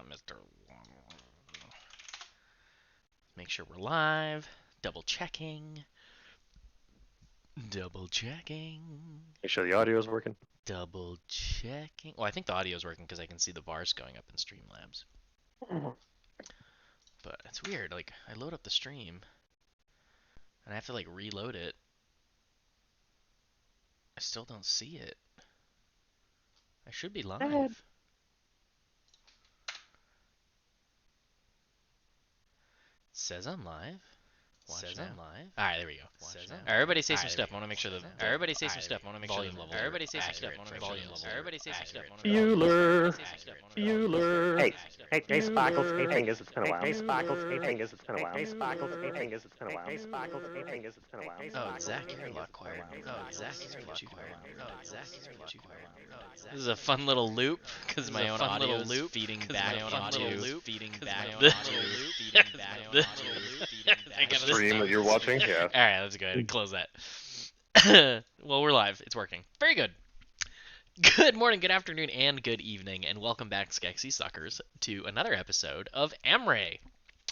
Mr. Make sure we're live. Double checking. Double checking. Make sure the audio is working. Double checking. Well, I think the audio is working because I can see the bars going up in Streamlabs. But it's weird. Like, I load up the stream, and I have to, like, reload it. I still don't see it. I should be live. It says I'm live. Says I'm live. All right, there we go. Everybody say some stuff. I want to make sure the everybody say some stuff. I want to make sure the volume level. Everybody say some stuff. I want to make sure the volume level. Everybody say some stuff. Bueller. Hey, Sparkles. Hey, Fingers. It's been a while. Hey, Sparkles. Hey, Fingers. It's been a while. Hey, Sparkles. Hey, Fingers. It's been a while. Hey, Sparkles. Hey, Fingers. It's been a while. Oh, Zach, you're a lot quieter. Oh, Zach, you're a lot quieter. Oh, Zach, you're a lot quieter. This is a fun little loop because my own audio is feeding back onto feeding back the stream that you're watching. Yeah. All right, let's go ahead and close that. Well, we're live. It's working. Very good. Good morning, good afternoon, and good evening, and welcome back, Skeksis Suckers, to another episode of Emrae,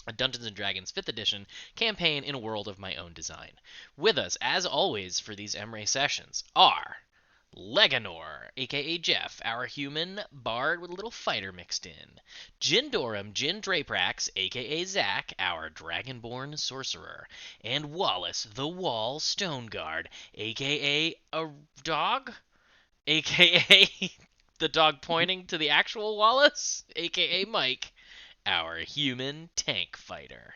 a Dungeons & Dragons 5th edition campaign in a world of my own design. With us, as always, for these Emrae sessions are Leganor, aka Jeff, our human bard with a little fighter mixed in. Jindorum Jin Draprax, aka Zach, our dragonborn sorcerer. And Wallace, the Wall Stone Guard, aka a dog? AKA the dog pointing to the actual Wallace, aka Mike, our human tank fighter.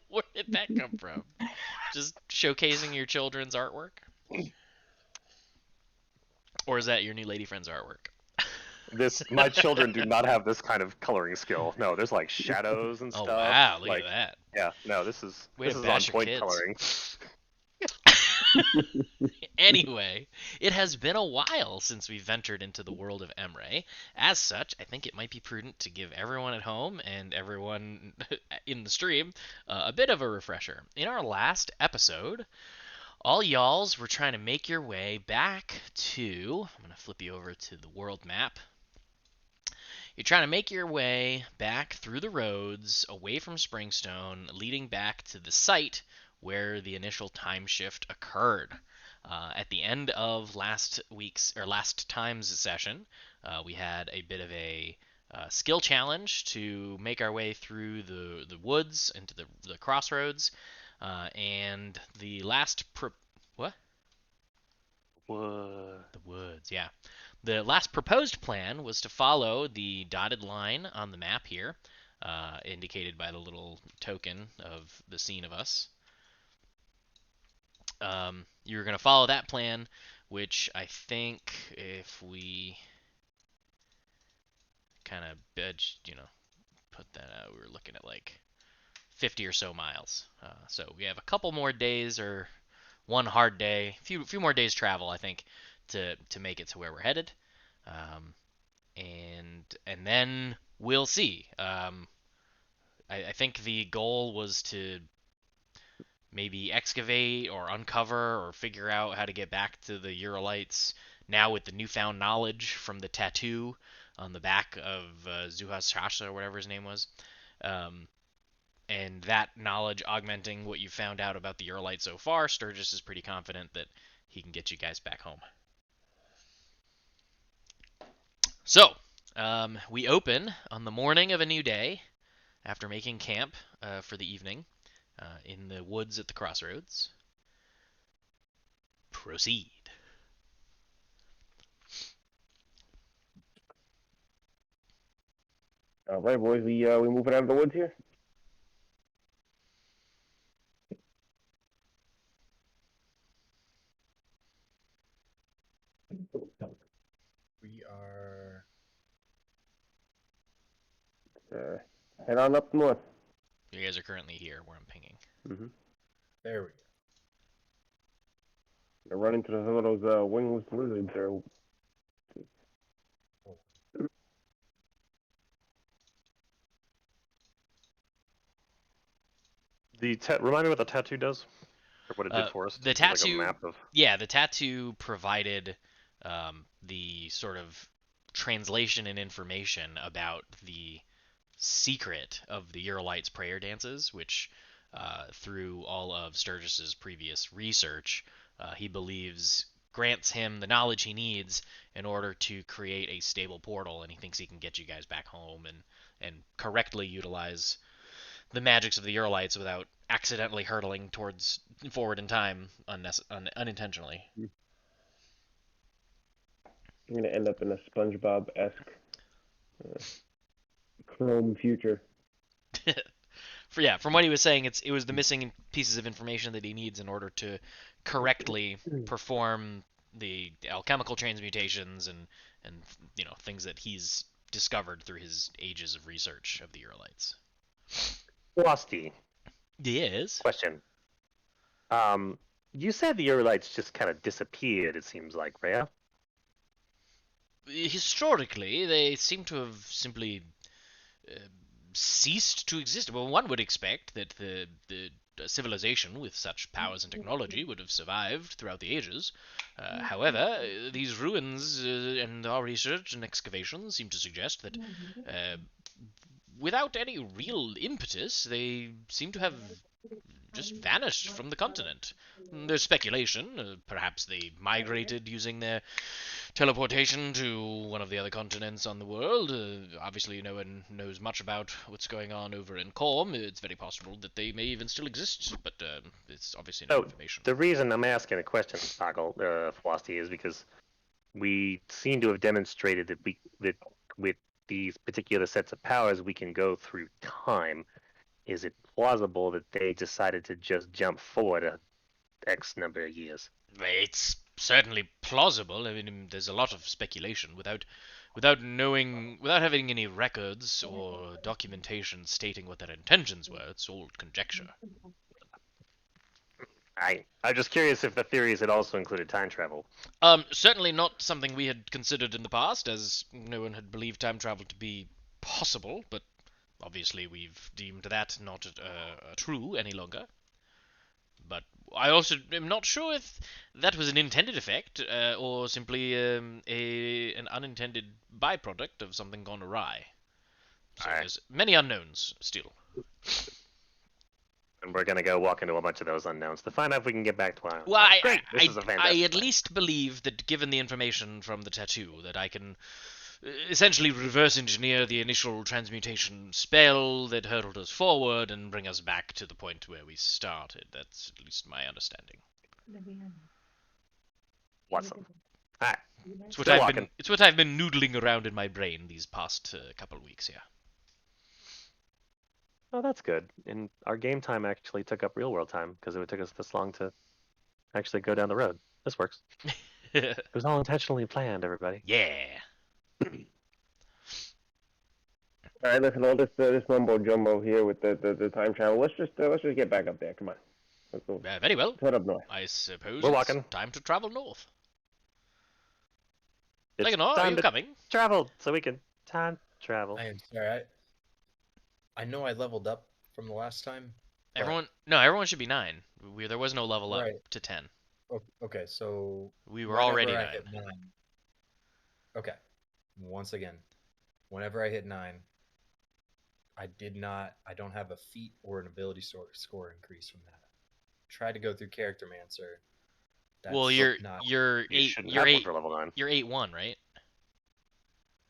Where did that come from? Just showcasing your children's artwork? Or is that your new lady friend's artwork? My children do not have this kind of coloring skill. No, there's like shadows and stuff. Oh wow, look like, at that. Yeah, no, this is Way this to is on bash your point kids. coloring. Anyway, it has been a while since we ventured into the world of Emrae. As such, I think it might be prudent to give everyone at home and everyone in the stream a bit of a refresher. In our last episode, all y'alls were trying to make your way back to... I'm going to flip you over to the world map. You're trying to make your way back through the roads, away from Springstone, leading back to the site where the initial time shift occurred. At the end of last time's session, we had a bit of a skill challenge to make our way through the woods into the crossroads, and the last what? What? The woods, yeah. The last proposed plan was to follow the dotted line on the map here, indicated by the little token of the scene of us. You're going to follow that plan, which I think if we kind of put that out, we were looking at like 50 or so miles. So we have a couple more days or one hard day, few more days travel, I think, to make it to where we're headed. And then we'll see. I think the goal was to maybe excavate or uncover or figure out how to get back to the Eurolites now with the newfound knowledge from the tattoo on the back of Zuhas Shasha or whatever his name was. And that knowledge augmenting what you found out about the Eurolites so far, Sturgis is pretty confident that he can get you guys back home. So, we open on the morning of a new day after making camp for the evening in the woods at the crossroads. Proceed. All right, boys, we moving out of the woods here? We are... Head on up north. You guys are currently here where I'm pinging. Mm-hmm. There we go. They're running into some of those wingless lizards there. Remind me what the tattoo does, or what it did for us. The tattoo, like a map of... yeah, the tattoo provided the sort of translation and information about the secret of the Eurolites prayer dances, which, through all of Sturgis's previous research, he believes grants him the knowledge he needs in order to create a stable portal, and he thinks he can get you guys back home and correctly utilize the magics of the Eurolites without accidentally hurtling towards forward in time unintentionally. I'm gonna end up in a SpongeBob-esque Chrome future. From what he was saying, it was the missing pieces of information that he needs in order to correctly perform the alchemical transmutations and things that he's discovered through his ages of research of the Eurolites. Frosty, Yes. question. You said the Eurolites just kind of disappeared, it seems like, Rhea. Historically, they seem to have simply ceased to exist. Well, one would expect that the civilization with such powers and technology would have survived throughout the ages. However, these ruins and our research and excavations seem to suggest that without any real impetus, they seem to have just vanished from the continent. There's speculation. Perhaps they migrated using their teleportation to one of the other continents on the world. Obviously, no one knows much about what's going on over in Corm. It's very possible that they may even still exist, but it's obviously no information. The reason I'm asking a question, Frosty, is because we seem to have demonstrated that with these particular sets of powers, we can go through time. Is it plausible that they decided to just jump forward X number of years? It's certainly plausible. I mean, there's a lot of speculation without having any records or documentation stating what their intentions were. It's all conjecture. I'm just curious if the theories had also included time travel. Certainly not something we had considered in the past, as no one had believed time travel to be possible, but obviously we've deemed that not true any longer. But I also am not sure if that was an intended effect or simply an unintended byproduct of something gone awry. So there's many unknowns still. And we're gonna go walk into a bunch of those unknowns to find out if we can get back to our. Well, Great. This is a fantastic I at least believe that, given the information from the tattoo, that I can essentially reverse engineer the initial transmutation spell that hurtled us forward and bring us back to the point where we started. That's at least my understanding. Awesome. Alright. It's what I've been noodling around in my brain these past couple of weeks. Yeah. Oh, that's good. And our game time actually took up real world time because it took us this long to actually go down the road. This works. It was all intentionally planned, everybody. Yeah. All right, listen, all this mumbo jumbo here with the time travel. Let's just get back up there. Come on. Let's go. Very well. Let's head up north. I suppose We're it's walking. time to travel north. It's Leganor, are time you to coming? travel so we can time travel. I am sorry. I know I leveled up from the last time. but- Everyone should be 9. There was no level up Right. to 10. Okay, so We were already whenever 9. I hit 9. Okay. Once again, whenever I hit 9, I don't have a feat or an ability score increase from that. Tried to go through Character Mancer. Well, you're 8. You shouldn't have one for level 9. You're 8-1, right?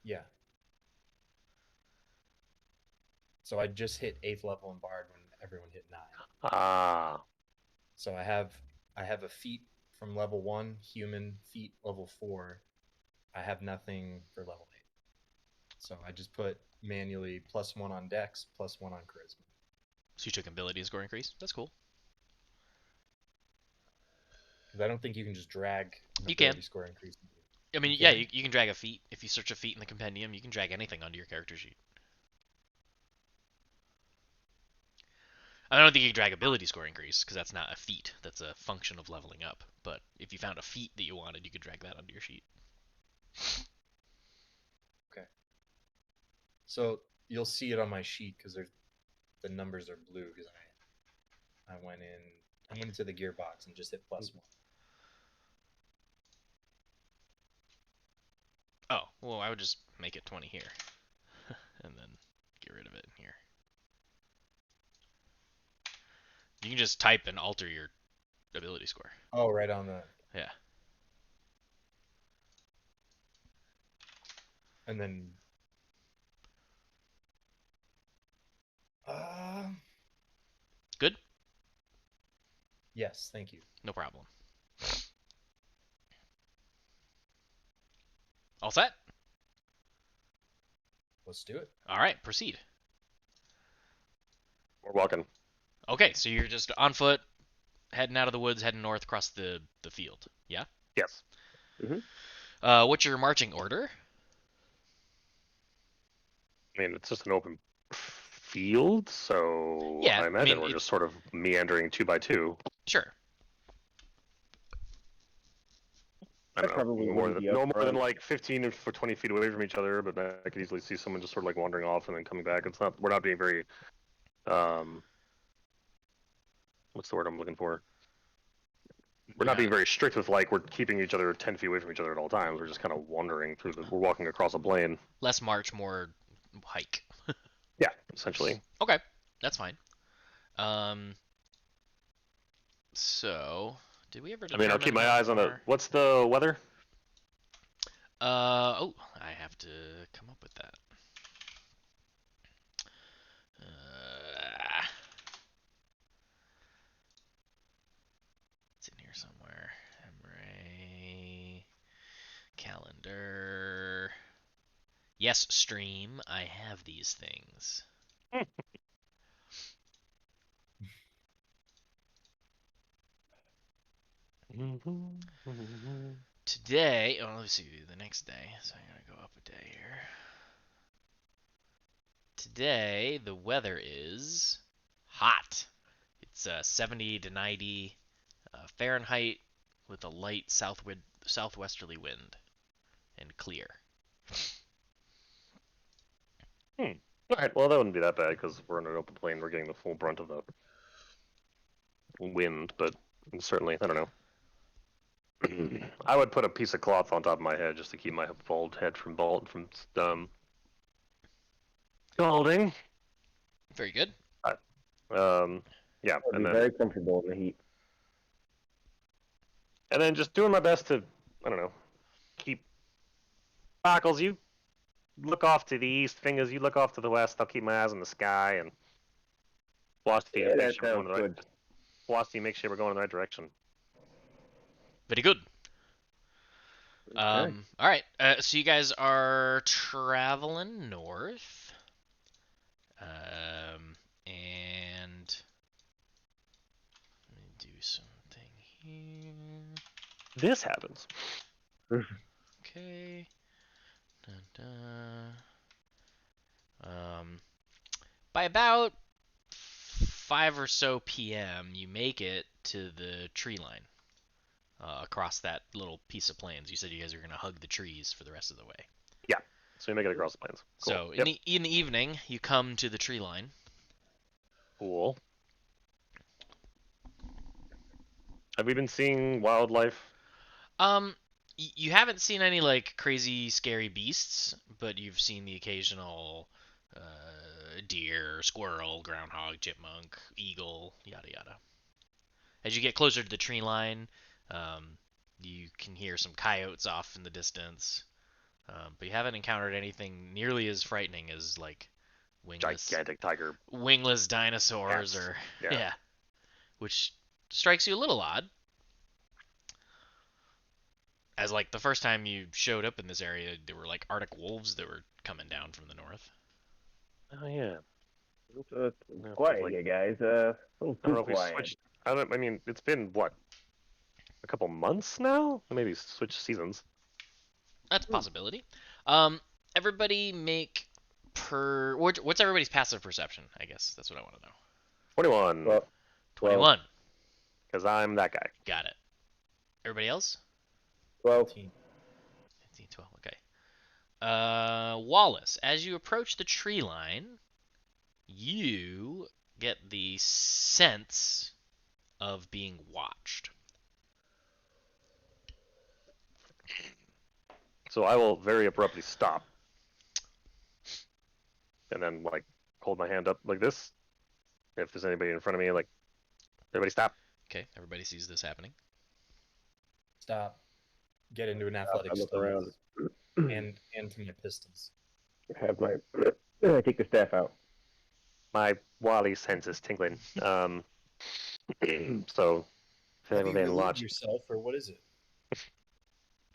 Yeah. So I just hit 8th level in Bard when everyone hit 9. Ah. So I have a feat from level 1, human feat level 4. I have nothing for level 8. So I just put manually +1 on Dex, +1 on Charisma. So you took ability score increase. That's cool. Because I don't think you can just drag an You can. ability score increase. I mean, You yeah, can? you can drag a feat. If you search a feat in the compendium, you can drag anything onto your character sheet. I don't think you can drag ability score increase, because that's not a feat. That's a function of leveling up. But if you found a feat that you wanted, you could drag that onto your sheet. Okay. So you'll see it on my sheet because the numbers are blue because I went into the gearbox and just hit +1. Oh, Well, I would just make it 20 here. And then get rid of it here. You can just type and alter your ability score. Oh, right on the. Yeah. And then. Good? Yes, thank you. No problem. All set? Let's do it. All right, proceed. We're walking. Okay, so you're just on foot, heading out of the woods, heading north across the field. Yeah? Yes. What's your marching order? I mean, it's just an open field, so Yeah, I imagine we're it- just sort of meandering 2 by 2. Sure. I That don't know, probably no wouldn't be no up more than front. like 15 or 20 feet away from each other, but I could easily see someone just sort of like wandering off and then coming back. We're not being very, what's the word I'm looking for? We're not being very strict with like we're keeping each other 10 feet away from each other at all times. We're just kind of wandering through we're walking across a plain. Less march, more hike. Yeah, essentially. Okay, that's fine. So, did we ever I mean, I'll keep determine my how eyes on far? what's the weather? Oh, I have to come up with that. It's in here somewhere. Emrae calendar. Yes, stream. I have these things. Today, oh, let's see, the next day. So I'm gonna go up a day here. Today, the weather is hot. It's 70 to 90 Fahrenheit with a light southwesterly wind and clear. All right, well, that wouldn't be that bad because we're on an open plain. We're getting the full brunt of the wind, but certainly, I don't know. I would put a piece of cloth on top of my head just to keep my bald head from scalding. Very good. Yeah, I'd be very comfortable in the heat. and then just doing my best to, I don't know, keep Sparkles. You look off to the east. Fingers, you look off to the west. I'll keep my eyes on the sky and Philosophy Yeah, make that sure we're going sounds in the right. good. Philosophy make sure we're going in the right direction. Very good. Okay. All right. So you guys are traveling north. And let me do something here. This happens. Okay. By about 5 or so p.m., you make it to the tree line across that little piece of plains. You said you guys are going to hug the trees for the rest of the way. Yeah. So we make it across the plains. Cool. So Yep. in the evening, you come to the tree line. Cool. Have we been seeing wildlife? You haven't seen any like crazy scary beasts, but you've seen the occasional deer, squirrel, groundhog, chipmunk, eagle, yada yada. As you get closer to the tree line, you can hear some coyotes off in the distance, but you haven't encountered anything nearly as frightening as like Gigantic tiger. wingless dinosaurs Cats. or Yeah. which strikes you a little odd. As like the first time you showed up in this area, there were like Arctic wolves that were coming down from the north. Oh yeah. So it's Yeah, quiet like- here, guys. A little I don't know too if we quiet. switched. I mean, it's been what? A couple months now? Maybe switch seasons. That's a possibility. Everybody make what's everybody's passive perception? I guess that's what I want to know. 21. Well, 21. Because I'm that guy. Got it. Everybody else? 12. 15. 15, 12. Okay. Wallace, as you approach the tree line, you get the sense of being watched. So I will very abruptly stop, and then like hold my hand up like this. If there's anybody in front of me, like everybody stop. Okay, everybody sees this happening. Stop. Get into an I athletics look around. and to my pistols. Have my. I take the staff out. My Wally sense is tingling. So I feel like Have we're you being relieved watched. yourself, or what is it?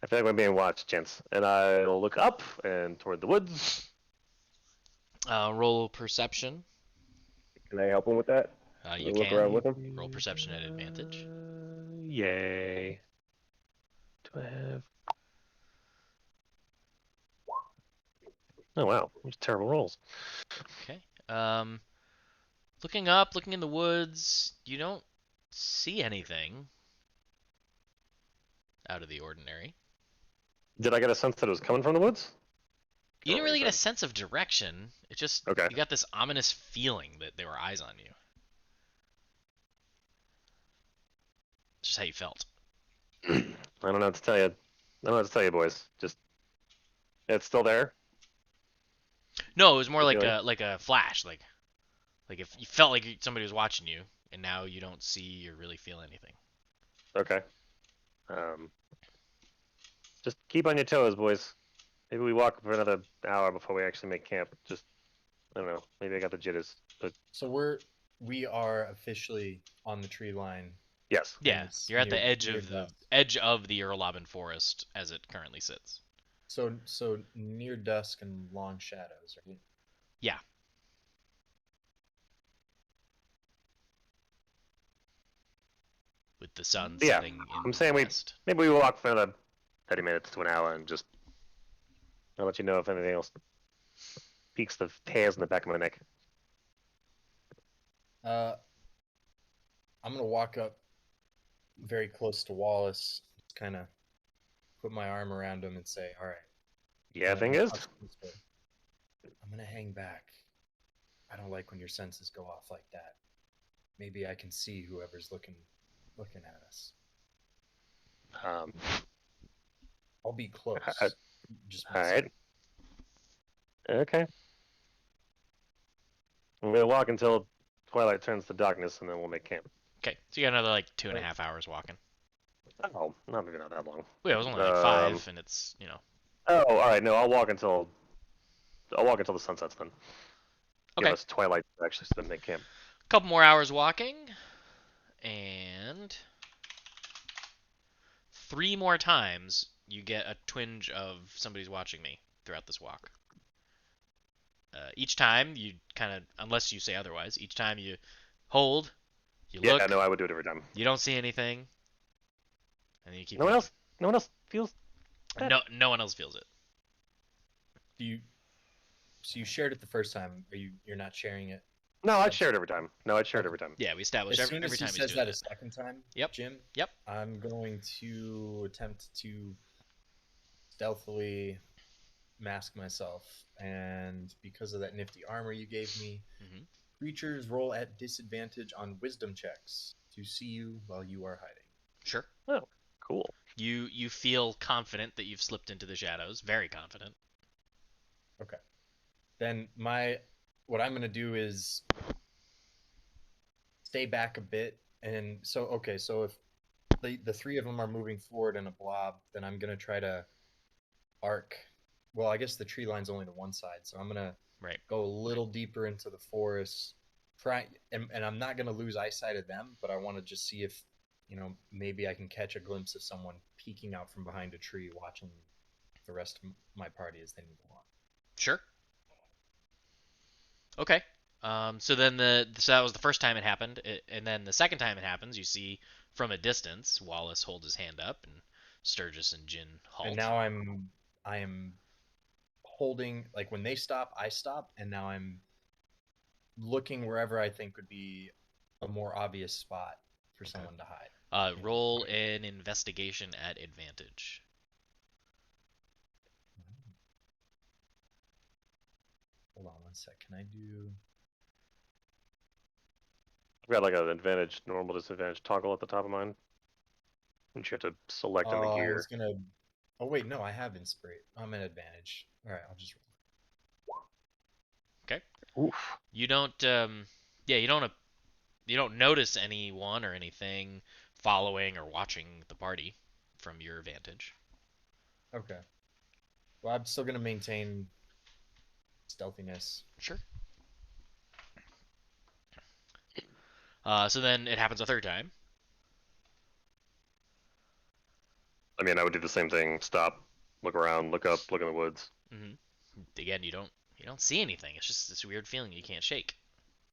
I feel like we're being watched, gents. And I'll look up and toward the woods. Roll perception. Can I help him with that? You Look around can with him. roll perception at advantage. Yay. Do I have? Oh wow, these terrible rolls. Okay. Looking up, looking in the woods, you don't see anything out of the ordinary. Did I get a sense that it was coming from the woods? You didn't Or really you get a said- sense of direction. It just Okay. you got this ominous feeling that there were eyes on you. It's just how you felt. I don't know what to tell you. I don't know what to tell you, boys. Just it's still there. No, it was more The like feeling? a flash, like if you felt like somebody was watching you, and now you don't see or really feel anything. Okay. Um, just keep on your toes, boys. Maybe we walk for another hour before we actually make camp. Just I don't know. Maybe I got the jitters. But So we are officially on the tree line. yes. Yeah, It's you're at the near dusk. edge of the Erlobin forest as it currently sits. So near dusk and long shadows, right? Yeah. With the sun Yeah, setting in I'm the saying west. maybe we walk for another 30 minutes to an hour and just I'll let you know if anything else piques the hairs in the back of my neck. Uh, I'm gonna walk up very close to Wallace, just kind of put my arm around him and say, "All right, Yeah, thing my is, house is this way. I'm gonna hang back. I don't like when your senses go off like that. Maybe I can see whoever's looking at us. um, I'll be close. I, Just all one right, second. okay. I'm gonna walk until twilight turns to darkness, and then we'll make camp. Okay, so you got another like 2.5 hours walking. Oh, not maybe not that long. Well, yeah, it was only like Um, 5, and it's oh, all right. No, I'll walk until the sun sets. Then give okay. us twilight to actually to make camp. A couple more hours walking, and 3 more times you get a twinge of somebody's watching me throughout this walk. Each time you kind of, unless you say otherwise, each time you hold, you Yeah, look, no, I would do it every time. you don't see anything, and then you keep No one going. else. No one else feels. that? No one else feels it. Do you? So you shared it the first time. You're not sharing it? No, I'd share it every time. No, I'd share it Okay. every time. Yeah, we established As soon every as he time he's says doing that a it. second time, Yep. Jim, Yep. I'm going to attempt to stealthily mask myself, and because of that nifty armor you gave me, Mhm. creatures roll at disadvantage on wisdom checks to see you while you are hiding. Sure. Oh, cool. You feel confident that you've slipped into the shadows. Very confident. Okay. Then what I'm gonna do is stay back a bit, and so if the three of them are moving forward in a blob, then I'm gonna try to arc. Well, I guess the tree line's only to one side, so I'm gonna Right. go a little deeper into the forest. And I'm not gonna lose eyesight of them, but I want to just see if maybe I can catch a glimpse of someone peeking out from behind a tree, watching the rest of my party as they move along. Sure. Okay. So then so that was the first time it happened, and then the second time it happens, you see from a distance Wallace hold his hand up, and Sturgis and Jin halt. And now I am holding, like, when they stop, I stop, and now I'm looking wherever I think would be a more obvious spot for someone to hide. Roll an investigation at advantage. Hold on one sec. Can I do? I've got like an advantage, normal disadvantage toggle at the top of mine. And you have to select in the I gear. was gonna Oh wait, no, I have inspiration. I'm at advantage. All right, I'll just roll. Okay. Oof. You don't. Yeah, you don't. You don't notice anyone or anything following or watching the party from your vantage. Okay. Well, I'm still gonna maintain stealthiness. Sure. So then it happens a third time. I mean, I would do the same thing. Stop, look around, look up, look in the woods. Mm-hmm. Again, you don't see anything. It's just this weird feeling you can't shake.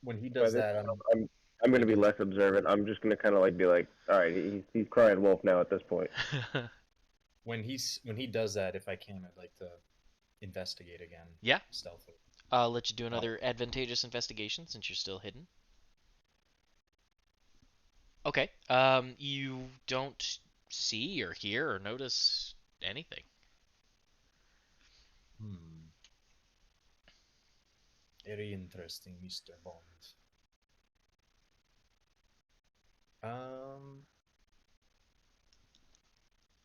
When he By does this that, time, I'm I'm going to be Go less observant. I'm just going to kind of like be like, all right, he's crying wolf now at this point. when he does that. If I can, I'd like to investigate again. Yeah. Stealthily. I'll let you do another advantageous investigation since you're still hidden. Okay. You don't see or hear or notice anything. Very interesting, Mr. Bond.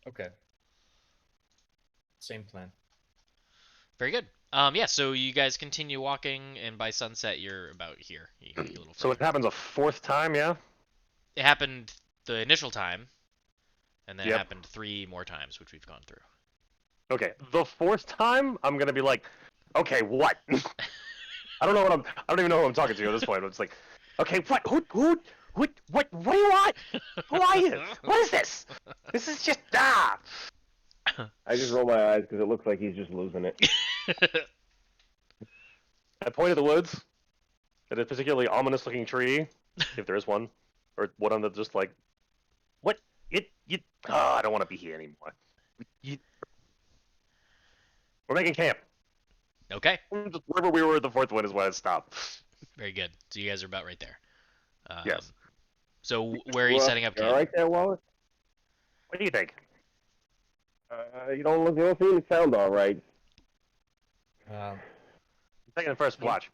Okay. Same plan. Very good. Yeah. So you guys continue walking, and by sunset, you're about here. You're a little So further. it happens a fourth time, yeah? It happened the initial time, and then it Yep. happened 3 more times, which we've gone through. Okay, the fourth time, I'm gonna be like, okay, what? I don't know what I don't even know who I'm talking to at this point. I'm just like, okay, what? What do you want? Who are you? What is this? This is just I just roll my eyes because it looks like he's just losing it. I point at the woods, at a particularly ominous-looking tree, if there is one, or one of them that's just like, what? I don't want to be here anymore. You, we're making camp. Okay. Wherever we were, the fourth one is where it stopped. Very good. So you guys are about right there. Yes. So where are you Well, setting up you camp? all right there, Wallace? What do you think? You don't seem to sound all right. I'm taking the first watch.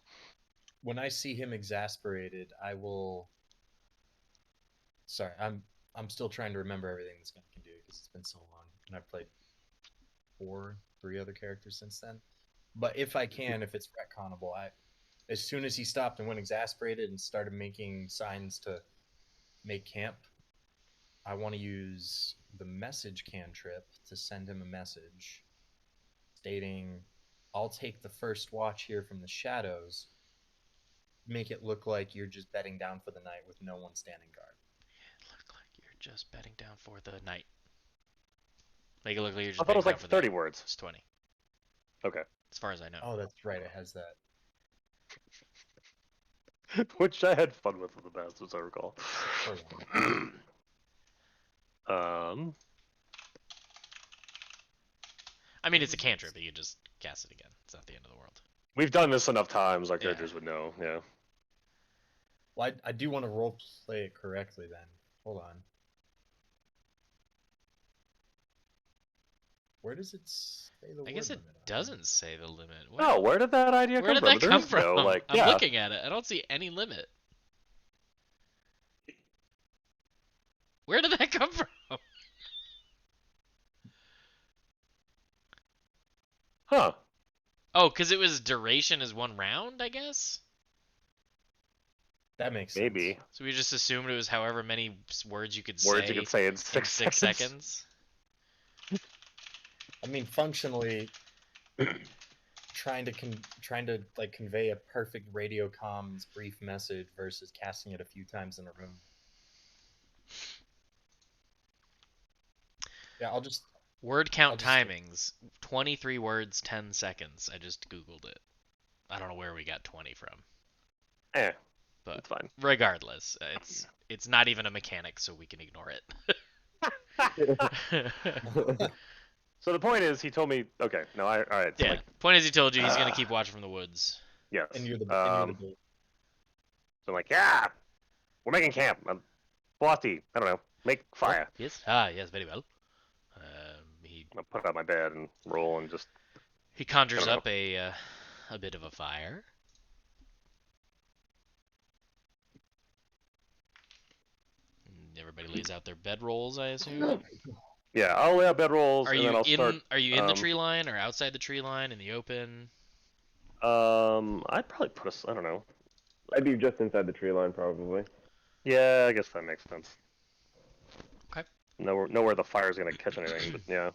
When I see him exasperated, I will. Sorry, I'm still trying to remember everything this guy can do because it's been so long, and I've played 3 other characters since then. But if I can, if it's retconnable, as soon as he stopped and went exasperated and started making signs to make camp, I want to use the message cantrip to send him a message stating, "I'll take the first watch here from the shadows. Make it look like you're just bedding down for the night with no one standing guard." Look like you're just bedding down for the night. Make it look like you're I just thought it bedding was down like for the 30 night. words. It's 20, Okay. as far as I know. Oh, that's right. It has that. Which I had fun with in the past, as I recall. I mean, it's a cantrip, but you just cast it again. It's not the end of the world. We've done this enough times, our Yeah. characters would know, yeah. Well, I do want to role play it correctly then. Hold on. Where does it say the I word guess it limit on? doesn't say the limit. What? Oh, where did that idea Where come did that from? There come is no, from? like, I'm yeah. looking at it. I don't see any limit. Where did that come from? Huh. Oh, because it was duration is 1 round, I guess? That makes sense. Maybe. So we just assumed it was however many words you could Words say you could say in in 6 6 seconds. I mean, functionally, trying to like convey a perfect radio comms brief message versus casting it a few times in a room. Yeah, I'll just Word count I'll just- timings 23 words, 10 seconds. I just Googled it. I don't know where we got 20 from. Eh, But it's fine. regardless, it's not even a mechanic, so we can ignore it. So the point is, he told me, okay, no, alright, so Yeah. like, Point is, he told you he's gonna keep watch from the woods. yes. and you're the So I'm like, yeah, we're making camp. Frosty, I don't know, make fire. Oh, yes. Ah, yes. Very well. He I'll put out my bed and roll and just, conjures I don't up a bit of a fire. And everybody lays out their bedrolls, I assume. Yeah, I'll lay out bedrolls, Are and you then I'll in? start. Are you in the tree line or outside the tree line in the open? I'd probably put us. I don't know. I'd be just inside the tree line, probably. Yeah, I guess that makes sense. Okay. Know where the fire's gonna catch anything, but yeah.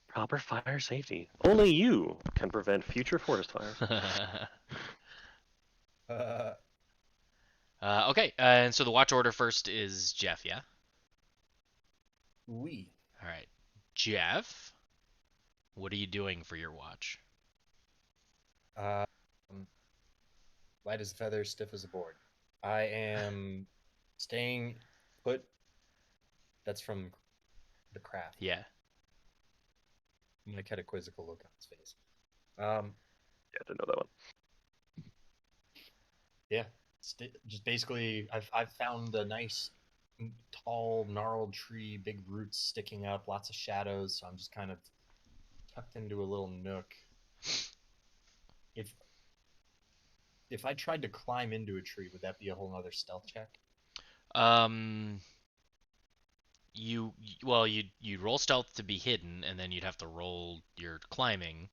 Proper fire safety. Only you can prevent future forest fires. Okay, and so the watch order first is Jeff, yeah? We. All right. Jeff, what are you doing for your watch? Um, light as a feather, stiff as a board. I am staying put. That's from the craft. Yeah. Mike had a quizzical look on his face. Yeah, didn't know that one. Yeah, just basically, I've found a nice, tall, gnarled tree, big roots sticking up, lots of shadows. So I'm just kind of tucked into a little nook. If I tried to climb into a tree, would that be a whole other stealth check? You you'd roll stealth to be hidden, and then you'd have to roll your climbing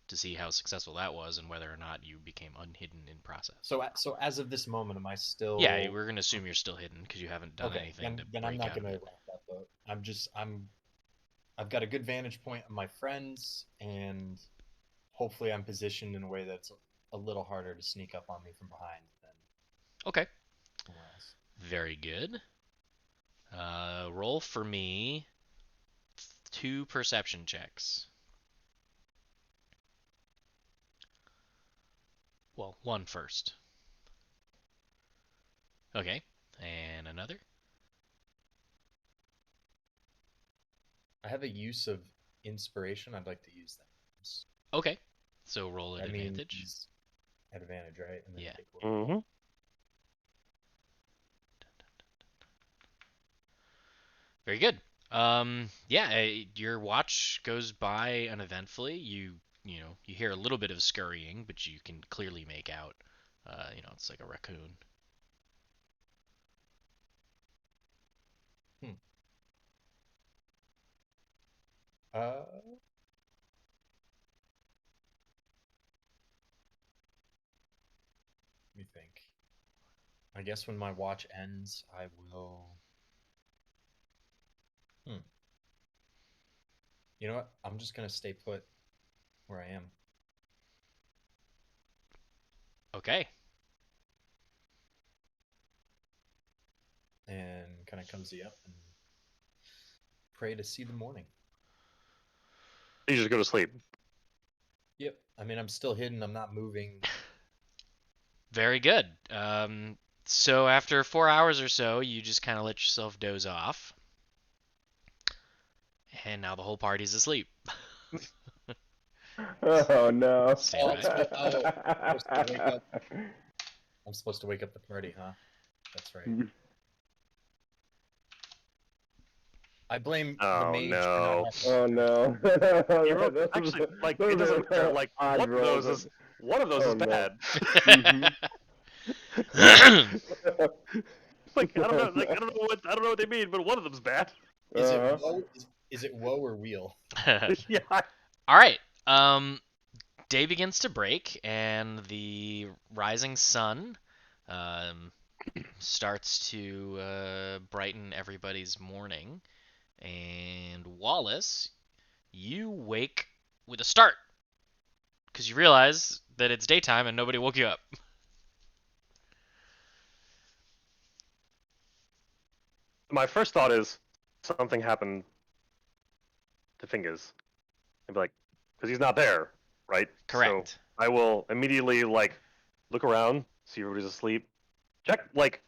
to see how successful that was and whether or not you became unhidden in process. So as of this moment, am I still? Yeah, we're gonna assume you're still hidden because you haven't done Okay, anything to then I'm break not out gonna of it. rock that boat. I've got a good vantage point on my friends, and hopefully I'm positioned in a way that's a little harder to sneak up on me from behind than Okay. somewhere else. Very good. Roll for me 2 perception checks. Well, one first. Okay. And another. I have a use of inspiration. I'd like to use that. Okay. So roll at That advantage. means at advantage, right? And then Yeah. take away. Mm-hmm. Very good. Yeah, your watch goes by uneventfully. You know, you hear a little bit of scurrying, but you can clearly make out, it's like a raccoon. Let me think. I guess when my watch ends, I will. You know what? I'm just gonna stay put where I am. Okay. And kind of cozy up and pray to see the morning. You just go to sleep. Yep. I mean, I'm still hidden. I'm not moving. Very good. So after 4 hours or so, you just kind of let yourself doze off, and now the whole party's asleep. Oh no. Say right. I'm supposed to wake up the party, huh? That's right. I blame the Oh mage no. Oh no. Actually, like it doesn't matter. Like one of those is bad. Like I don't know. Like I don't know what they mean, but one of them's bad. Is it woe? Is it woe or wheel? Yeah. All right. Day begins to break, and the rising sun starts to brighten everybody's morning. And Wallace, you wake with a start because you realize that it's daytime and nobody woke you up. My first thought is something happened to Fingers. I'd be like, because he's not there, right? Correct. So I will immediately like look around, see everybody's asleep, check like,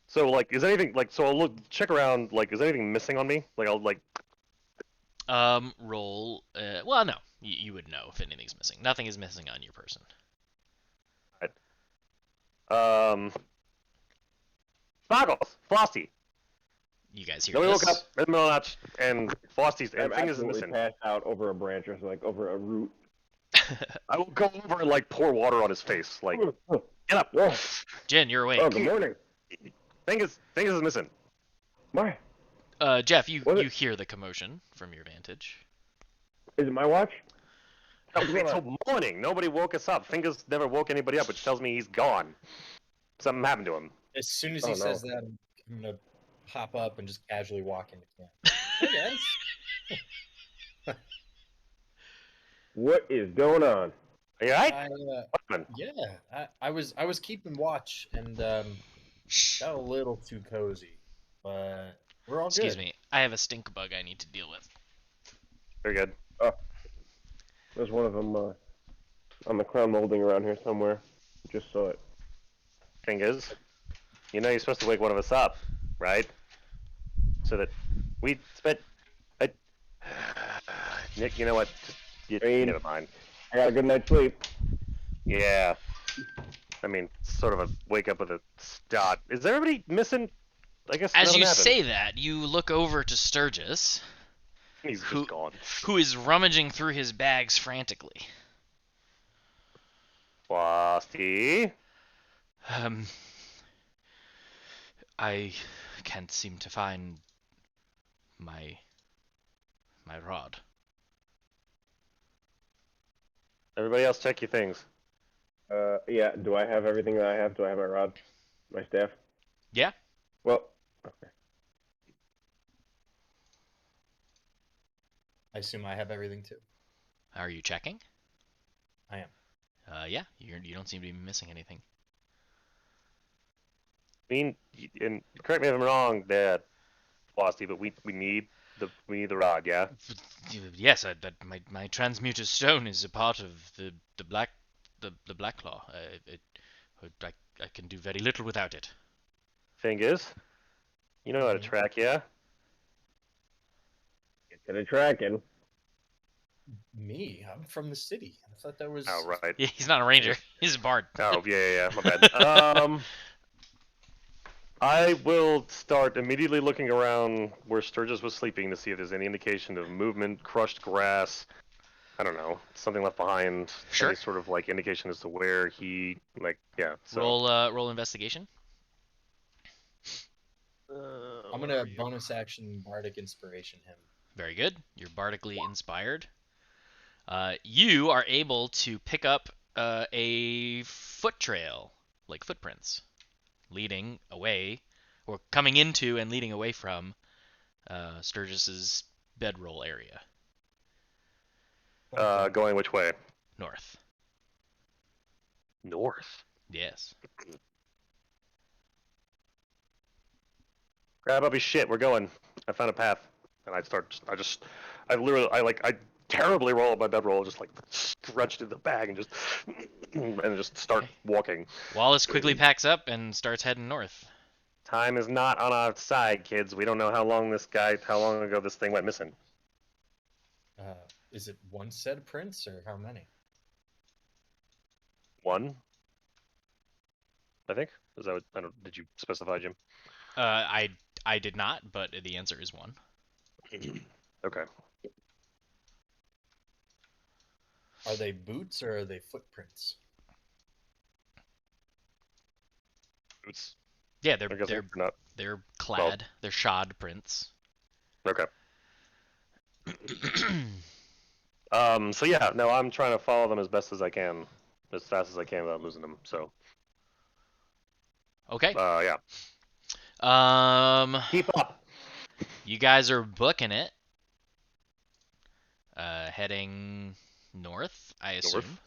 so like, is anything like, so I'll look, check around, like, is anything missing on me? Like, I'll like. Roll. Well, no, you would know if anything's missing. Nothing is missing on your person. Right. Sparkles, Frosty. You guys hear Nobody this? woke up in the middle of the night, and Frosty's I'm and Fingers is absolutely missing. passed out over a branch or like over a root. I will go over and like pour water on his face, like, get up. Jen, you're awake. Oh, good morning. Fingers is missing. Why? Jeff, you What? hear the commotion from your vantage. Is it my watch? No, What's going it's on? morning. Nobody woke us up. Fingers never woke anybody up, which tells me he's gone. Something happened to him. As soon as Oh, he no. says that, I'm gonna hop up and just casually walk into camp. Hey guys. What is going on? Are you alright? I, What yeah, I was keeping watch and got a little too cozy, but we're all Excuse good. me. I have a stink bug I need to deal with. Very good. There's one of them on the crown molding around here somewhere. Just saw it. Fingers, you know you're supposed to wake one of us up, right? So that we spent. Nick, you know what? Never mind. I got a good night's sleep. Yeah. I mean, sort of a wake up with a start. Is everybody missing? I guess As nothing you happened. say that, you look over to Sturgis, He's who- just gone. who is rummaging through his bags frantically. Frosty. I can't seem to find my rod. Everybody else, check your things. Yeah. Do I have everything that I have? Do I have my rod, my staff? Yeah. Well, okay. I assume I have everything too. Are you checking? I am. Yeah. You don't seem to be missing anything. I mean, and correct me if I'm wrong, there, Frosty, but we need the rod, yeah. Yes, that my transmuted stone is a part of the black claw. I can do very little without it. Fingers. You know how to Mhm. track, yeah. Get to the tracking. Me? I'm from the city. I thought that was. Oh right. Yeah, he's not a ranger. He's a bard. Oh yeah. My bad. I will start immediately looking around where Sturgis was sleeping to see if there's any indication of movement, crushed grass. I don't know, something left behind. Sure. Any sort of like indication as to where he yeah. So. Roll investigation. I'm gonna bonus action bardic inspiration him. Very good. You're bardically inspired. You are able to pick up a foot trail, like footprints, leading away, or coming into and leading away from Sturgis's bedroll area, Okay. Going which way? north. North. Yes. Grab up his shit. We're going. I found a path, and I terribly roll up my bedroll, just like stretched in the bag, and just start Okay. walking. Wallace quickly packs up and starts heading north. Time is not on our side, kids. We don't know how long ago this thing went missing. Is it one set of prints or how many? One, I think. Is that what, I don't, did you specify, Jim? I did not, but the answer is one. Okay. Are they boots or are they footprints? Boots. Yeah, I guess they're not. they're clad. They're shod prints. Okay. So yeah, no, I'm trying to follow them as best as I can, as fast as I can without losing them. So. Okay. Yeah. Keep up. You guys are booking it. Heading north, I assume. North?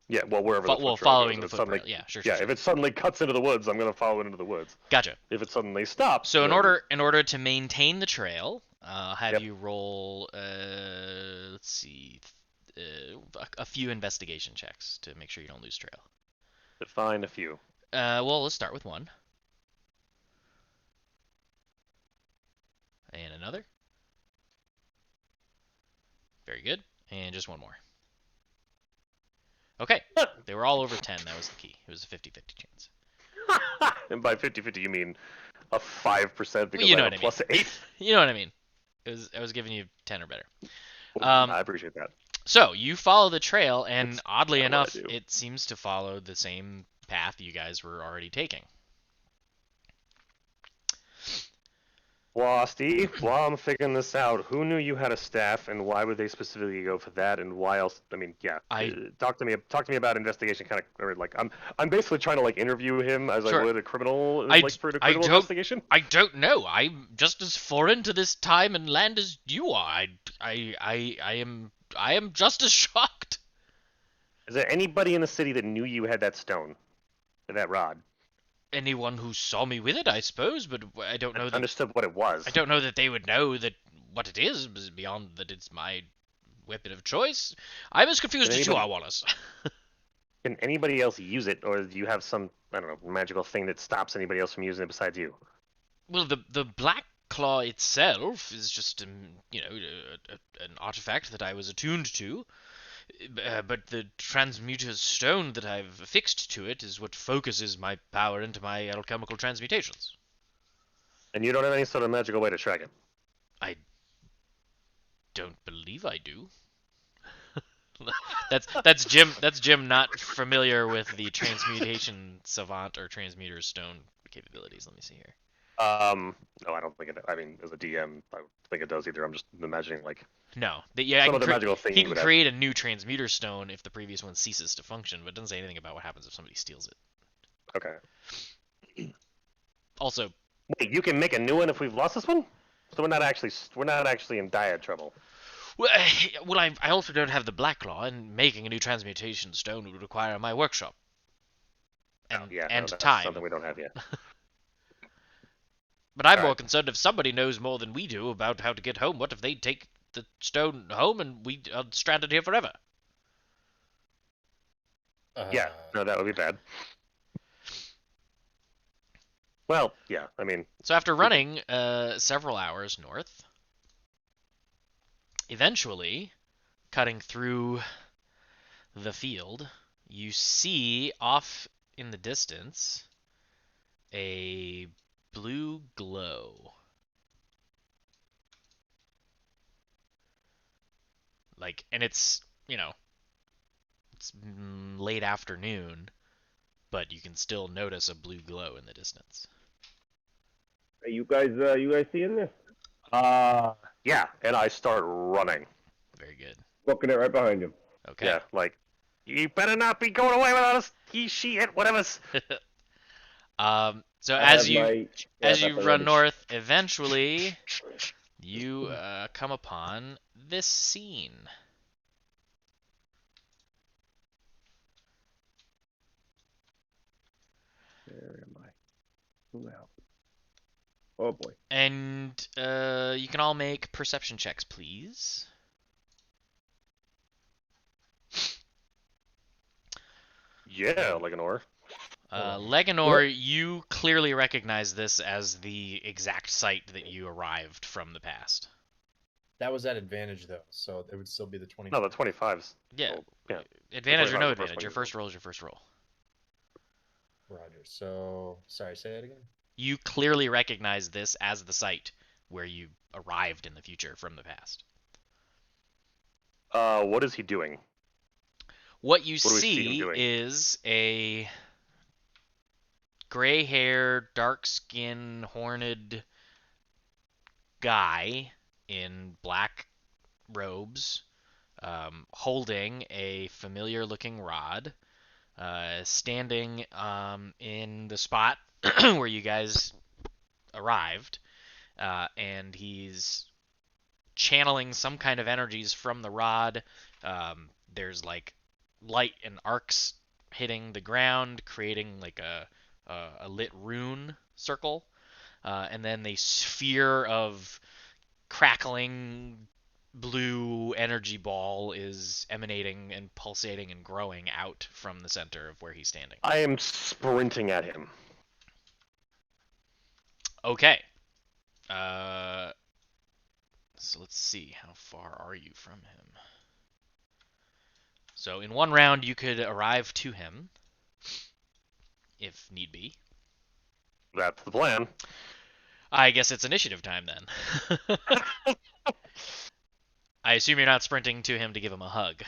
Yeah, well, wherever the foot trail following goes. the foot trail. Yeah, sure. Yeah, if it suddenly cuts into the woods, I'm gonna follow it into the woods. Gotcha. If it suddenly stops. So then... in order to maintain the trail, I'll have Yep. you roll. Let's see, a few investigation checks to make sure you don't lose trail. Define a few. Well, let's start with one. And another. Very good. And just one more. Okay. They were all over 10. That was the key. It was a 50-50 chance. And by 50-50, you mean a 5% because you know I what have I a mean. +8? You know what I mean. I was giving you 10 or better. I appreciate that. So you follow the trail, and That's oddly kinda what enough, I do. it seems to follow the same path you guys were already taking. Wasti, while I'm figuring this out, who knew you had a staff, and why would they specifically go for that, and why else? I mean, yeah. I Talk to me. Talk to me about investigation, kind of, or like I'm basically trying to like interview him as I sure. would a criminal, I, like for a I criminal don't investigation. I don't know. I'm just as foreign to this time and land as you are. I am just as shocked. Is there anybody in the city that knew you had that stone, that rod, Anyone who saw me with it, I suppose, but I don't know and that understood what it was? I don't know that they would know that what it is beyond that it's my weapon of choice. I'm as confused Can as you anybody are, Wallace. can anybody else use it, or do you have some, I don't know, magical thing that stops anybody else from using it besides you? Well, the black claw itself is just an artifact that I was attuned to. But the transmuter's stone that I've affixed to it is what focuses my power into my alchemical transmutations. And you don't have any sort of magical way to track it. I don't believe I do. That's Jim not familiar with the transmutation savant or transmuter stone capabilities. Let me see here. No, I don't think it. I mean, as a DM, I don't think it does either. I'm just imagining like No, yeah, some other magical thing he you can would have. create a new transmuter stone if the previous one ceases to function, but it doesn't say anything about what happens if somebody steals it. Okay. Also, Wait, you can make a new one if we've lost this one? So we're not actually in dire trouble. well, I also don't have the black claw, and making a new transmutation stone would require my workshop and Oh, yeah, no, and that's time. something we don't have yet. But I'm more Alright. concerned if somebody knows more than we do about how to get home. What if they take the stone home and we are stranded here forever? Yeah, no, that would be bad. Well, yeah, I mean, So after running several hours north, eventually cutting through the field, you see off in the distance a blue glow. Like, and it's, it's late afternoon, but you can still notice a blue glow in the distance. Are you guys seeing this? yeah, and I start running. Very good. Booking it right behind him. Okay. Yeah, like, you better not be going away without us. He, she, it, whatever. So I as have you my as wrap you up run already. north, eventually you come upon this scene. Where am I? Who else? Oh boy. And you can all make perception checks, please. Yeah, like an oar. Leganor, you clearly recognize this as the exact site that you arrived from the past. That was at advantage though, so it would still be the 20. No, the 25s. Yeah. Oh, yeah. Advantage or 25 no is the first advantage, one your you first roll is your first roll. Roger. So, sorry, say that again. You clearly recognize this as the site where you arrived in the future from the past. What is he doing? What you What do we see him see doing? is a gray hair, dark skin, horned guy in black robes, holding a familiar looking rod, standing in the spot where you guys arrived, and he's channeling some kind of energies from the rod. There's like light and arcs hitting the ground, creating like a lit rune circle, and then a sphere of crackling blue energy ball is emanating and pulsating and growing out from the center of where he's standing. I am sprinting at him. Okay. So let's see. How far are you from him? So in one round, you could arrive to him, if need be. That's the plan. I guess it's initiative time then. I assume you're not sprinting to him to give him a hug.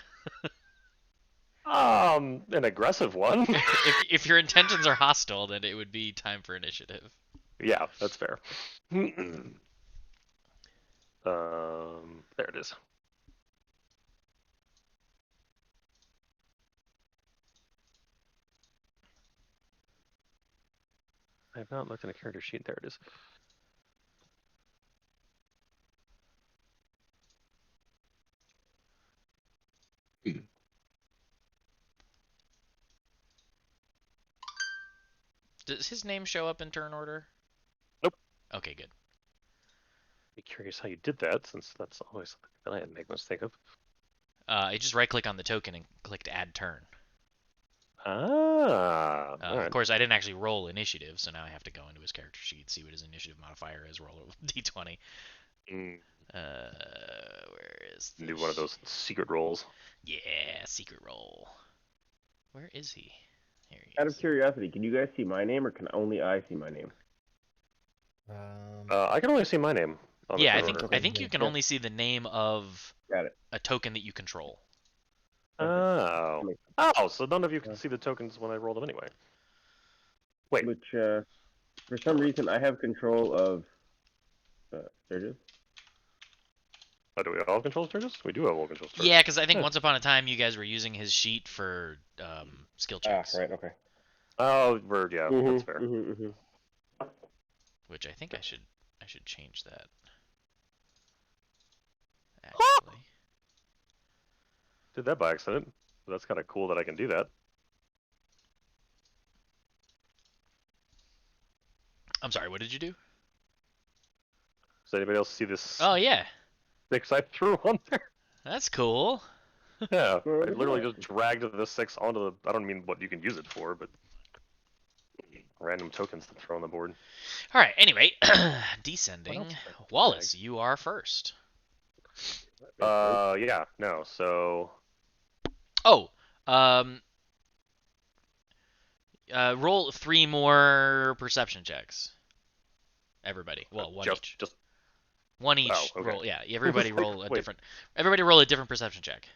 An aggressive one. If your intentions are hostile, then it would be time for initiative. Yeah, that's fair. There it is. I have not looked at a character sheet. There it is. Does his name show up in turn order? Nope. Okay, good. Be curious how you did that, since that's always something that I had to make a mistake of. I just right-click on the token and clicked Add Turn. Ah, all Of right. course, I didn't actually roll initiative, so now I have to go into his character sheet, see what his initiative modifier is, roll a d20. Where is this? Do one of those secret rolls. Yeah, secret roll. Where is he? Here he Out is. of curiosity, can you guys see my name, or can only I see my name? I can only see my name on the Yeah, turn order. I think you can only see the name of Got it. a token that you control. Oh. Okay. Oh, so none of you can see the tokens when I roll them anyway. Wait. Which, for some reason, I have control of Sturgis. Oh, do we all have control Sturgis? We do have all control Sturgis. Yeah, because I think Huh. once upon a time you guys were using his sheet for skill checks, Right, okay. Oh, yeah, that's fair. which I think I should change that. Actually, Did that by accident. That's kind of cool that I can do that. I'm sorry. What did you do? Does anybody else see this Oh yeah, 6 I threw on there? that's cool. Yeah, I Well, literally yeah. just dragged the 6 onto the. I don't mean what you can use it for, but random tokens to throw on the board. All right. Anyway, What descending. else did I Wallace, you are first. Yeah, no. So Oh, um, roll 3 more perception checks. Everybody. Well, one each. just. One each Oh, okay. roll. Yeah, everybody Like, roll a wait. different. Everybody roll a different perception check.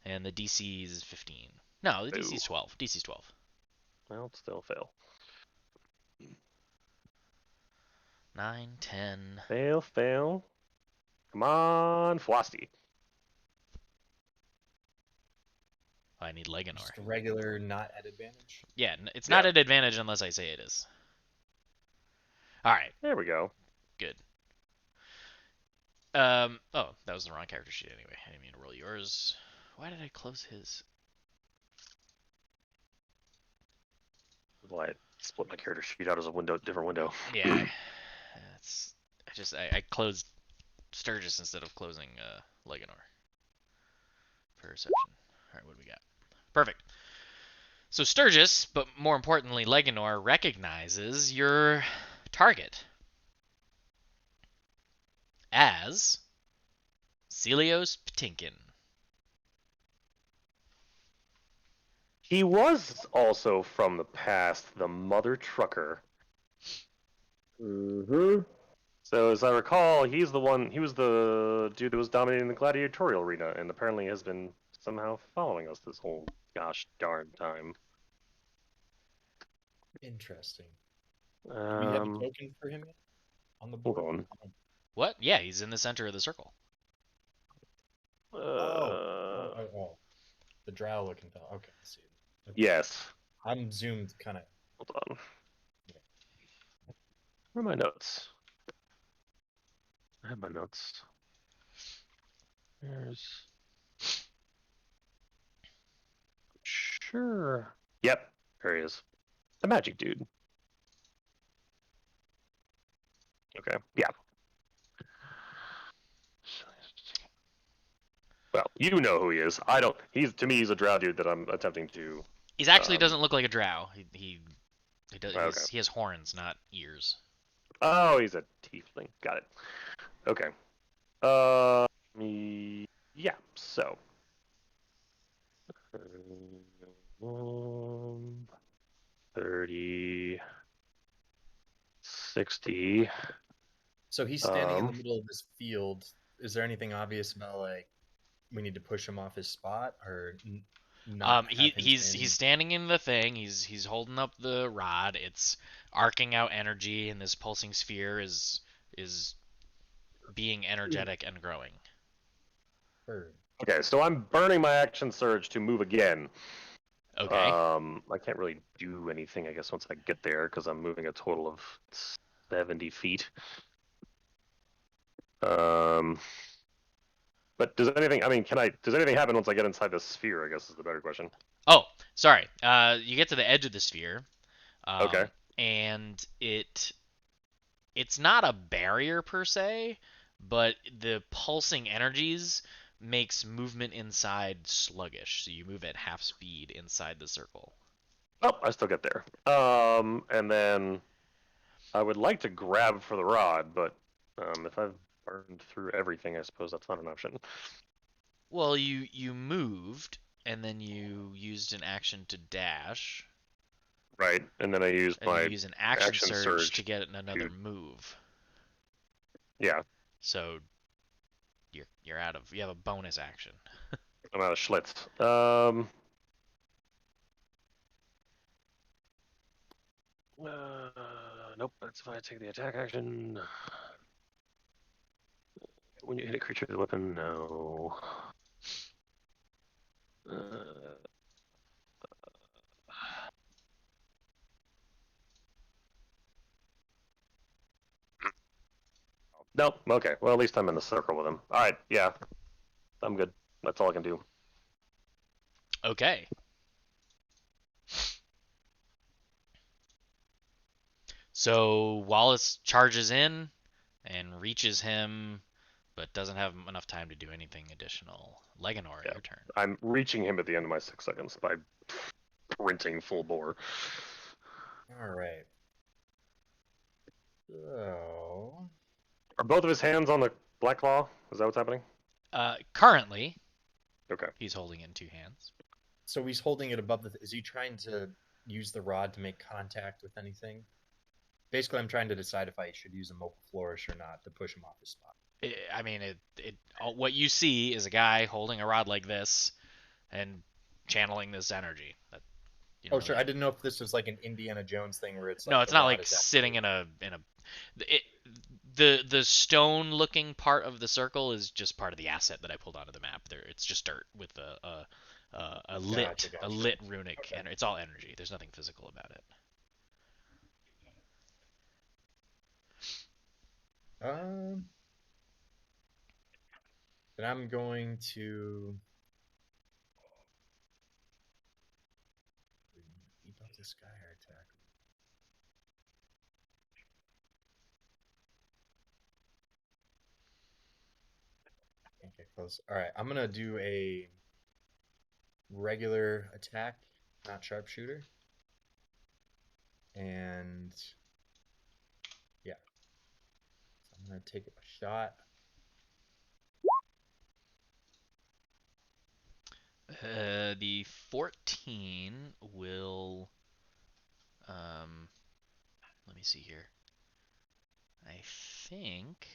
And the DC is 15. No, the DC is 12. DC's 12. Well, still fail. 9, 10. Fail. Come on, Flosty. I need Leganor. Just a regular, not at advantage. Yeah, it's not at advantage unless I say it is. All right, There we go. good. Oh, that was the wrong character sheet anyway. I didn't mean to roll yours. Why did I close his? Well, I split my character sheet out as a different window. Yeah, I closed Sturgis instead of closing Leganor. Perception. All right, what do we got? Perfect. So Sturgis, but more importantly, Leganor recognizes your target as Celios Patinkin. He was also from the past the mother trucker. Mm-hmm. So as I recall, he was the dude that was dominating the gladiatorial arena, and apparently has been somehow following us this whole gosh darn time. Interesting. Do we have a Um, token for him yet on the hold board? on. What? Yeah, he's in the center of the circle. Oh. The drow looking thing. Okay, I see it. Okay. Yes. I'm zoomed kind of. Hold on. Where are my notes? I have my notes. There's. Sure. Yep. There he is. The magic dude. Okay. Yeah. Well, you know who he is. I don't. To me, he's a drow dude that I'm attempting to. He actually doesn't look like a drow. He does. Okay. He has horns, not ears. Oh, he's a tiefling. Got it. Okay. Yeah. So. 30, 60. So he's standing in the middle of this field. Is there anything obvious about like we need to push him off his spot or not? He's standing in the thing. He's holding up the rod. It's arcing out energy, and this pulsing sphere is being energetic and growing. Bird. Okay, so I'm burning my action surge to move again. Okay. I can't really do anything, I guess, once I get there because I'm moving a total of 70 feet. But does anything? I mean, Does anything happen once I get inside the sphere? I guess is the better question. Oh, sorry. You get to the edge of the sphere, Okay. and it's not a barrier per se, but the pulsing energies makes movement inside sluggish. So you move at half speed inside the circle. Oh, I still get there. And then I would like to grab for the rod, but if I've burned through everything, I suppose that's not an option. Well, you moved, and then you used an action to dash, Right, and then I use and you my use an action action surge surge to get another to- move. Yeah, So you're out of you have a bonus action. I'm out of Schlitz. Nope, that's if I take the attack action. When you hit a creature with a weapon, no. Nope. Okay. Well, at least I'm in the circle with him. All right. Yeah, I'm good. That's all I can do. Okay. So Wallace charges in and reaches him, but doesn't have enough time to do anything additional. Leganor, Yeah. your turn. I'm reaching him at the end of my 6 seconds by sprinting full bore. All right. So Are both of his hands on the black claw? Is that what's happening? Currently, Okay. he's holding it in two hands. so he's holding it above the. Is he trying to use the rod to make contact with anything? Basically, I'm trying to decide if I should use a mobile flourish or not to push him off his spot. I mean, what you see is a guy holding a rod like this and channeling this energy. Oh, sure. I didn't know if this was like an Indiana Jones thing where it's like No, it's the not rod like is sitting actually... in a. The stone looking part of the circle is just part of the asset that I pulled onto the map. There, it's just dirt with a lit Gotcha. runic, Okay. and it's all energy. There's nothing physical about it. Then I'm going to beat up this guy or attack him. Can't get close. All right, I'm gonna do a regular attack, not sharpshooter, and yeah, so I'm gonna take a shot. The 14 will. Let me see here. I think.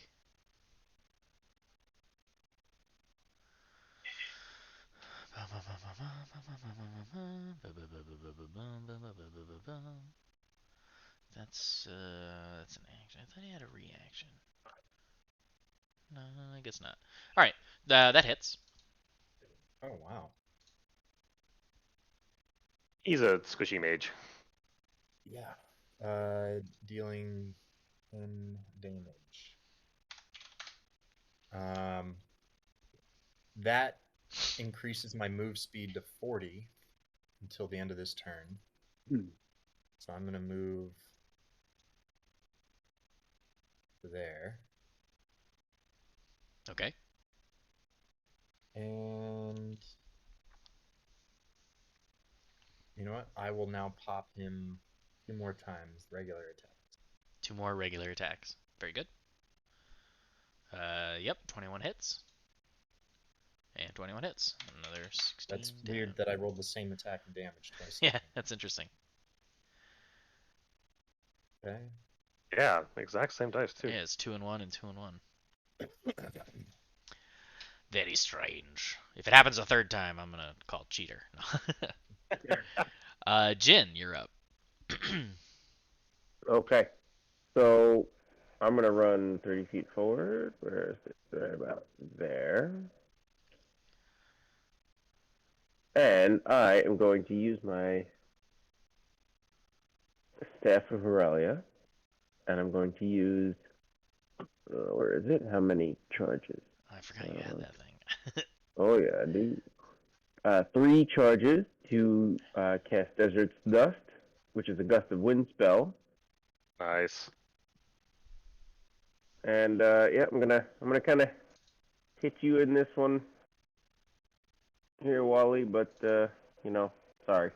That's an action. I thought he had a reaction. No, I guess not. All right, that hits. Oh wow. He's a squishy mage. Yeah. Dealing 10 damage. That increases my move speed to 40 until the end of this turn. So I'm gonna move to there. Okay. And you know what? I will now pop him 2 more times, regular attacks. 2 more regular attacks. Very good. Yep, 21 hits. And 21 hits. Another 16 That's down. weird that I rolled the same attack and damage twice. Yeah, that's interesting. Okay. Yeah, exact same dice too. Yeah, it's 2 and 1 and 2 and 1. Very strange. If it happens a third time, I'm gonna call cheater. Jin, you're up. Okay. So I'm gonna run 30 feet forward. Where is it? Right about there. And I am going to use my Staff of Aurelia, and I'm going to use. Where is it? How many charges? I forgot you had that thing. Oh yeah, I do. 3 charges to cast Desert's Dust, which is a gust of wind spell. Nice. And yeah, I'm gonna kind of hit you in this one here, Wally. But you know, sorry.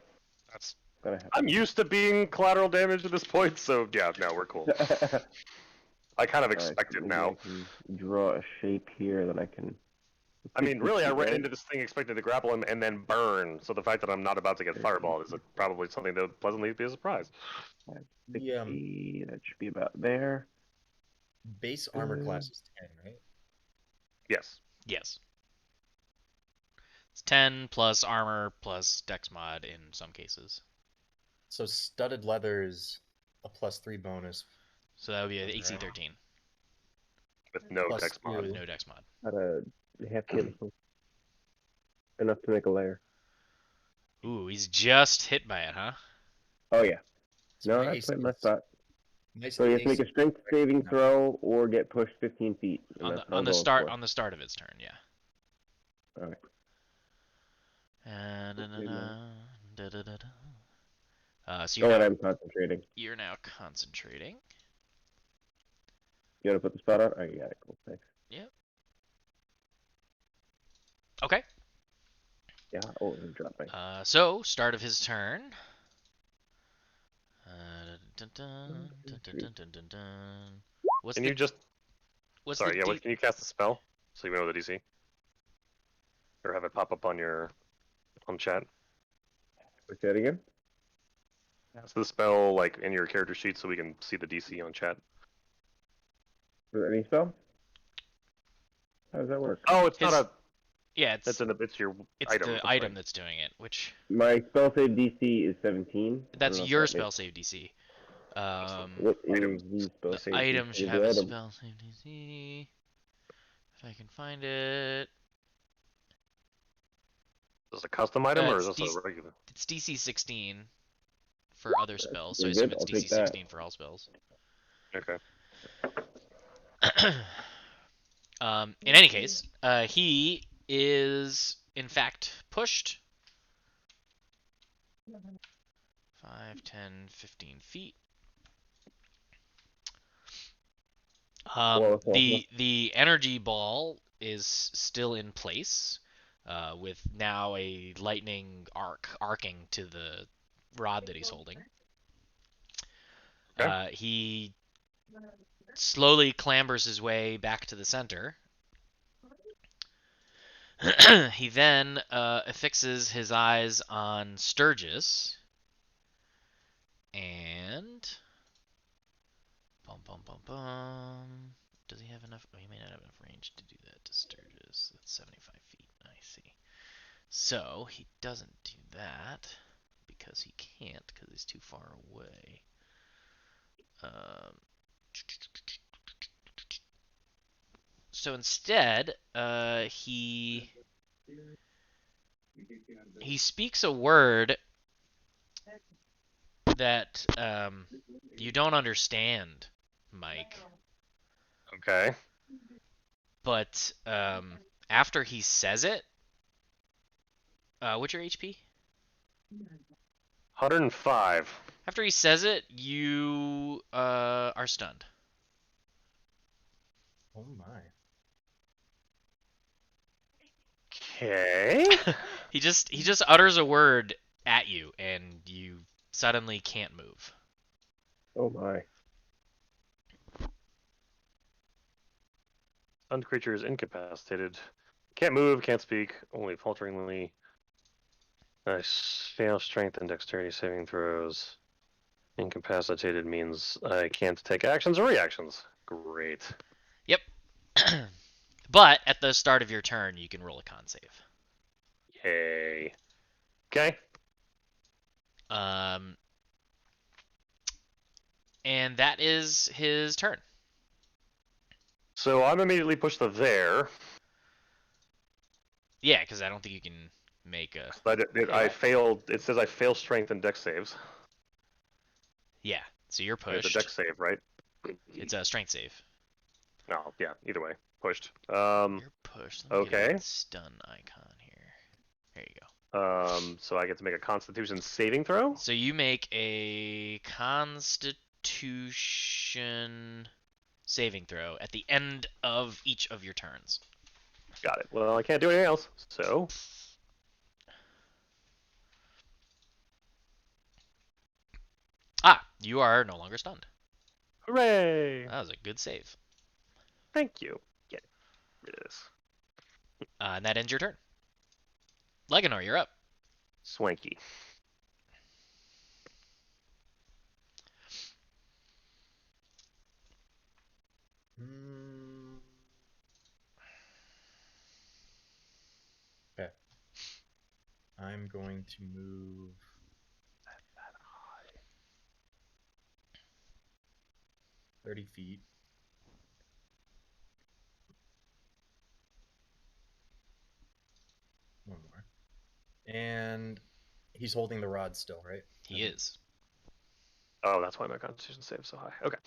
That's. Gonna have I'm used to being collateral damage at this point, so yeah, no, we're cool. to. I kind of All right, expect so it maybe now. I can draw a shape here that I can. I mean, really, I ran into this thing expecting to grapple him and then burn. So the fact that I'm not about to get fireballed is probably something that would pleasantly be a surprise. 60, that should be about there. Base armor class is 10, right? Yes. Yes. It's 10 plus armor plus dex mod in some cases. So studded leather is a +3 bonus. So that would be an AC Right. 13 With no Plus dex mod. with two. no dex mod. About a half the enough to make a layer. Ooh, he's just hit by it, huh? Oh yeah. So No, my that's AC right in my is, spot. my So you have to make AC a strength saving No. throw or get pushed 15 feet, and On that's the what on I'm the going start for. on the start of its turn, yeah. All right. So Oh, and I'm concentrating. you're now concentrating. You gotta put the spot on. Oh, you got it. Cool. Thanks. Yep. Okay. Yeah. Oh, it's dropping. So start of his turn. Dun, dun, dun, dun, dun, dun, dun, dun. What's Can the you just? what's Sorry, the yeah. D- Can you cast a spell so you know the DC, or have it pop up on your chat? Say that again. Cast the spell like in your character sheet so we can see the DC on chat. For any spell? How does that work? Oh, it's His- not a. yeah, it's It's your it's item. the That's item right. that's doing it, which My spell save DC is 17. I that's don't know if your that spell makes- save DC. What Item. is the spell The save item DC should of have the a item? spell save DC. If I can find it. Is this a custom item or is It's this a regular? It's DC 16 for other spells, so I Pretty assume good. it's I'll DC take that. 16 for all spells. Okay. In any case, he is in fact pushed 5, 10, 15 feet. Well, The energy ball is still in place, with now a lightning arcing to the rod that he's holding. Okay. He slowly clambers his way back to the center. He then affixes his eyes on Sturgis, and bum bum bum bum. Does he have enough? Oh, he may not have enough range to do that to Sturgis. That's 75 feet. I see. So he doesn't do that because he can't, because he's too far away. So instead, he speaks a word that you don't understand, Mike. Okay. But after he says it, what's your HP? 105. After he says it, you are stunned. Oh my. Okay. He just utters a word at you, and you suddenly can't move. Oh my. Stunned creature is incapacitated. Can't move, can't speak, only falteringly. Nice. Fail strength and dexterity saving throws. Incapacitated means I can't take actions or reactions. Great. Yep. But at the start of your turn, you can roll a con save. Yay. Okay. And that is his turn. So I'm immediately pushed to there. Yeah, because I don't think you can make a. I failed. It says I fail strength and dex saves. Yeah, so you're It's a pushed. dex save, right? It's a strength save. Oh, yeah. Either way, pushed. You're pushed. Let me get a Okay. good stun icon here. There you go. So I get to make a Constitution saving throw. So you make a Constitution saving throw at the end of each of your turns. Got it. Well, I can't do anything else. So You are no longer stunned. hooray! That was a good save. Thank you. Get rid of this. And that ends your turn. Leganor, you're up. Swanky. Okay. I'm going to move 30 feet. One more. And he's holding the rod still, right? He is. Oh, that's why my Constitution save so high. Okay.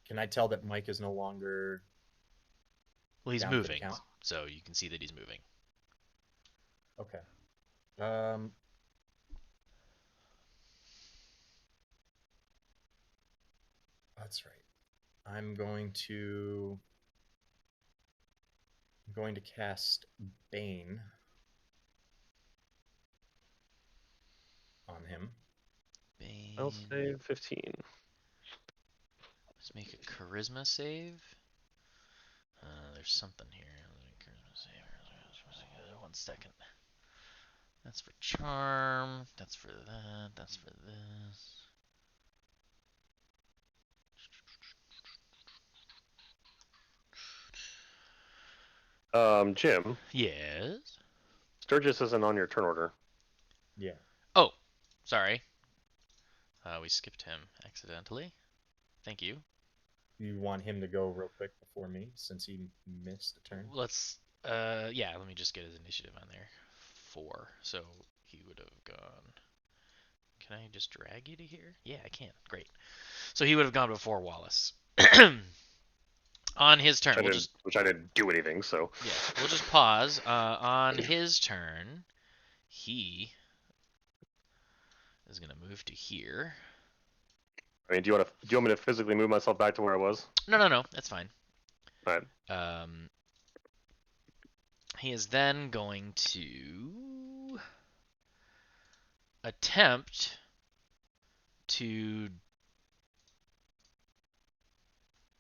Can I tell that Mike is no longer Well, he's down for the moving, count? so you can see that he's moving. Okay. That's right. I'm going to cast Bane on him. Bane. I'll save 15. Let's make a charisma save. There's something here. Charisma save. 1 second. That's for charm. That's for that. That's for this. Jim, Yes. Sturgis isn't on your turn order. Yeah. Oh, sorry. We skipped him accidentally. Thank you. You want him to go real quick before me since he missed a turn? Let's. Yeah. Let me just get his initiative on there. 4. So he would have gone. Can I just drag you to here? Yeah, I can. Great. So he would have gone before Wallace. On his turn, Which I didn't do anything. So yeah, we'll just pause. On his turn, he is gonna move to here. I mean, do you want me to physically move myself back to where I was? No, that's fine. All right. He is then going to attempt to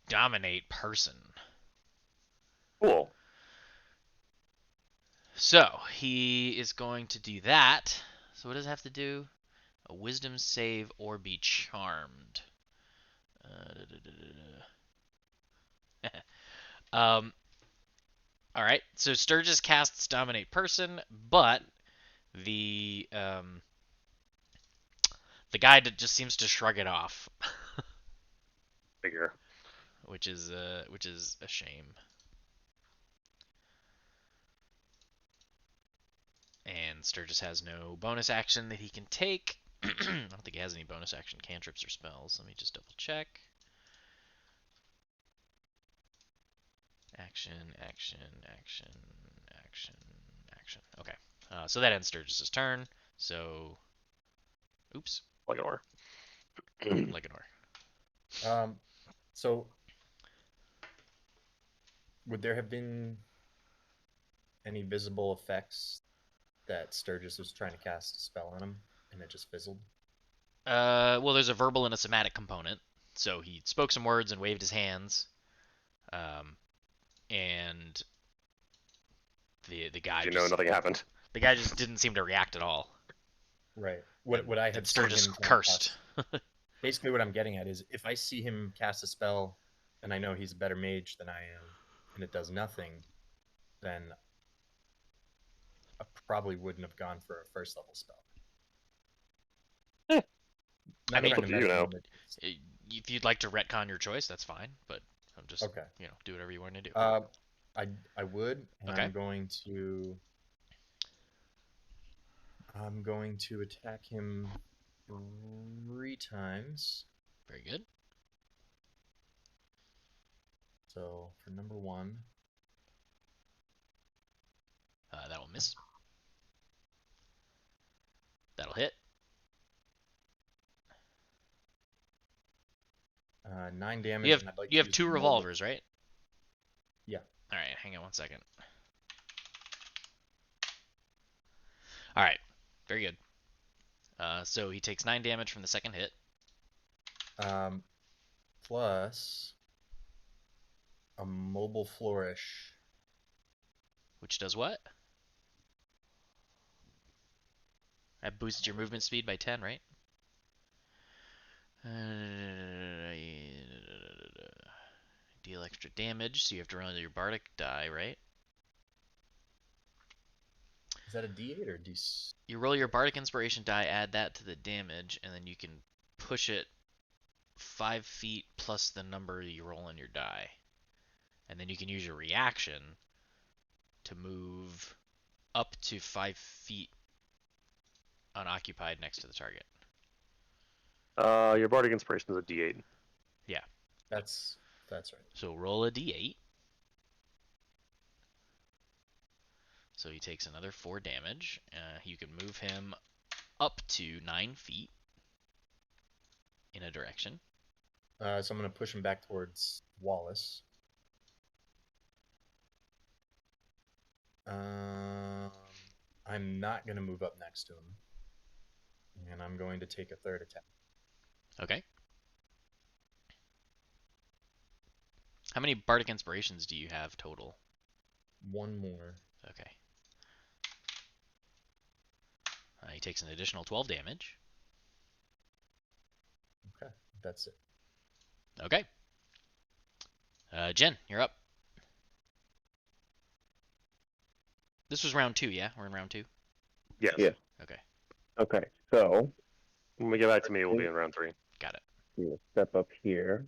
dominate person. Cool. So he is going to do that. So what does it have to do? A wisdom save or be charmed. Um. All right. So Sturgis casts dominate person, but the the guy just seems to shrug it off, Figure. which is a shame. And Sturgis has no bonus action that he can take. I don't think he has any bonus action cantrips or spells. Let me just double check. Action, action, action, action, action. Okay. So that ends Sturgis's turn. So, oops, Leganor. Leganor. So would there have been any visible effects that Sturgis was trying to cast a spell on him and it just fizzled? Well, there's a verbal and a somatic component. So he spoke some words and waved his hands. And the guy nothing happened. The guy just didn't seem to react at all. Right. What I had Sturgis cursed. Basically, what I'm getting at is if I see him cast a spell and I know he's a better mage than I am, and it does nothing, then I probably wouldn't have gone for a first level spell. not mean, trying to It's up to you meta now. game it. if you'd like to retcon your choice, that's fine. But I'm just, Okay. do whatever you want to do. I would, and Okay. I'm going to attack him 3 times. Very good. So for number 1, That will miss. That'll hit. 9 damage. You have and I'd like you to have use 2 mobile- revolvers, right? Yeah. All right, hang on one second. All right, very good. So he takes 9 damage from the second hit. Plus a mobile flourish. Which does what? That boosts your movement speed by 10, right? Deal extra damage, so you have to roll your bardic die, right? Is that a D8 or D? You roll your bardic inspiration die, add that to the damage, and then you can push it 5 feet plus the number you roll on your die. And then you can use your reaction to move up to 5 feet unoccupied next to the target. Your bardic inspiration is a D8. That's right. So roll a d8. So he takes another 4 damage. You can move him up to 9 feet in a direction. So I'm going to push him back towards Wallace. I'm not going to move up next to him. And I'm going to take a 3rd attack. Okay. How many bardic inspirations do you have total? 1 more. Okay. He takes an additional 12 damage. Okay, that's it. Okay. Jen, you're up. This was round 2, yeah? We're in round 2? Yes. Yeah. Okay. Okay, so When we get back to me, we'll be in round 3. Got it. I'm gonna step up here.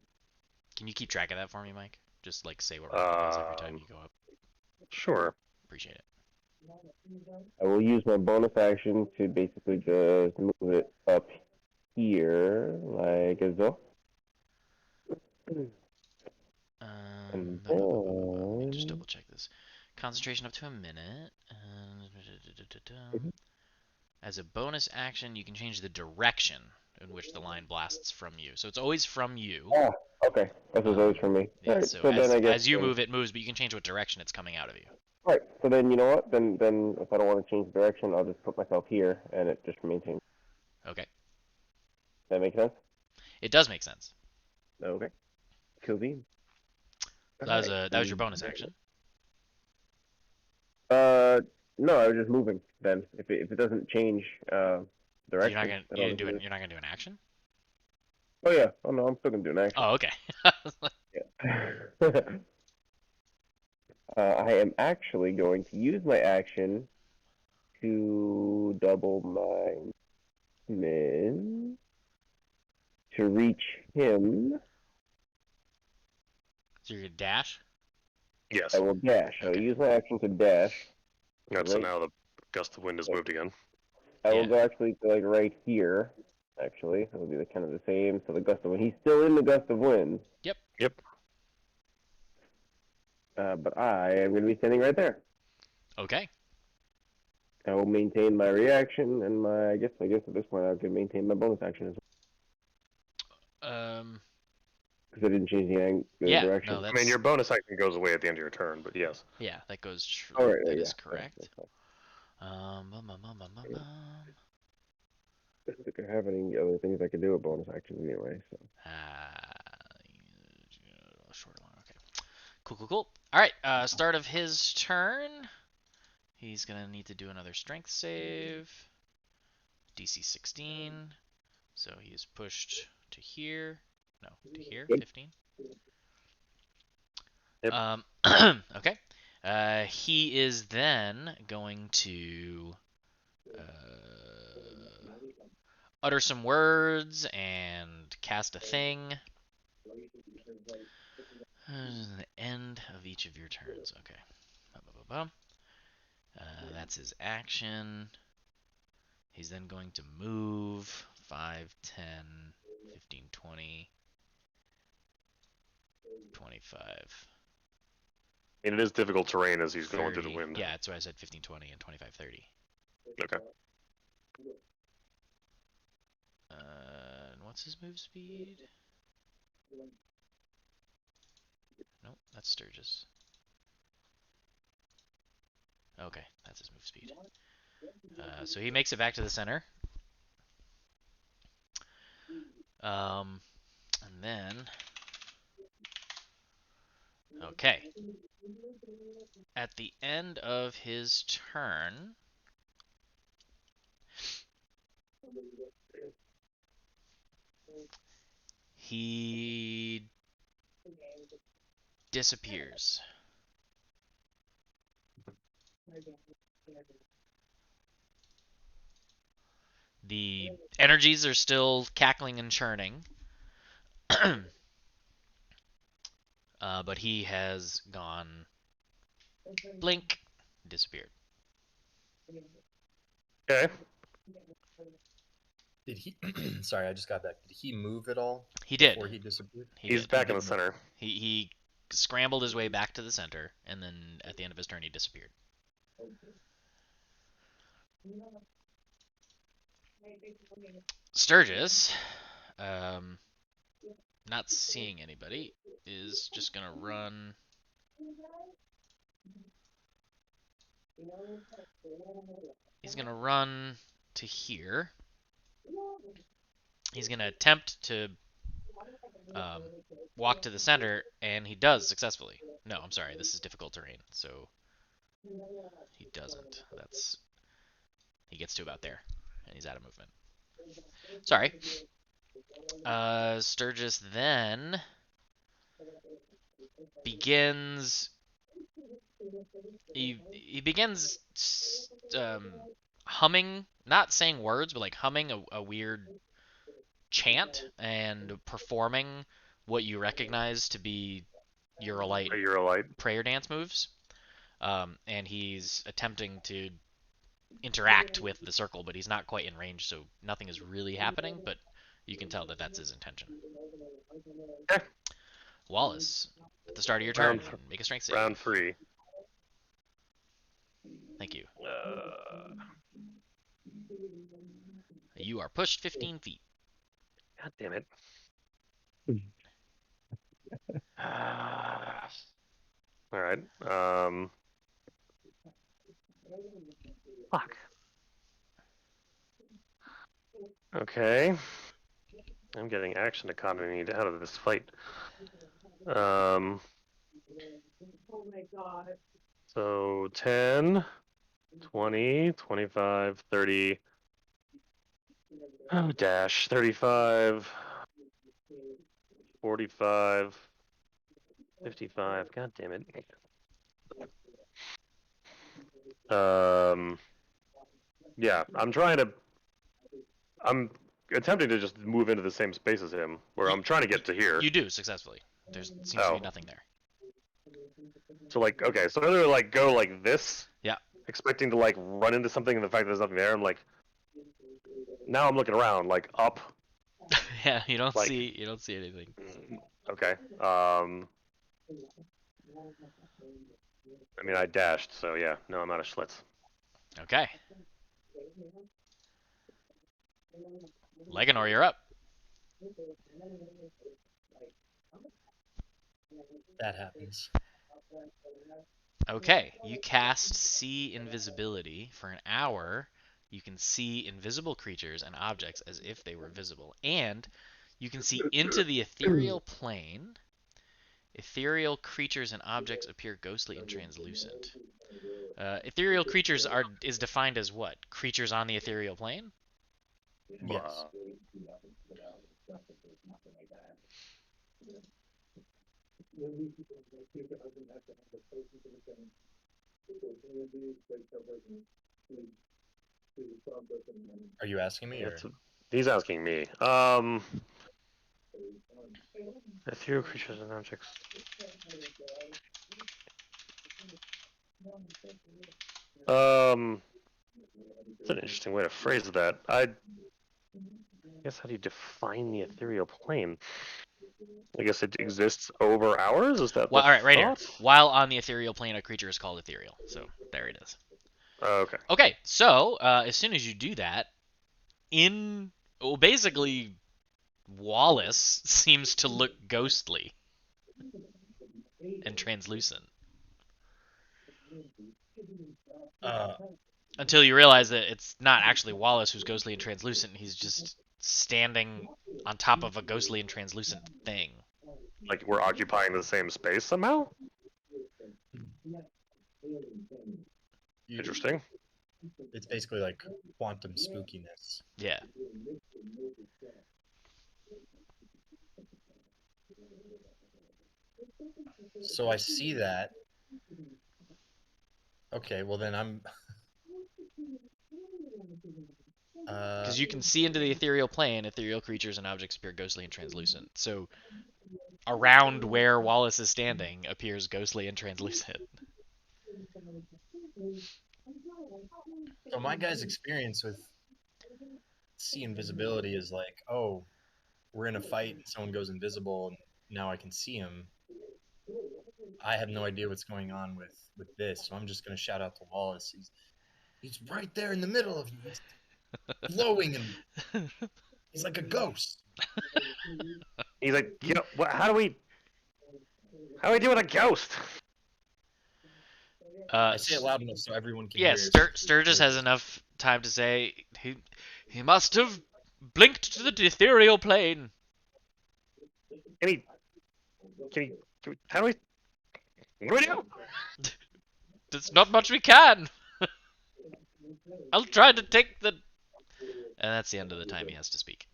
Can you keep track of that for me, Mike? Just like say what round it is every time you go up. Sure. Appreciate it. I will use my bonus action to basically just move it up here, like so. Let me just double check this. Concentration up to a minute. As a bonus action, you can change the direction in which the line blasts from you. So it's always from you. Ah, okay. This is always for me. Yeah, Alright, so then I guess as you move, it moves, but you can change what direction it's coming out of you. Alright, so then you know what? Then if I don't want to change the direction, I'll just put myself here, and it just maintains. Okay. That make sense? It does make sense. Okay. Cool bean. So that was your bonus action. No, I was just moving. Then if it doesn't change direction, You're not gonna do an action? Oh yeah. Oh no, I'm still gonna do an action. Oh, okay. Yeah. I am actually going to use my action to double my min to reach him. So you're gonna dash? Yes. I will dash. Okay. I'll use my action to dash. Right, so Right. now the gust of wind has moved again. I will Yeah. go actually to like right here. Actually, it'll be kind of the same. So the gust of wind. He's still in the gust of wind. Yep. Yep. But I am going to be standing right there. Okay. I will maintain my reaction and my. I guess at this point I can maintain my bonus action as well because I didn't change the Yeah, direction. no, I mean, your bonus action goes away at the end of your turn, but yes. Yeah, that goes true. All right, That yeah, is correct. that's fine. I I don't think I have any other things I can do with bonus actions anyway. So. Short one. Okay. Cool. All right. Start of his turn. He's gonna need to do another strength save. DC 16. So he is pushed to here. No, to here. Yep. 15. Yep. Okay. He is then going to. utter some words and cast a thing. The end of each of your turns. Okay. That's his action. He's then going to move 5, 10, 15, 20, 25. And it is difficult terrain as he's 30. going through the wind. Yeah, that's why I said 15, 20, and 25, 30. Okay. And what's his move speed? Nope, that's Sturgis. Okay, that's his move speed. So he makes it back to the center. And then... Okay. At the end of his turn... He disappears. The energies are still cackling and churning. But he has gone blink, disappeared. Okay. Did he? Sorry, I just got back. Did he move at all? He did. Before he disappeared. He's back in the center. He scrambled his way back to the center, and then at the end of his turn, he disappeared. Sturgis, not seeing anybody, is just gonna run. He's gonna run to here. He's gonna attempt to walk to the center, and he does successfully. No, I'm sorry, this is difficult terrain, so he doesn't. He gets to about there, and he's out of movement. Sorry. Sturgis then begins. He begins humming, not saying words, but like humming a weird chant and performing what you recognize to be Eurolite prayer dance moves. And he's attempting to interact with the circle, but he's not quite in range, so nothing is really happening, but you can tell that that's his intention. Okay. Wallace, at the start of your turn, make a strength save. Round 3. Thank you. You are pushed 15 feet. God damn it. All right. Fuck. Okay. I'm getting action economy out of this fight. So 10, 20, 25, 30. Oh, dash. 35, 45, 55. God damn it. Yeah, I'm attempting to just move into the same space as him, where I'm trying to get to here. You do successfully. There seems to be nothing there. So like, okay, so either like go like this, yeah, expecting to like run into something, and the fact that there's nothing there, I'm like, now I'm looking around, like up. Yeah, you don't see anything. Okay. I mean, I dashed, so yeah, no, I'm out of Schlitz. Okay. Leganor, you're up. That happens. Okay, you cast See Invisibility. For an hour, you can see invisible creatures and objects as if they were visible. And you can see into the ethereal plane. Ethereal creatures and objects appear ghostly and translucent. Ethereal creatures is defined as what? Creatures on the ethereal plane? Yes. Are you asking me? Or? He's asking me. Ethereal creatures and objects. That's an interesting way to phrase that. I guess how do you define the ethereal plane? I guess it exists over ours. Is that Well, the all right, right here. thought? While on the ethereal plane, a creature is called ethereal. So there it is. Okay. Okay, so as soon as you do that, basically Wallace seems to look ghostly and translucent until you realize that it's not actually Wallace who's ghostly and translucent. He's just standing on top of a ghostly and translucent thing. Like we're occupying the same space somehow. Interesting. It's basically like quantum spookiness. Yeah. So I see that. Okay, well then I'm. Because you can see into the ethereal plane, ethereal creatures and objects appear ghostly and translucent. So around where Wallace is standing appears ghostly and translucent. So my guy's experience with see invisibility is like, oh, we're in a fight and someone goes invisible and now I can see him. I have no idea what's going on with this, so I'm just gonna shout out to Wallace. He's right there in the middle of you. He's glowing and he's like a ghost. He's like, how do we deal with a ghost? I say it loud enough so everyone can Yeah, hear. Sturgis has enough time to say he must have blinked to the ethereal plane. Can how do we? What do we do? There's not much we can. I'll try to take the. And that's the end of the time he has to speak.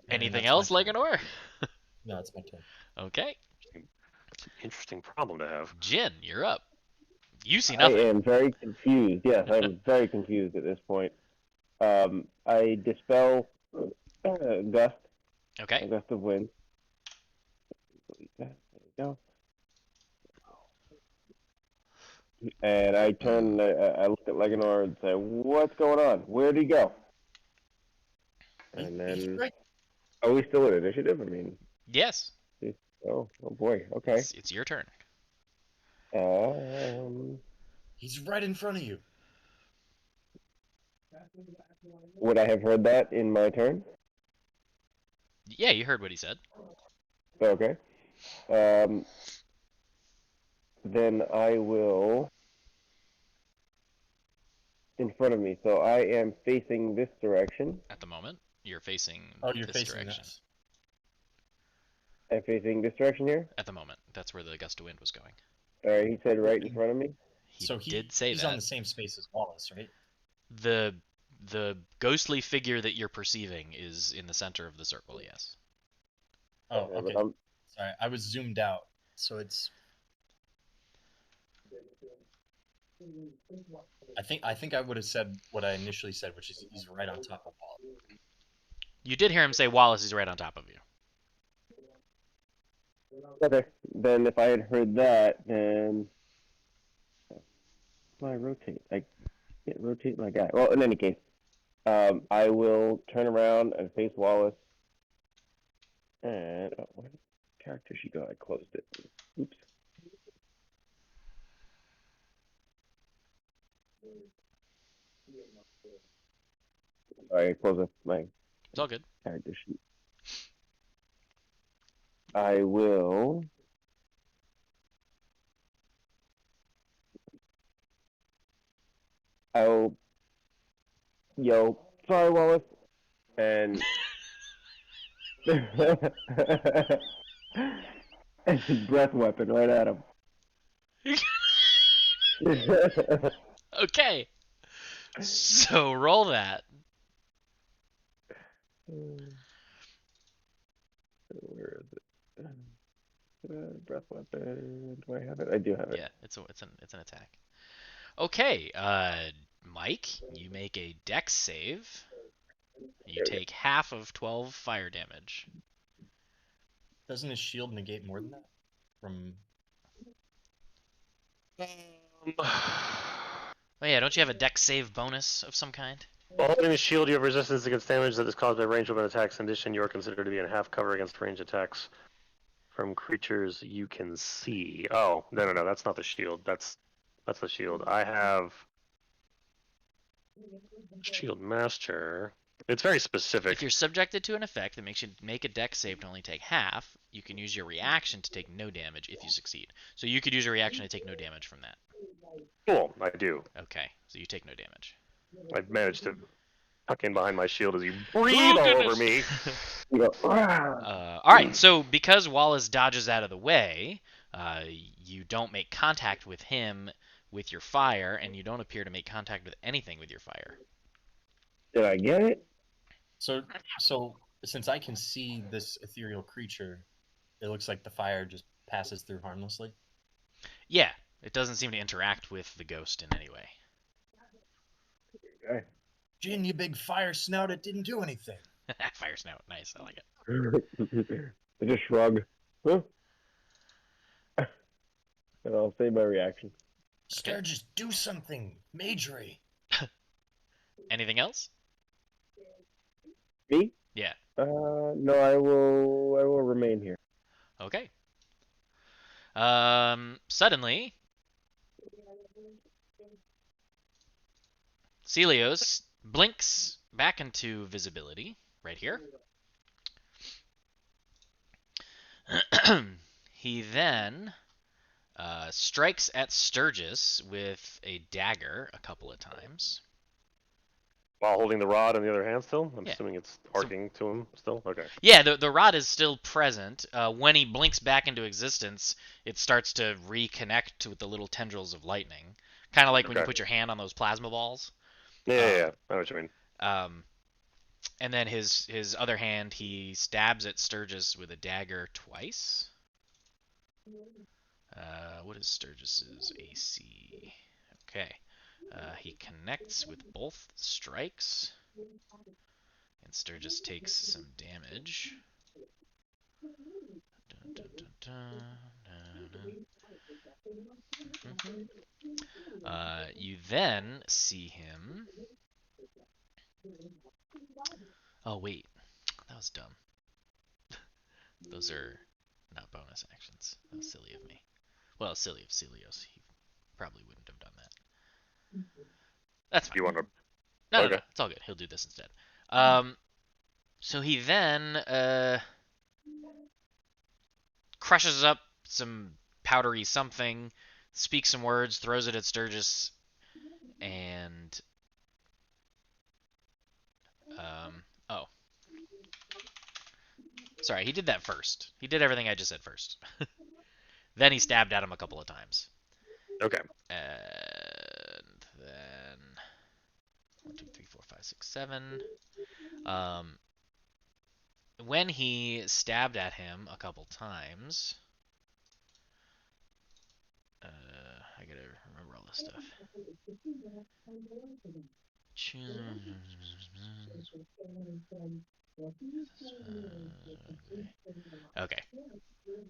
Anything else, Leganor? No, it's my turn. Okay. That's an interesting problem to have. Jin, you're up. You see nothing. I am very confused. Yes, I'm very confused at this point. I dispel gust. Okay. A gust of wind. There you go. And I turn. I look at Leganor and say, "What's going on? Where'd he go?" And then, Right. are we still in initiative? I mean, Yes. oh boy. Okay. It's your turn. He's right in front of you. Would I have heard that in my turn? Yeah, you heard what he said. Okay. Then I will in front of me. So I am facing this direction. At the moment, you're facing you're this facing direction. this. I'm facing this direction here. At the moment, that's where the gust of wind was going. All right. He said right in front of me. He did say he's that. on the same space as Wallace, right? The ghostly figure that you're perceiving is in the center of the circle. Yes. Oh, Yeah, okay. but Sorry, I was zoomed out, so it's. I think I would have said what I initially said, which is he's right on top of Wallace. You did hear him say Wallace is right on top of you. Okay. Then if I had heard that, then why rotate? I can't rotate my guy. Well, in any case, I will turn around and face Wallace. And where did the character she go? I closed it. Oops. Sorry, I closed up my It's all good. character sheet. I will. I'll yell, "Sorry, Wallace," and and his breath weapon right at him. Okay. So roll that. Where is it? breath weapon. Do I have it? I do have it. Yeah, it's an attack. Okay, Mike, you make a dex save. You There we go. take half of 12 fire damage. Doesn't his shield negate more than that? From Oh yeah, don't you have a dex save bonus of some kind? While holding the shield, you have resistance against damage that is caused by ranged weapon attacks. In addition, you are considered to be in half cover against range attacks from creatures you can see. Oh, no, that's not the shield. That's the shield. I have Shield Master. It's very If specific. you're subjected to an effect that makes you make a dex save to only take half, you can use your reaction to take no damage if you succeed. So you could use your reaction to take no damage from that. Cool, I do. Okay, so you take no damage. I've managed to tuck in behind my shield as you breathe all over me. You go, All right, so because Wallace dodges out of the way, you don't make contact with him with your fire, and you don't appear to make contact with anything with your fire. Did I get it? so since I can see this ethereal creature, it looks like the fire just passes through harmlessly. Yeah, it doesn't seem to interact with the ghost in any way. Okay. Jin, you big fire snout! It didn't do anything. Fire snout, nice, I like it. I just shrug. Huh? And I'll say my reaction. Sturgis, do something, Emrae. Anything else? Me? Yeah. No, I will remain here. Okay. Suddenly, Celios blinks back into visibility right here. He then strikes at Sturgis with a dagger a couple of times. While holding the rod in the other hand still? I'm Yeah. assuming it's arcing to him still? Okay. Yeah, the rod is still present. When he blinks back into existence, it starts to reconnect with the little tendrils of lightning. Kind of like when you Okay. put your hand on those plasma balls. Yeah. I know what you mean. And then his other hand, he stabs at Sturgis with a dagger twice. What is Sturgis's AC? Okay. He connects with both strikes. And Sturgis takes some damage. Dun, dun, dun, dun. You then see him. Oh, wait. That was dumb. Those are not bonus actions. That was silly of me. Well, silly of Celios. He probably wouldn't have done that. That's fine. You want to? No, Okay. it's all good. He'll do this instead. So he then crushes up some powdery something, speaks some words, throws it at Sturgis, and oh, sorry, he did that first. He did everything I just said first. Then he stabbed at him a couple of times. Okay. And then 1, 2, 3, 4, 5, 6, 7. When he stabbed at him a couple times, I gotta remember all this stuff. Okay,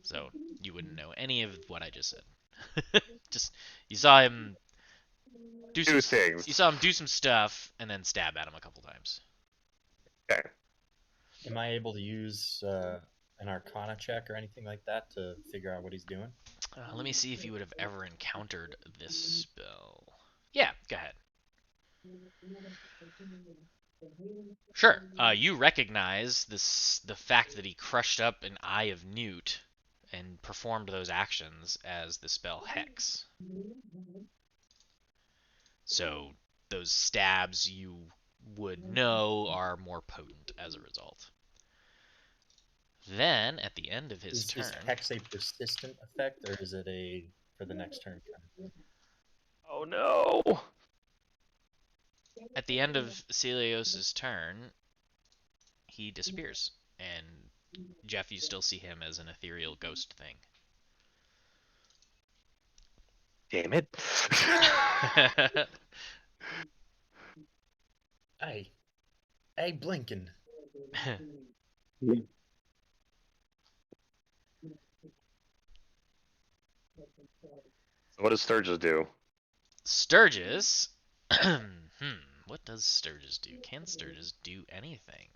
so you wouldn't know any of what I just said. Just you saw him do some things. You saw him do some stuff and then stab at him a couple times. Okay. Am I able to use an Arcana check or anything like that to figure out what he's doing? Let me see if you would have ever encountered this spell. Yeah, go ahead. Sure. You recognize the fact that he crushed up an Eye of Newt and performed those actions as the spell Hex. So those stabs you would know are more potent as a result. Then, at the end of his turn... Is Hex a persistent effect, or is it a for the next turn kind of thing? Oh no! At the end of Celios' turn, he disappears. And Jeff, you still see him as an ethereal ghost thing. Damn it. Hey, Blinken. So what does Sturgis do? Sturgis. What does Sturgis do? Can Sturgis do anything?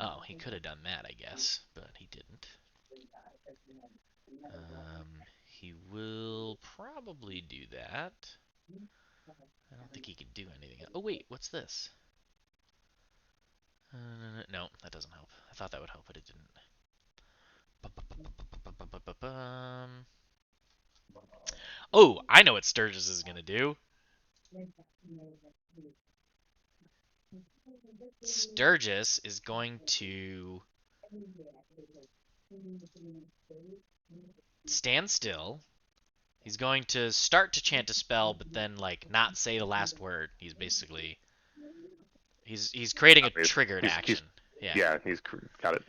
Oh, he could have done that, I guess, but he didn't. He will probably do that. I don't think he could do anything. Oh wait, what's this? No, that doesn't help. I thought that would help, but it didn't. Oh, I know what Sturgis is gonna do. Sturgis is going to stand still. He's going to start to chant a spell, but then like not say the last word. He's creating a triggered action. Yeah, he's got it.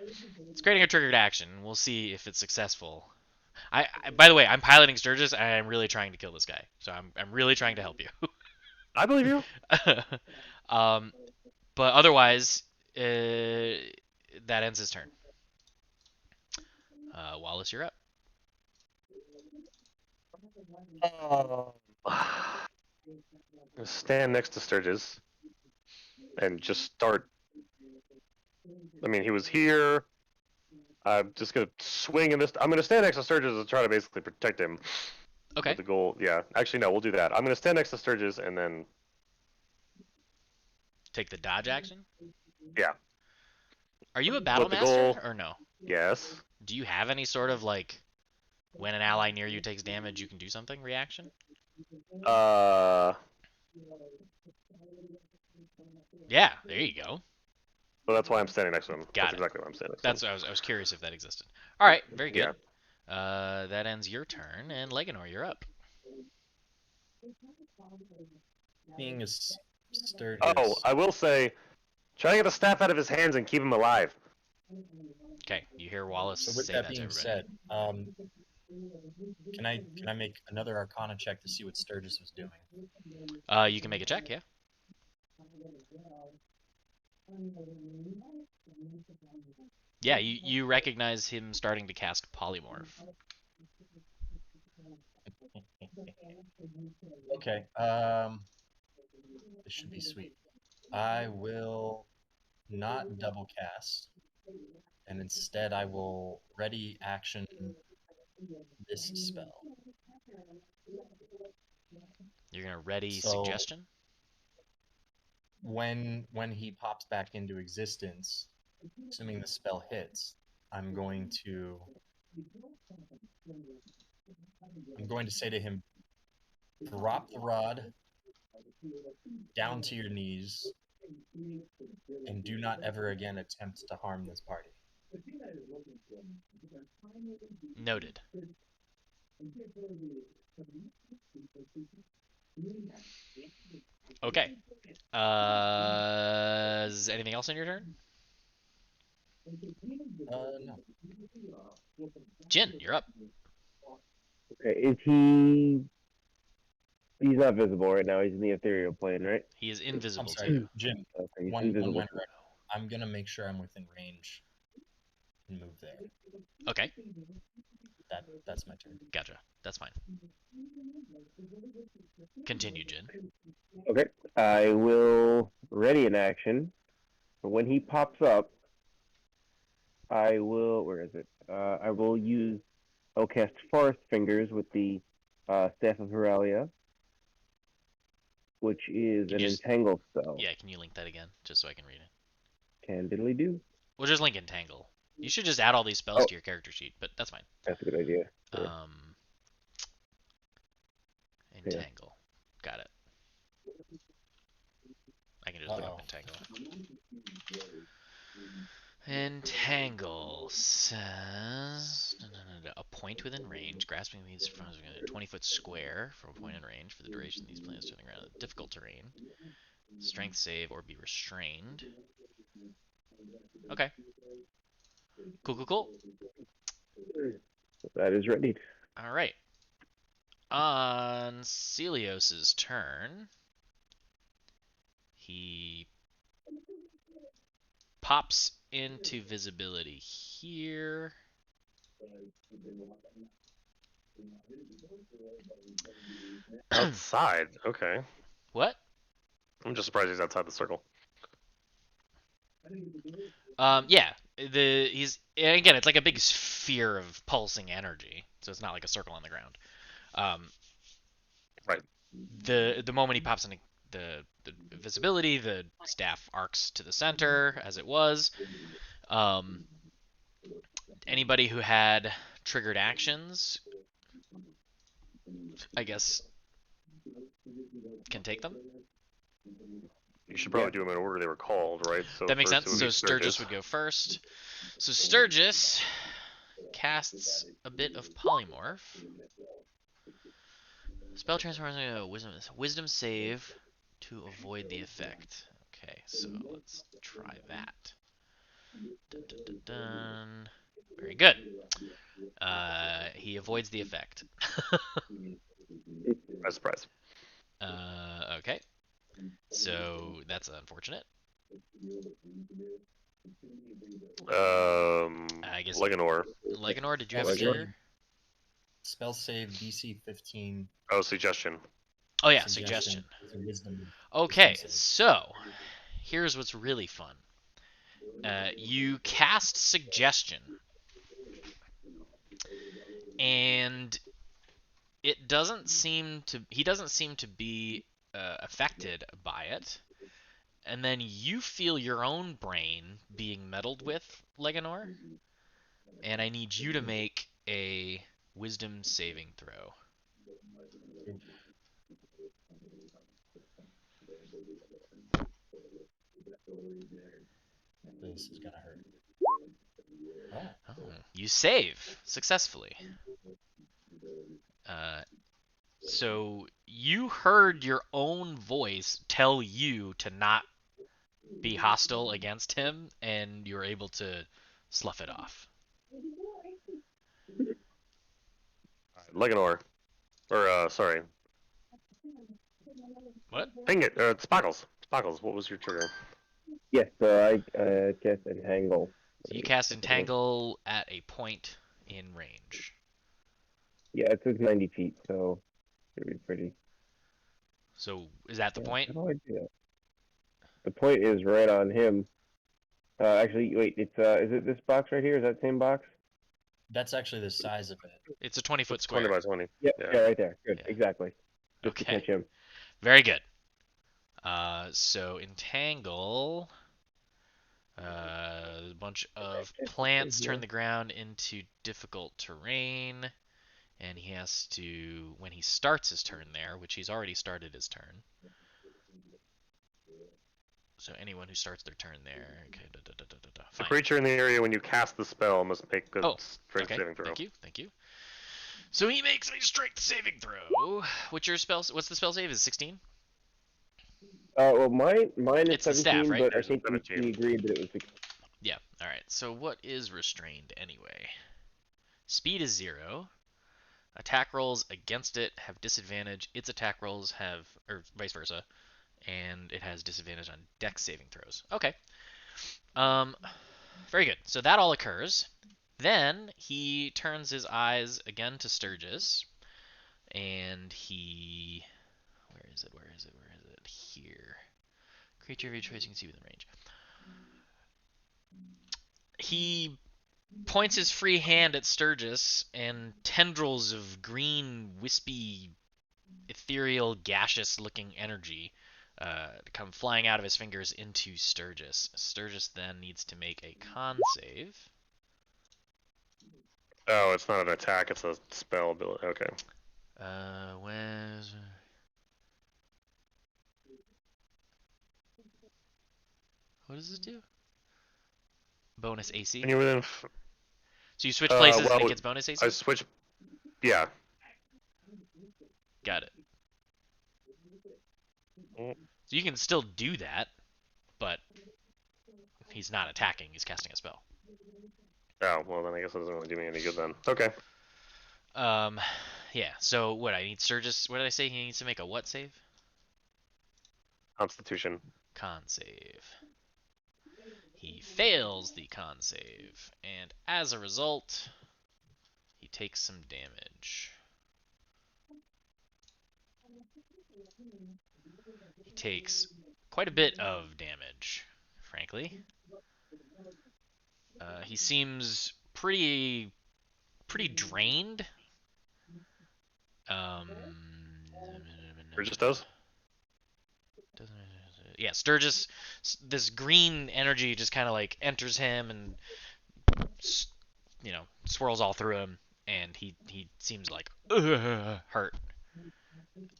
It's creating a triggered action. We'll see if it's successful. By the way, I'm piloting Sturgis, and I'm really trying to kill this guy. So I'm really trying to help you. I believe you. But otherwise, that ends his turn. Wallace, you're up. Stand next to Sturgis and just start. I mean, he was here. I'm just gonna swing in this. I'm gonna stand next to Sturgis and try to basically protect him. Okay. With the goal, yeah. Actually, no, we'll do that. I'm gonna stand next to Sturgis and then. Take the dodge action. Yeah. Are you a With battle the master goal. or no? Yes. Do you have any sort of like, when an ally near you takes damage, you can do something reaction? Yeah, there you go. Well, that's why I'm standing next to him. Got That's it. exactly why I'm standing next That's to him. I was curious if that existed. All right, very good. Yeah. That ends your turn, and Leganor, you're up. Being a Sturgis. Oh, I will say, try to get the staff out of his hands and keep him alive. Okay, you hear Wallace So with say that that to being everybody. said, can I make another Arcana check to see what Sturgis was doing? You can make a check, yeah. Yeah, you recognize him starting to cast polymorph. Okay. This should be sweet. I will not double cast, and instead I will ready action this spell. You're gonna ready So suggestion. when he pops back into existence, assuming the spell hits, I'm going to say to him, drop the rod down to your knees and do not ever again attempt to harm this party. Noted. Okay. Is anything else on your turn? No. Jin, you're up. Okay, is he? He's not visible right now. He's in the ethereal plane, right? He is invisible I'm to sorry, you. Jim. Okay, he's One invisible. minute. I'm gonna make sure I'm within range and move there. Okay. That's my turn. Gotcha. That's fine. Continue, Jin. Okay, I will ready an action. When he pops up, I will. Where is it? I will use. I'll cast Forest Fingers with the Staff of Heralia, which is an entangle spell. Yeah, can you link that again, just so I can read it? Can diddly do. We'll just link entangle. You should just add all these spells to your character sheet, but that's fine. That's a good idea. Sure. Entangle. Yeah. Got it. I can just look up entangle. Entangle says a point within range, grasping these from a 20-foot square from a point in range for the duration of these plants turning around in difficult terrain. Strength save or be restrained. Okay. Cool. That is ready. All right. On Celios's turn, he pops into visibility here. Outside. Okay. What? I'm just surprised he's outside the circle. Yeah. He's, and again, it's like a big sphere of pulsing energy, so it's not like a circle on the ground. Right. The moment he pops into the visibility, the staff arcs to the center as it was. Anybody who had triggered actions, I guess, can take them. You should probably do them in order they were called, right? So That makes first sense. it would So be Sturgis would go first. So Sturgis casts a bit of polymorph. Spell transforms into a wisdom save to avoid the effect. Okay, so let's try that. Dun, dun, dun, dun. Very good. He avoids the effect. Surprise. Okay. So that's unfortunate. I guess Leganor. Leganor, did you Spell have a Leganor? trigger? Spell save DC 15. Oh, suggestion. Oh yeah, suggestion. With a wisdom Okay, save. so here's what's really fun. You cast suggestion, and it doesn't seem to. He doesn't seem to be affected by it. And then you feel your own brain being meddled with, Leganor, and I need you to make a wisdom saving throw. This is gonna hurt. Oh. Oh, you save successfully. So you heard your own voice tell you to not be hostile against him, and you were able to slough it off. Leganor. Or, sorry. What? Dang it. Sparkles. Sparkles, what was your trigger? Yes, so I cast Entangle. So you cast Entangle at a point in range. Yeah, it says 90 feet, so it would be pretty. So is that the point? How do I do that? The point is right on him. Actually, wait, it's is it this box right here? Is that the same box? That's actually the size of it. It's a 20-foot It's square. 20 by 20. Yeah, Yeah. yeah, right there. Good, Yeah. exactly. Just to Okay. catch him. Very good. So Entangle. A bunch of plants turn the ground into difficult terrain, and he has to, when he starts his turn there, which he's already started his turn. So anyone who starts their turn there, okay, The fine. creature in the area when you cast the spell must make a strength Okay, saving throw. thank you. So he makes a strength saving throw. What's your spell? What's the spell save? Is it 16? Well, mine is It's the 17, staff, right? but I Yours is think 17. we agreed that it was 16. Yeah. All right. So what is restrained anyway? Speed is 0. Attack rolls against it have disadvantage. Its attack rolls have, or vice versa, and it has disadvantage on dex saving throws. Okay. Very good. So that all occurs. Then he turns his eyes again to Sturgis, and he, where is it? Here. Creature of your choice you can see within range. He points his free hand at Sturgis, and tendrils of green, wispy, ethereal, gaseous-looking energy come flying out of his fingers into Sturgis. Sturgis then needs to make a con save. Oh, it's not an attack, it's a spell ability. Okay. Where's... What does this do? Bonus AC? When you're within... So you switch places and it well, gets bonus AC? I switch... Yeah. Got it. Mm. So you can still do that, but he's not attacking, he's casting a spell. Oh, well then I guess it doesn't really do me any good then. Okay. Yeah. So what? I need Sturgis. What did I say? He needs to make a what save? Constitution. Con save. He fails the con save, and as a result, he takes some damage. He takes quite a bit of damage, frankly. He seems pretty drained. Um, Burgess does. Yeah, Sturgis. This green energy just kind of like enters him and swirls all through him, and he seems like hurt,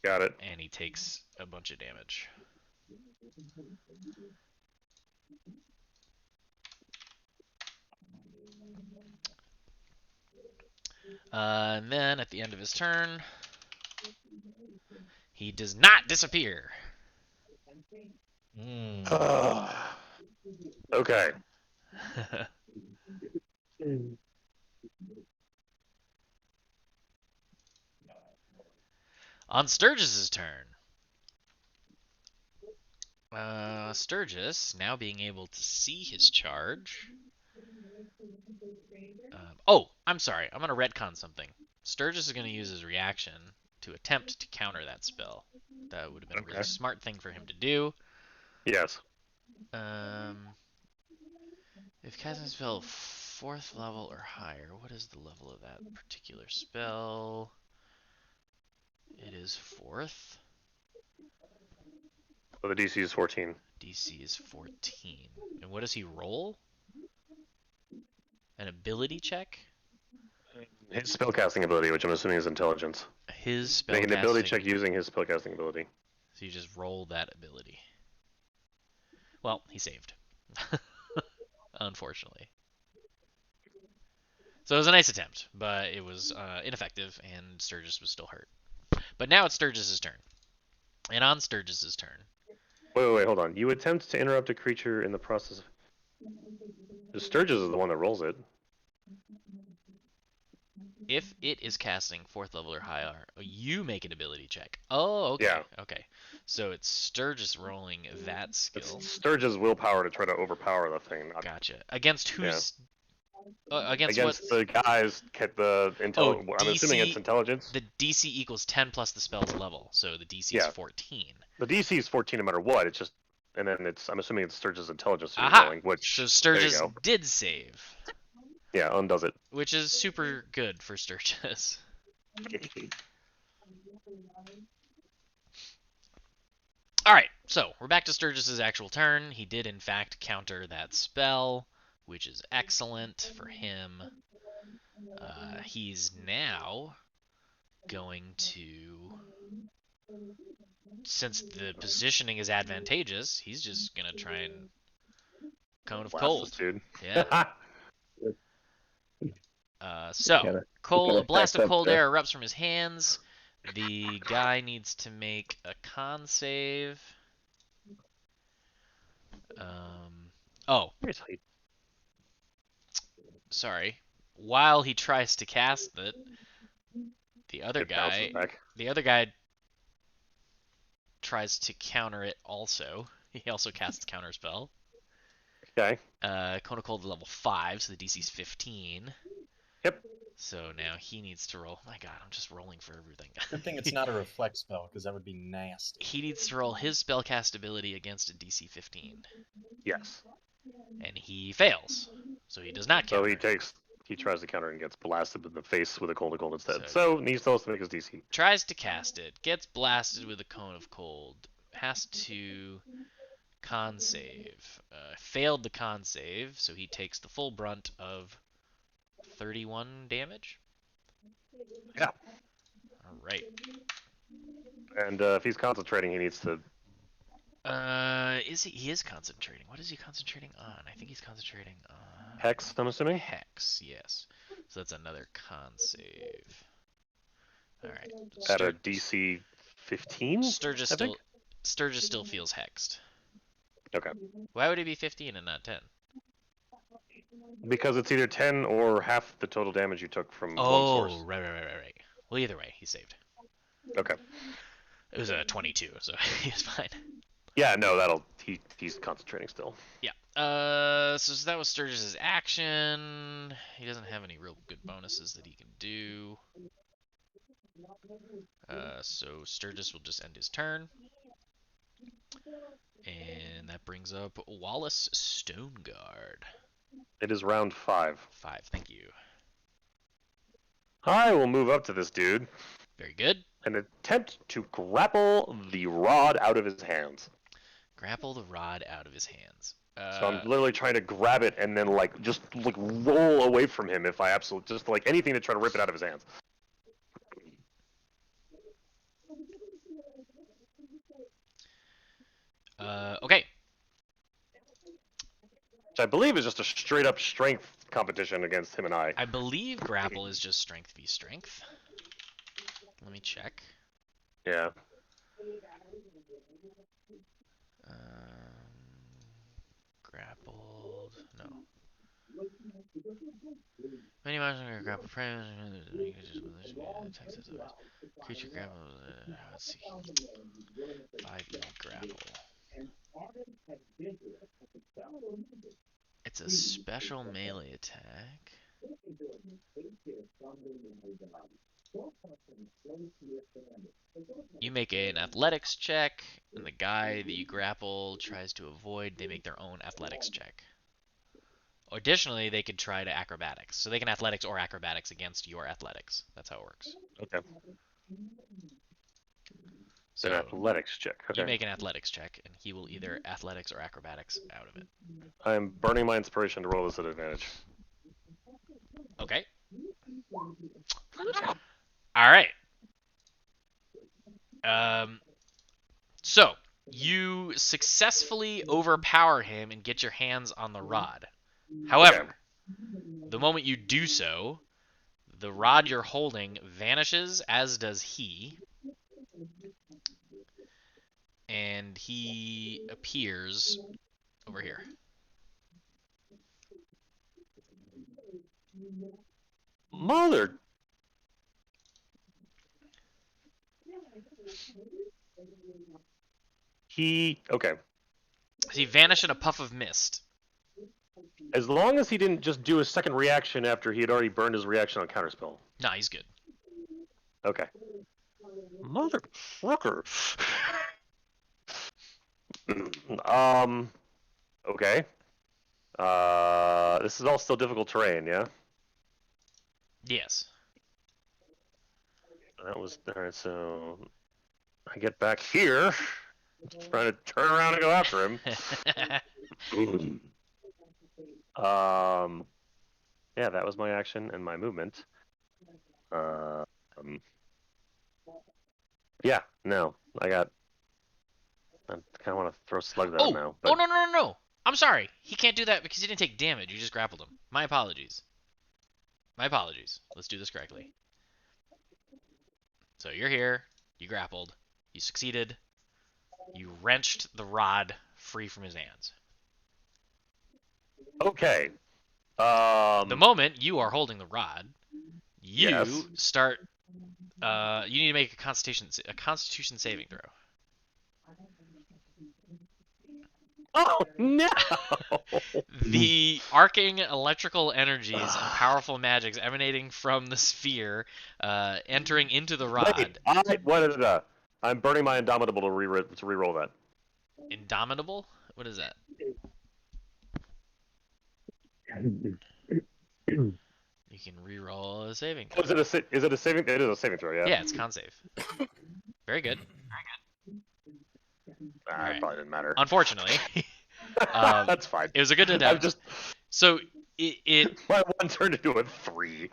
Got it. and he takes a bunch of damage. And then at the end of his turn, he does not disappear. Okay. On Sturgis's turn, Sturgis, now being able to see his charge. Oh, I'm sorry. I'm going to retcon something. Sturgis is going to use his reaction to attempt to counter that spell. That would have been a really Okay. smart thing for him to do. Yes. If casting a spell 4th level or higher, what is the level of that particular spell? It is 4th. So the DC is 14. DC is 14. And what does he roll? An ability check? His spellcasting ability, which I'm assuming is intelligence. His spellcasting. Make an ability check using his spellcasting ability. So you just roll that ability. Well, he saved. Unfortunately. So it was a nice attempt, but it was ineffective, and Sturgis was still hurt. But now it's Sturgis's turn. And on Sturgis's turn. Wait, hold on. You attempt to interrupt a creature in the process of... The Sturgis is the one that rolls it. If it is casting 4th level or higher, you make an ability check. Oh, okay. Yeah. Okay. So it's Sturgis rolling that skill. It's Sturgis' willpower to try to overpower the thing. Gotcha. Against who's... against what? The guys get the I'm assuming it's intelligence. The DC equals 10 plus the spell's level, so the DC is 14. The DC is 14 no matter what. It's just, and then I'm assuming it's Sturgis' intelligence Aha! rolling, which So Sturgis did save. Yeah, undoes it. Which is super good for Sturgis. Alright, so we're back to Sturgis' actual turn. He did in fact counter that spell, which is excellent for him. He's now going to, since the positioning is advantageous, he's just gonna try and Cone of Cold. This dude. Yeah. A blast of cold air erupts from his hands. The guy needs to make a con save. Sorry. While he tries to cast it, the other guy tries to counter it also. He also casts counter spell. Okay. Cone of Cold level 5, so the DC's 15. Yep. So now he needs to roll. My God, I'm just rolling for everything. Good thing it's not a reflect spell, because that would be nasty. He needs to roll his spellcast ability against a DC 15. Yes. And he fails, so he does not counter. So he tries to counter and gets blasted in the face with a Cone of Cold instead. So needs to also make his DC. Tries to cast it, gets blasted with a Cone of Cold, has to con save. Failed the con save, so he takes the full brunt of 31 damage. Yeah. All right. And if he's concentrating, he needs to. He is concentrating. What is he concentrating on? I think he's concentrating on Hex, I'm assuming. Hex, yes. So that's another con save. All right. At a DC 15. Sturgis still feels hexed. Okay. Why would it be 15 and not 10? Because it's either 10 or half the total damage you took from one source. Oh, right. Well, either way, he saved. Okay. It was a 22, so he's fine. Yeah, no, he's concentrating still. Yeah. So that was Sturgis's action. He doesn't have any real good bonuses that he can do. So Sturgis will just end his turn. And that brings up Wallace Stoneguard. It is round 5. 5, thank you. I will move up to this dude Very good. and attempt to grapple the rod out of his hands. Grapple the rod out of his hands. So I'm literally trying to grab it and then just roll away from him if I absolutely just anything to try to rip it out of his hands. Okay. Which I believe is just a straight up strength competition against him and I. I believe grapple is just strength v strength. Let me check. Yeah. Grappled. No. Many monsters are grapple prey. Creature grapple. Let's see. 5e grapple. It's a special melee attack. You make an athletics check, and the guy that you grapple tries to avoid. They make their own athletics check. Additionally, they could try to acrobatics. So they can athletics or acrobatics against your athletics. That's how it works. Okay. So an athletics check. Okay. you make an athletics check, and he will either athletics or acrobatics out of it. I am burning my inspiration to roll this at advantage. Okay. All right. So you successfully overpower him and get your hands on the rod. However, the moment you do so, the rod you're holding vanishes, as does he. And he appears over here. Mother. Okay. So he vanished in a puff of mist. As long as he didn't just do a second reaction after he had already burned his reaction on counterspell. No, he's good. Okay. Motherfucker. Okay. This is all still difficult terrain, yeah? Yes. That was alright, so I get back here, trying to turn around and go after him. Yeah, that was my action and my movement. Yeah, no, I kind of want to throw slugs at him now. But... Oh, no. I'm sorry. He can't do that because he didn't take damage. You just grappled him. My apologies. Let's do this correctly. So you're here. You grappled. You succeeded. You wrenched the rod free from his hands. Okay. The moment you are holding the rod, you Yes. start. You need to make a Constitution saving throw. Oh no! The arcing electrical energies and powerful magics emanating from the sphere, entering into the rod. Wait, I'm burning my Indomitable to re-roll that. Indomitable? What is that? You can re-roll a saving throw. Is it a saving? It is a saving throw, yeah. Yeah, it's con save. Very good. It probably didn't matter. Unfortunately, That's fine. it was a good attempt. So it my one turned into a 3.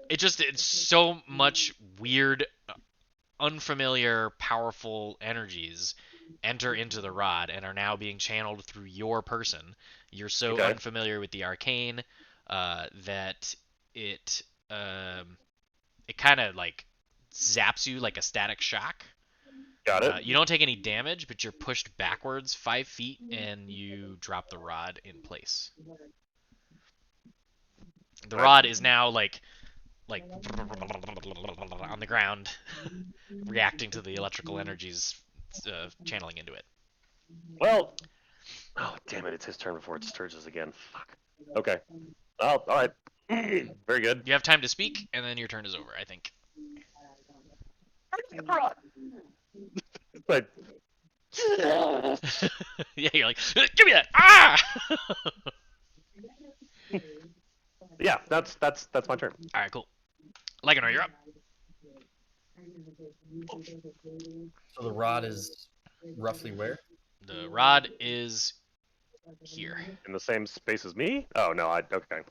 It's so much weird, unfamiliar, powerful energies enter into the rod and are now being channeled through your person. You're so unfamiliar with the arcane that it kind of like zaps you like a static shock. Got it. You don't take any damage, but you're pushed backwards 5 feet and you drop the rod in place. the rod is now like on the ground, reacting to the electrical energies channeling into it. Well, oh damn it! It's his turn before it sturges again. Fuck. Okay. Oh, all right. Very good. You have time to speak, and then your turn is over, I think. But Yeah, you're like, give me that! Ah! yeah, that's my turn. All right, cool. Lycanor, you're up. So the rod is roughly where? The rod is here. In the same space as me? Oh no, I okay.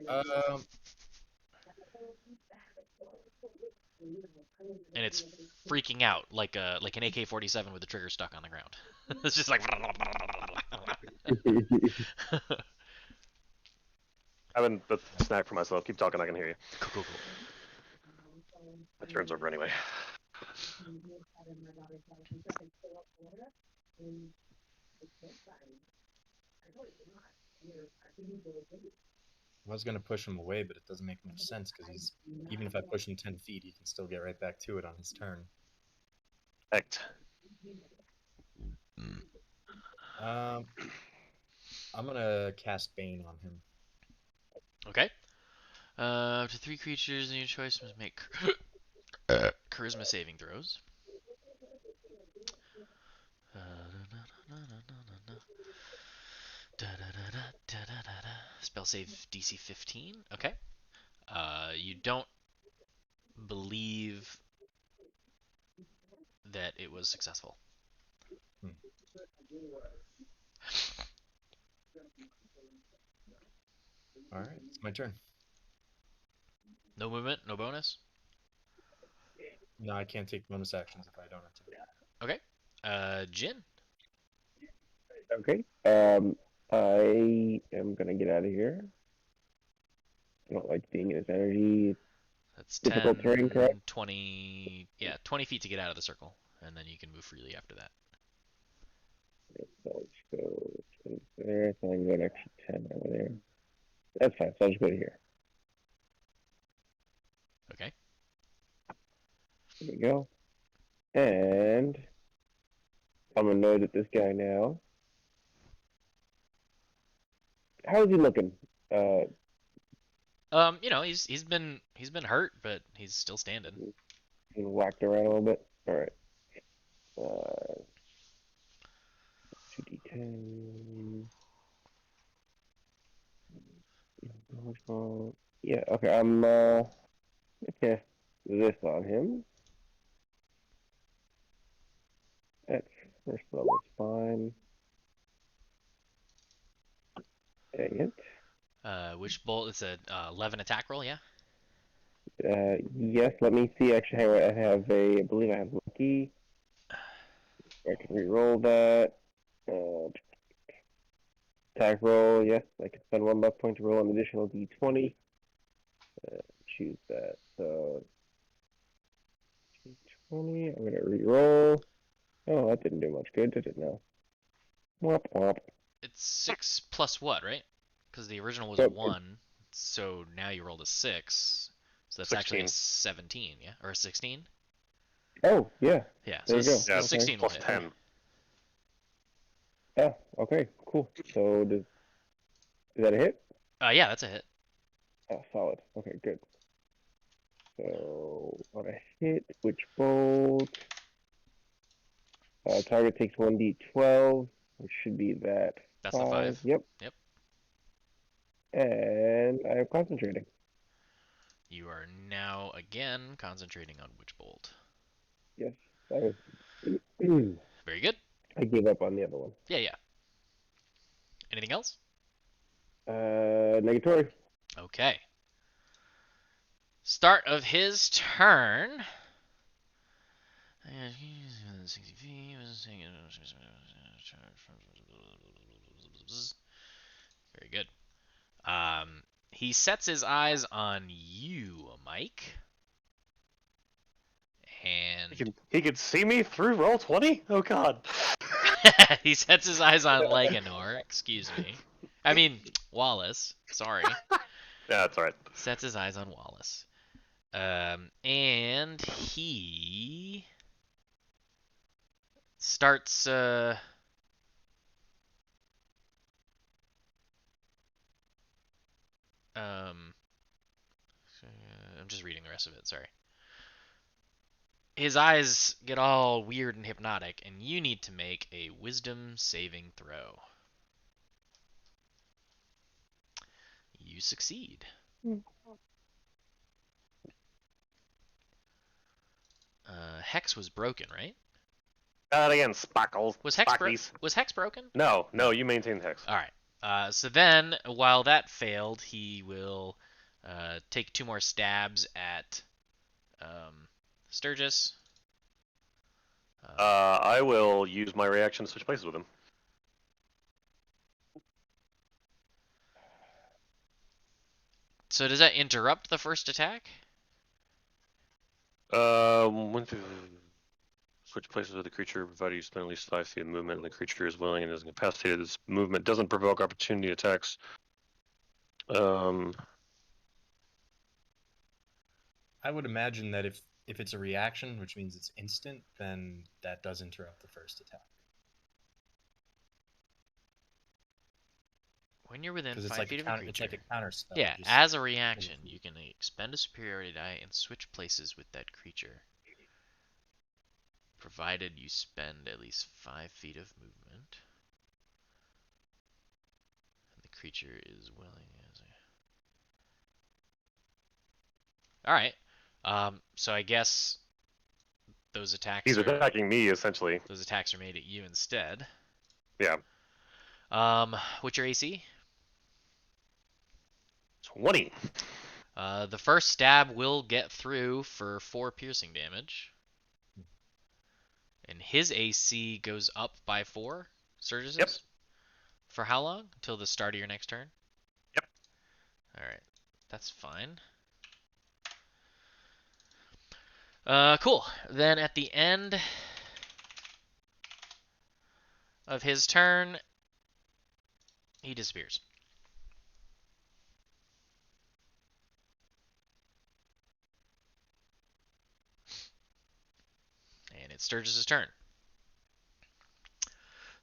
Um, And it's freaking out like an AK-47 with the trigger stuck on the ground. It's just like. Having a snack for myself. Keep talking, I can hear you. Cool. My turn's over anyway. I was gonna push him away, but it doesn't make much sense because he's even if I push him 10 feet, he can still get right back to it on his turn. Act. I'm gonna cast Bane on him. Okay. Up to 3 creatures in your choice must make charisma saving throws. Spell save DC 15. Okay. You don't believe that it was successful. All right, it's my turn. No movement, no bonus. No, I can't take bonus actions if I don't attack. Okay. Jin. Okay. I am gonna get out of here. I don't like being in his energy. That's Difficult terrain, correct? 20. Yeah, 20 feet to get out of the circle, and then you can move freely after that. So I'll just go there. So I can go an extra 10 over there. That's fine. So I'll just go to here. Okay. There we go. And I'm annoyed at this guy now. How is he looking? He's been hurt, but he's still standing. Been whacked around a little bit. All right. 2d10. Yeah. Okay. I'm cast this on him. At first level, it's fine. Dang it. Which bolt? It's a 11 attack roll, yeah? Yes, let me see. Actually, hang on. I believe I have lucky. I can re-roll that. Attack roll, yes. I can spend 1 luck point to roll an additional d20. Choose that. So, d20. I'm going to re-roll. Oh, that didn't do much good, did it now? Womp womp. It's 6 plus what, right? Because the original was a Yep. 1, so now you rolled a 6. So that's actually a 17, yeah? Or a 16? Oh, yeah. Yeah, There so you go. Yeah, 16 plus will hit. 10. Oh, okay, cool. So, is that a hit? Yeah, that's a hit. Oh, solid. Okay, good. So, on a hit, which bolt? Target takes 1d12, which should be that. That's the 5. Yep. Yep. And I am concentrating. You are now again concentrating on Witch Bolt. Yes. I was. Very good. I gave up on the other one. Yeah. Anything else? Negatory. Okay. Start of his turn. Very good. He sets his eyes on you, Mike. And He could see me through roll 20? Oh god. he sets his eyes on Leganor. Excuse me. I mean, Wallace. Sorry. Yeah, that's all right. Sets his eyes on Wallace. And he starts I'm just reading the rest of it, sorry. His eyes get all weird and hypnotic, and you need to make a wisdom saving throw. You succeed. Hex was broken, right? Again, Sparkles. Was Hex broken? No, you maintain Hex. All right. So then, while that failed, he will take 2 more stabs at Sturgis. I will use my reaction to switch places with him. So does that interrupt the first attack? Switch places with the creature, provided you spend at least 5 feet of movement, and the creature is willing and is incapacitated. This movement doesn't provoke opportunity attacks. I would imagine that if it's a reaction, which means it's instant, then that does interrupt the first attack. When you're within 5 Because it's like feet of a creature. It's like a counter spell. Yeah, as a reaction, you can expend a superiority die and switch places with that creature, provided you spend at least 5 feet of movement. And the creature is willing as a... Alright. So I guess those attacks He's attacking me, essentially. Those attacks are made at you instead. Yeah. What's your AC? 20. The first stab will get through for 4 piercing damage. And his AC goes up by 4, Sturgis's? Yep. For how long? Until the start of your next turn? Yep. Alright. That's fine. Cool. Then at the end of his turn, he disappears. And it's Sturgis's turn.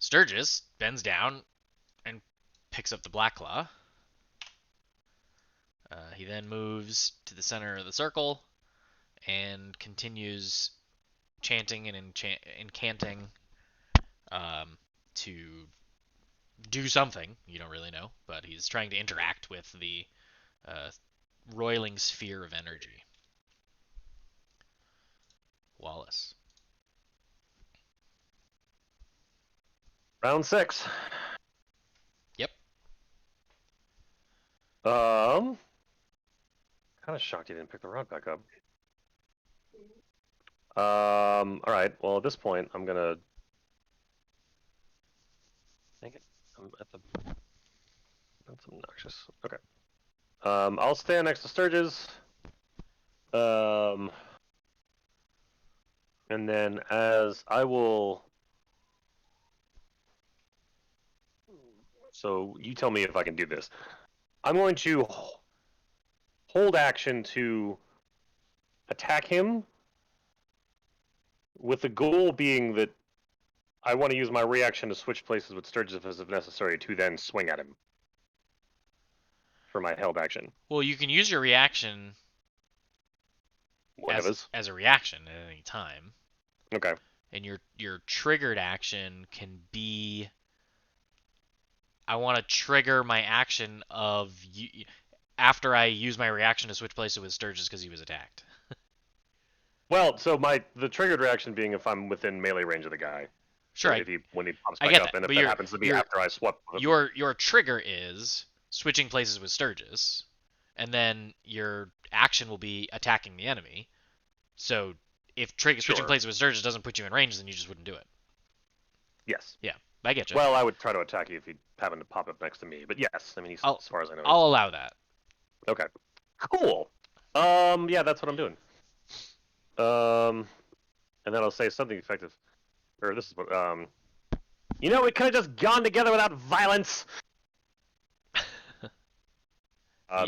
Sturgis bends down and picks up the Black Claw. He then moves to the center of the circle and continues chanting and incanting to do something. You don't really know, but he's trying to interact with the roiling sphere of energy. Wallace. Round 6. Yep. Kind of shocked he didn't pick the rod back up. All right. Well, at this point, I'm gonna. Dang it! I'm at the. That's obnoxious. Okay. I'll stand next to Sturgis. And then as I will. So you tell me if I can do this. I'm going to hold action to attack him, with the goal being that I want to use my reaction to switch places with Sturgis if necessary to then swing at him for my held action. Well, you can use your reaction as a reaction at any time. Okay. And your triggered action can be, I want to trigger my action of after I use my reaction to switch places with Sturgis because he was attacked. Well, so the triggered reaction being if I'm within melee range of the guy. Sure. When he pops I back get up, that, and if but that happens to be after I swap. Your trigger is switching places with Sturgis, and then your action will be attacking the enemy. So if switching places with Sturgis doesn't put you in range, then you just wouldn't do it. Yes. Yeah, I get you. Well, I would try to attack you if he happened to pop up next to me, but yes, I mean, as far as I know. I'll allow that. Okay. Cool. Yeah, that's what I'm doing. And then I'll say something effective, or this is what You know, we could have just gone together without violence.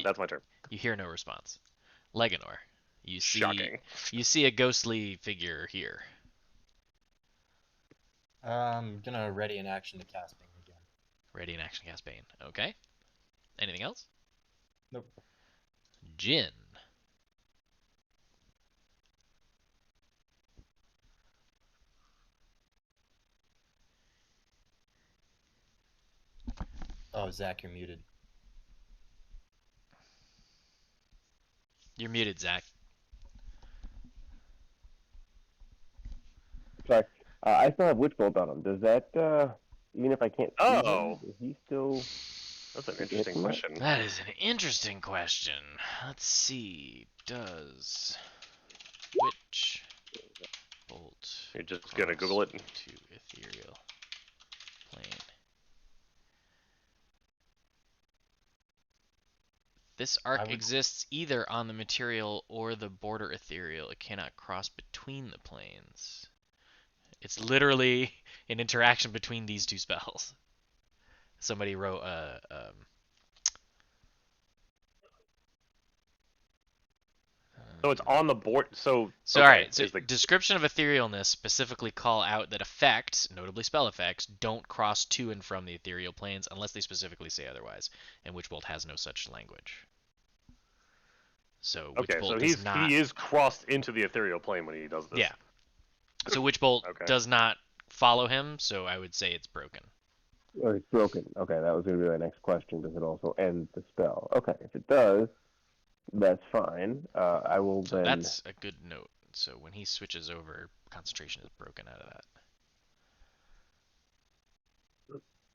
That's my turn. You hear no response. Leganor, you see Shocking. you see a ghostly figure here. I'm gonna ready an action to cast Bane again. Ready in action cast Bane. Okay. Anything else? Nope. Jin. Oh, Zach, you're muted. You're muted, Zach. Sorry. I still have Witch Bolt on him. Does that, even if I can't see Oh. him, is he still... That's an interesting question. That is an interesting question. Let's see. Does Witch Bolt You're just gonna cross Google it? to ethereal plane? This arc exists either on the material or the border ethereal. It cannot cross between the planes. It's literally an interaction between these two spells. Somebody wrote So it's on the board. So So okay, alright, so is the description of etherealness specifically call out that effects, notably spell effects, don't cross to and from the ethereal planes unless they specifically say otherwise, and Witchbolt has no such language. So okay? Witchbolt So does not. he is crossed into the ethereal plane when he does this. Yeah. So Witchbolt Okay. does not follow him, so I would say it's broken. Oh, it's broken. Okay, that was going to be my next question. Does it also end the spell? Okay, if it does, that's fine. I will So then... that's a good note. So when he switches over, concentration is broken out of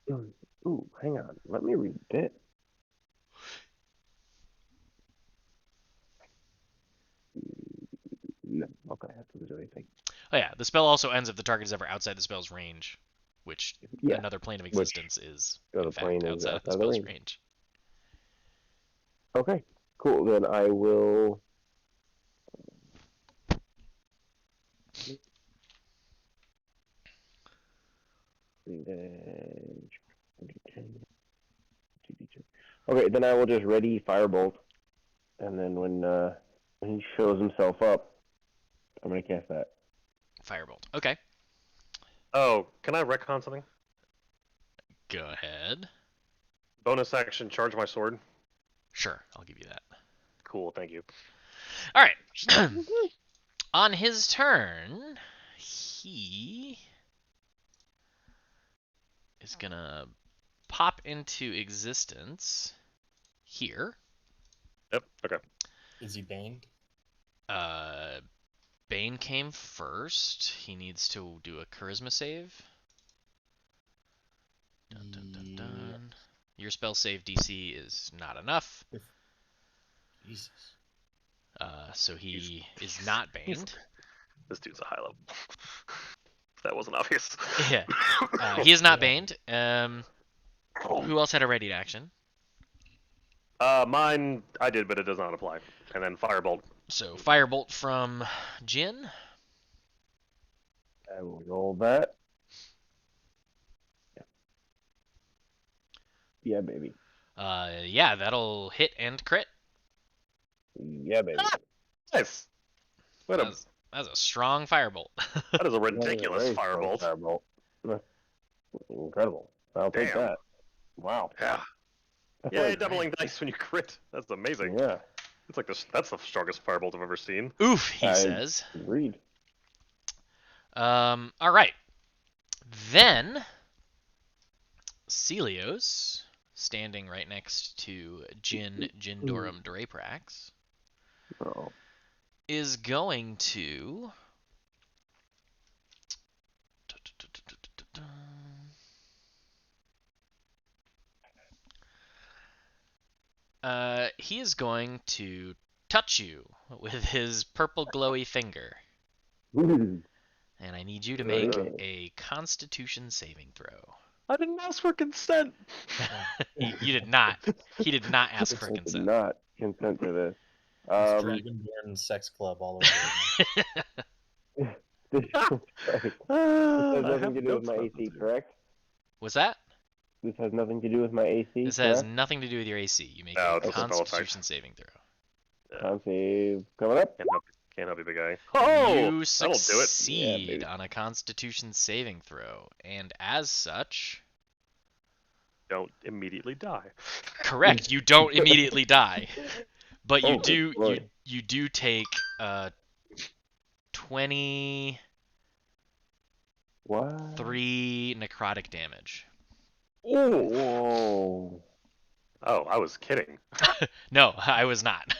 that. Ooh, hang on. Let me read this. No, okay, that's what I think. Oh yeah, the spell also ends if the target is ever outside the spell's range, which Yeah, another plane of existence is the in fact plane is outside of the outside the spell's range. range. Okay, cool. Then I will... Okay, then I will just ready Firebolt, and then when he shows himself up, I'm gonna cast that. Firebolt. Okay, Oh, can I retcon something? go ahead. Bonus action, charge my sword. Sure, I'll give you that. Cool, thank you. All right. On his turn, he is gonna pop into existence here. Yep. Okay. Is he baned? Bane came first. He needs to do a charisma save. Dun, dun, dun, dun. Your spell save DC is not enough. Jesus. So he is not banned. This dude's a high level. That wasn't obvious. Yeah. He is not banned. Who else had a ready to action? Mine, I did, but it does not apply. And then Firebolt. So Firebolt from Jin. I will roll that. Yeah, baby. Yeah, that'll hit and crit. Yeah, baby. Nice. That's a strong Firebolt. That is a ridiculous Very strong Firebolt. Firebolt. That's incredible. I'll take Damn. that. Wow. Yeah. That's Yay, like- doubling dice when you crit. That's amazing. Yeah, It's like that's the strongest Firebolt I've ever seen. Oof, he I- says. agreed. All right. Then Celios, standing right next to Jindorum Draprax, Oh. is going to. He is going to touch you with his purple glowy finger. Ooh. And I need you to Very make good. a Constitution saving throw. I didn't ask for consent. You did not. He did not ask for I did consent. not consent to this. It's Dragonborn Sex Club all over again. This has I nothing have to do with notes my about AC, this here. correct? What's that? This has nothing to do with my AC, This has correct? nothing to do with your AC. You make No, a it's a spell effect. Constitution saving throw. Con save coming up. Can't help you, big guy. Oh, You that'll do it. succeed baby. on a Constitution saving throw, and as such, Don't immediately die. correct. You don't immediately die, but you Oh, do. glory. You do take 23 What? necrotic damage. Whoa. Oh, I was kidding. No, I was not.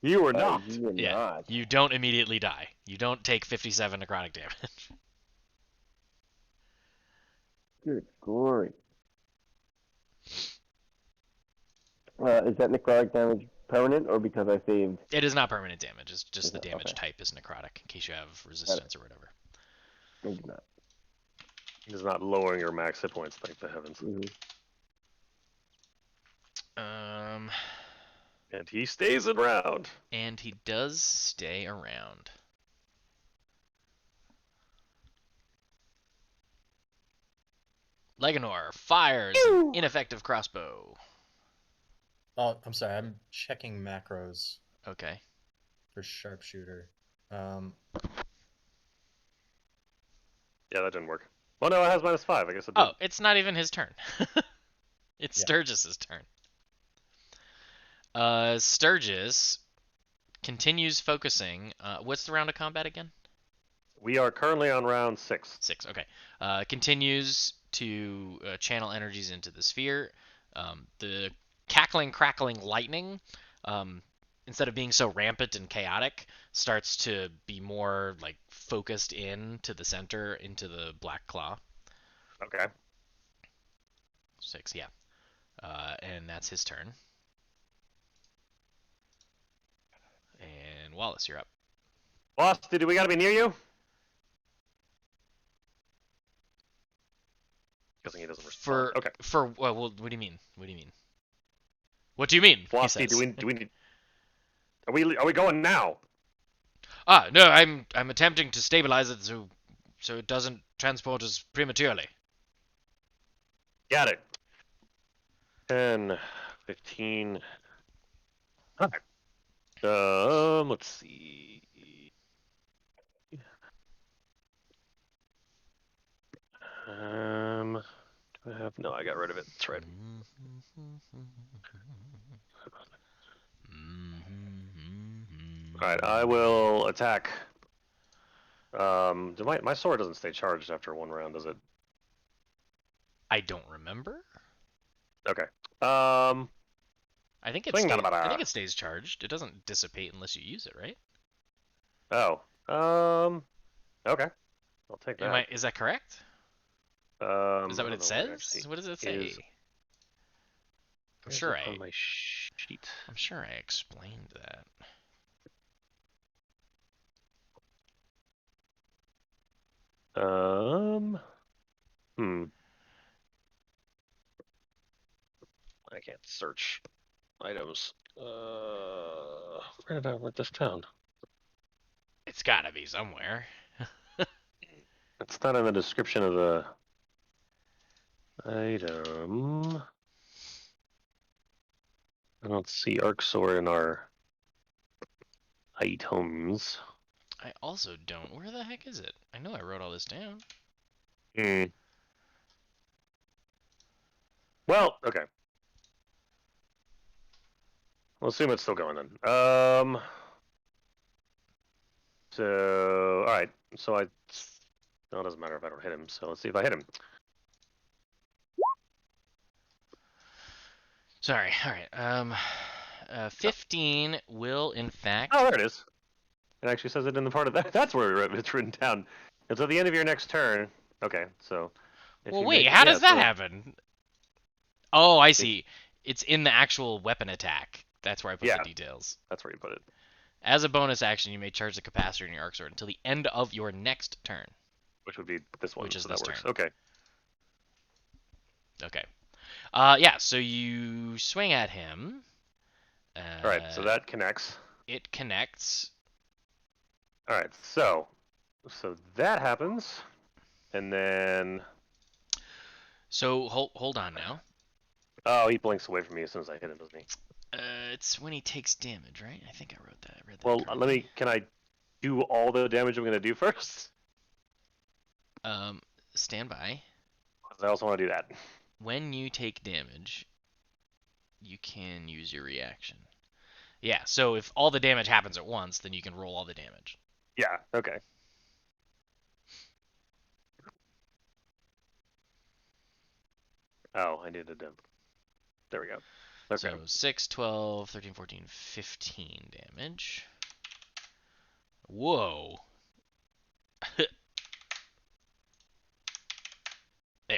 You were not. You were Yeah, not. you don't immediately die. You don't take 57 necrotic damage. Good glory. Is that necrotic damage permanent or because I saved? It is not permanent damage. It's just Is the it? damage Okay. type is necrotic, in case you have resistance or whatever. Maybe not. It is not lowering your max hit points, thank the heavens. Mhm. And he stays around. And he does stay around. Leganor fires an ineffective crossbow. Oh, I'm sorry. I'm checking macros Okay. for sharpshooter. Yeah, that didn't work. Well, no, it has -5. I guess it did. Oh, it's not even his turn. It's Yeah. Sturgis's turn. Sturgis continues focusing. What's the round of combat again? We are currently on round 6. 6. Okay. Continues to channel energies into the sphere. The cackling, crackling lightning, instead of being so rampant and chaotic, starts to be more like focused in to the center, into the black claw. Okay. 6, yeah. And that's his turn. And Wallace, you're up. Boss, do we gotta be near you? Guessing he doesn't respond. Okay. Well, what do you mean? What do you mean? What do you mean? Flossie, He do says. we need? Are we going now? No, I'm attempting to stabilize it so it doesn't transport us prematurely. Got it. 10, 15. Okay. Let's see. Do I have? No, I got rid of it. That's right. All right, I will attack. My sword doesn't stay charged after one round, does it? I don't remember. Okay. I think Swing, I think it stays charged. It doesn't dissipate unless you use it, right? Oh. Okay. I'll take that. Is that correct? Is that what it says? What does it say? I'm sure on my sheet. I'm sure I explained that. I can't search items. Where did I write this down? It's gotta be somewhere. It's not in the description of the item. I don't see arc sword in our items. I also don't. Where the heck is it? I know I wrote all this down. Well, okay. We'll assume it's still going then. So, all right. So no, it doesn't matter if I don't hit him. So let's see if I hit him. Sorry. All right. 15 will in fact. Oh, there it is. It actually says it in the part of that. That's where it's written down. It's at the end of your next turn. Okay, so. Well, wait. How does that happen? Oh, I see. It's in the actual weapon attack. That's where I put the details. That's where you put it. As a bonus action, you may charge the capacitor in your arc sword until the end of your next turn. Which would be this one. Which is so this that works. turn. Okay. Okay. Yeah. So you swing at him. All right. So that connects. It connects. All right. So that happens, and then. So hold on now. Oh, he blinks away from me as soon as I hit him, doesn't he? It's when he takes damage, right? I think I wrote that. I read that Well, correctly. can I do all the damage I'm going to do first? Um, stand by. 'Cause I also want to do that. When you take damage, you can use your reaction. Yeah, so if all the damage happens at once, then you can roll all the damage. Yeah, okay. Oh, I needed to. There we go. Okay. So 6, 12, 13, 14, 15 damage. Whoa. There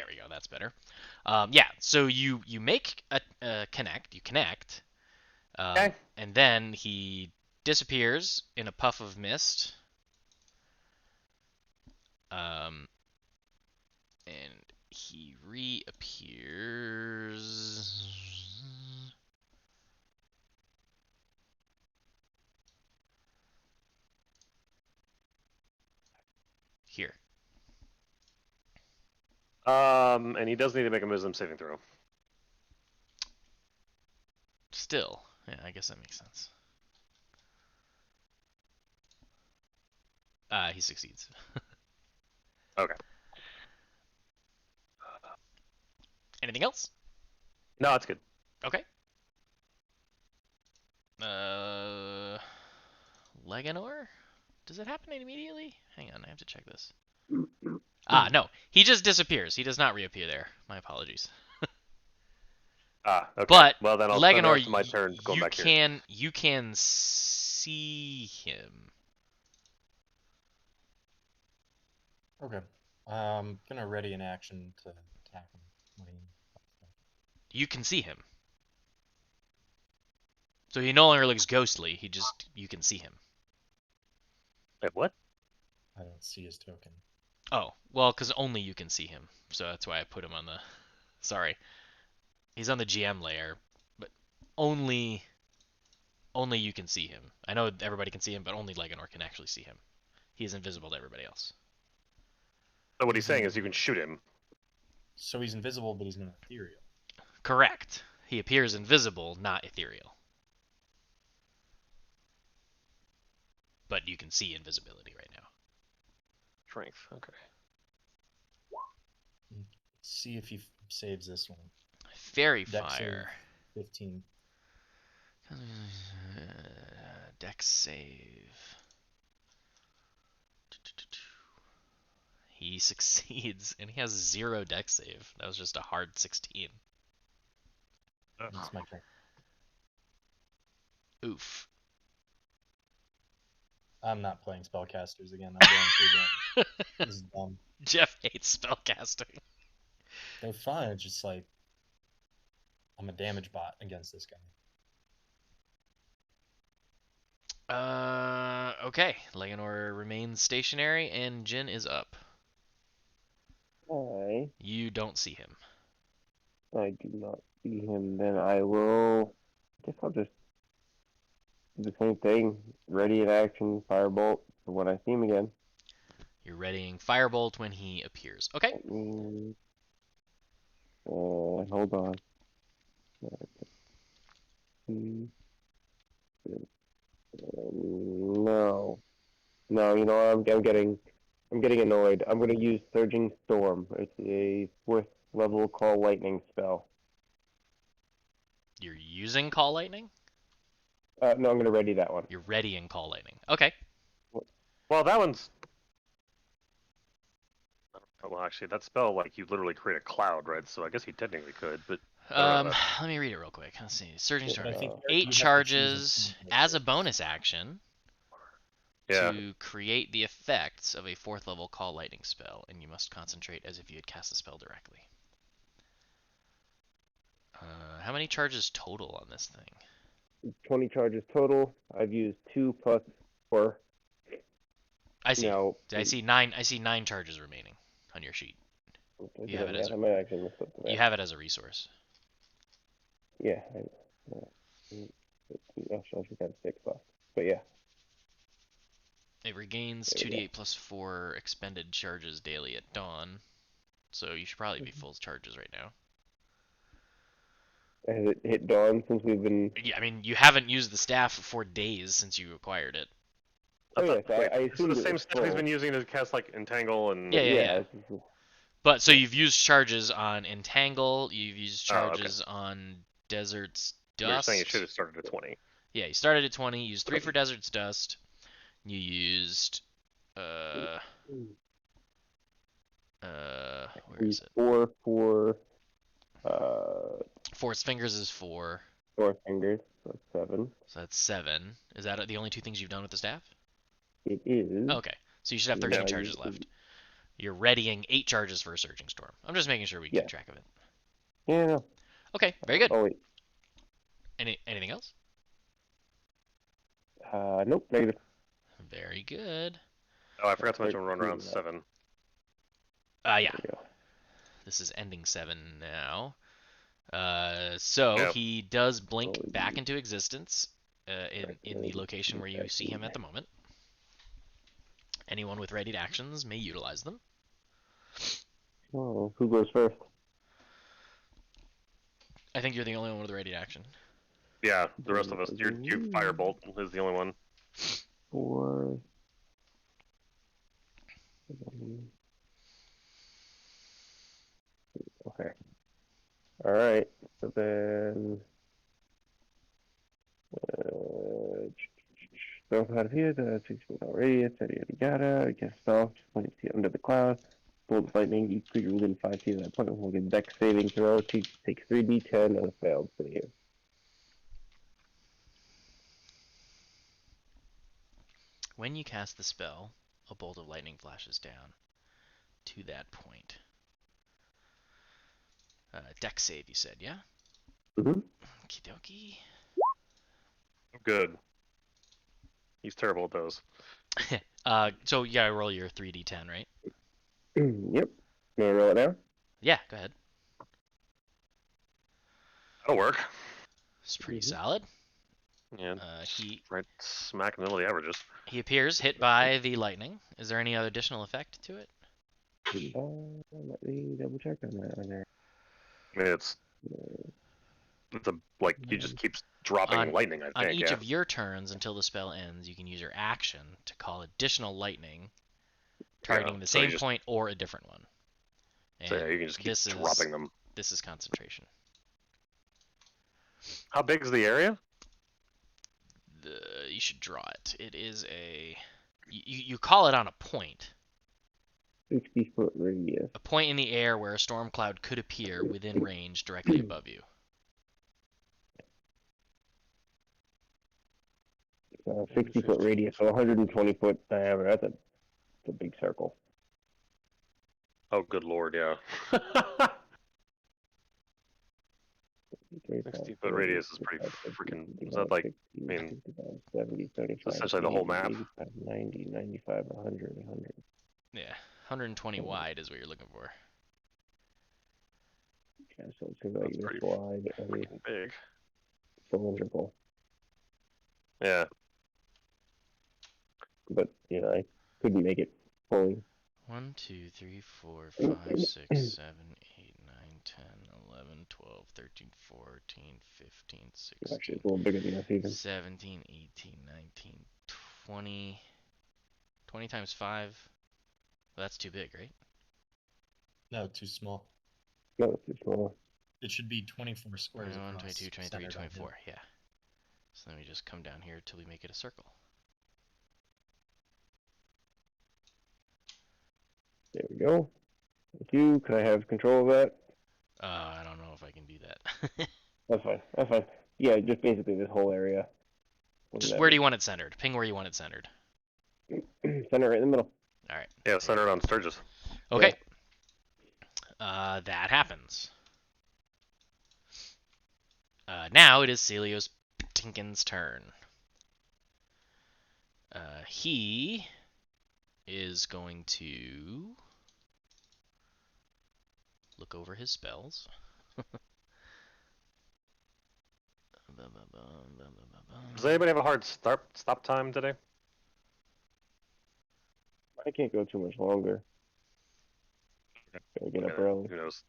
we go. That's better. Yeah. So you make a connect. You connect, Okay. and then he disappears in a puff of mist. And he reappears here. And he does need to make a wisdom saving throw. Still, yeah, I guess that makes sense. He succeeds. Okay. Anything else? No, it's good. Okay. Leganor? Does it happen immediately? Hang on, I have to check this. No. He just disappears. He does not reappear there. My apologies. Ah, okay. But Well, then I'll spend the Leganor, rest of my turn going back here. you can see him. Okay. I'm gonna ready an action to attack him when he pops up. You can see him. So he no longer looks ghostly. You can see him. Wait, what? I don't see his token. Oh, well, because only you can see him. So that's why I put him on the. Sorry, he's on the GM layer, but only you can see him. I know everybody can see him, but only Leganor can actually see him. He is invisible to everybody else. So what he's saying is you can shoot him. So he's invisible, but he's not ethereal. Correct. He appears invisible, not ethereal. But you can see invisibility right now. Strength. Okay. See if he saves this one. Fairy Dex save fire. 15. Dex save. He succeeds, and he has 0 dex save. That was just a hard 16. That's my turn. Oof. I'm not playing spellcasters again. I'm going through them. This is dumb. Jeff hates spellcasting. They're fine. It's just like I'm a damage bot against this guy. Okay. Leonor remains stationary, and Jin is up. You don't see him. I do not see him. Then I will. I guess I'll just do the same thing. Ready in action, firebolt for when I see him again. You're readying Firebolt when he appears. Okay. Hold on. No, no. You know what? I'm getting annoyed. I'm going to use Surging Storm. It's a 4th level call lightning spell. You're using Call Lightning? No, I'm going to ready that one. You're readying Call Lightning. Okay. Well, that one's. Well, actually, that spell, like, you literally create a cloud, right? So I guess he technically could, but. Let me read it real quick. Let's see. Surging Storm. But I think you 8 have to choose charges a as a bonus action Yeah. to create the effects of a 4th level Call Lightning spell, and you must concentrate as if you had cast the spell directly. How many charges total on this thing? 20 charges total. I've used 2 plus 4. I see. Now, I see 9. I see 9 charges remaining on your sheet. You have it as I might actually mix up the math. You have it as a resource. Yeah. Actually, I should have 6 left. But yeah. It regains There we 2d8 plus 4 expended charges daily at dawn. so you should probably be full charges right now. Has it hit dawn since we've been? Yeah, I mean, you haven't used the staff for days since you acquired it. Oh I yes, thought, wait, I this is assumed the it same was stuff he's full. been using to cast like Entangle and. Yeah, yeah. Yeah. But so Yeah. you've used charges on Entangle, you've used Oh, okay. charges on Desert's You were Dust. saying it should have started at 20. Yeah, you started at 20, you used 3 for Desert's Dust. You used where is it? 4 for Force Fingers is 4. 4 fingers. So that's 7. So that's 7. Is that the only 2 things you've done with the staff? It is. Oh, okay. So you should have Yeah, 13 charges left. You're readying 8 charges for a Surging Storm. I'm just making sure we keep track of it. Yeah. No. Okay, very good. Oh wait. Anything else? Nope. Negative. Very good. Oh, I forgot to mention run 13 around left. 7. Yeah. There you go. This is ending 7 now. So Yep. he does blink Oh, back into existence in the location where you see him at the moment. Anyone with readied actions may utilize them. Oh, who goes first? I think you're the only one with a readied action. Yeah, the rest of us. Your Firebolt is the only one. 4. Okay. All right. So then. Throw out of here, the 6 foot radius, yada yada. Cast off, 20 feet under the cloud. Bolt of lightning, each creature within 5 feet of that point will get a dex saving throw. Take 3d10 on a failed save. When you cast the spell, a bolt of lightning flashes down to that point. Dex save, you said, yeah? Mm-hmm. Okie dokie. Good. He's terrible at those. So you gotta roll your 3d10, right? Yep. May I roll it now? Yeah, go ahead. That'll work. It's pretty solid. Yeah. He Right smack in the middle of the averages. appears hit by the lightning. Is there any other additional effect to it? Let me double check on that one there. I mean, it's a, like, he just keeps dropping lightning, I On think, each yeah. of your turns until the spell ends, you can use your action to call additional lightning, targeting the so same point or a different one. And So yeah, you can just keep dropping them. This is concentration. How big is the area? You should draw it. It is a... You call it on a point. 60-foot radius. A point in the air where a storm cloud could appear within range directly above you. 60-foot radius, so 120-foot diameter. That's a big circle. Oh, good lord, yeah. 60-foot radius is pretty freaking... Is that like... I mean, 70, 75, essentially the whole map. 85, 90, 95, 100, 100. Yeah, 120 wide is what you're looking for. Yeah, so it's like That's pretty this wide and freaking big. cylindrical. Yeah. But, you know, I couldn't make it fully. 1, 2, 3, 4, 5, 6, 7, 8, 9, 10, 11, 12, 13, 14, 15, Actually, 16, it's a little bigger than this even. 17, 18, 19, 20. 20 times 5. Well, that's too big, right? No, too small. No, it's too small. It should be 24 squares. 21, across, 22, 23, centered on him. 24. Yeah. So then we just come down here till we make it a circle. There we go. Thank you. Can I have control of that? I don't know if I can do that. That's fine. That's fine. Yeah, just basically this whole area. Just where do you want it centered? Ping where you want it centered. Center right in the middle. All right. Yeah, centered on Sturgis. Okay. That happens. Now it is Celios Tinkin's turn. He is going to look over his spells. Does anybody have a hard stop time today? I can't go too much longer. Gotta get I up mean, early. who knows?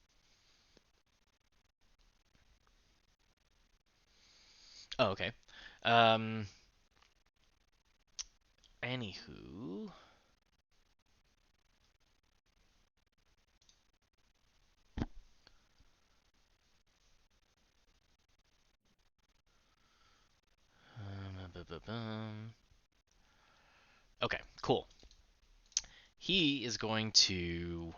Oh, okay. Um. Anywho. Okay, cool. He is going to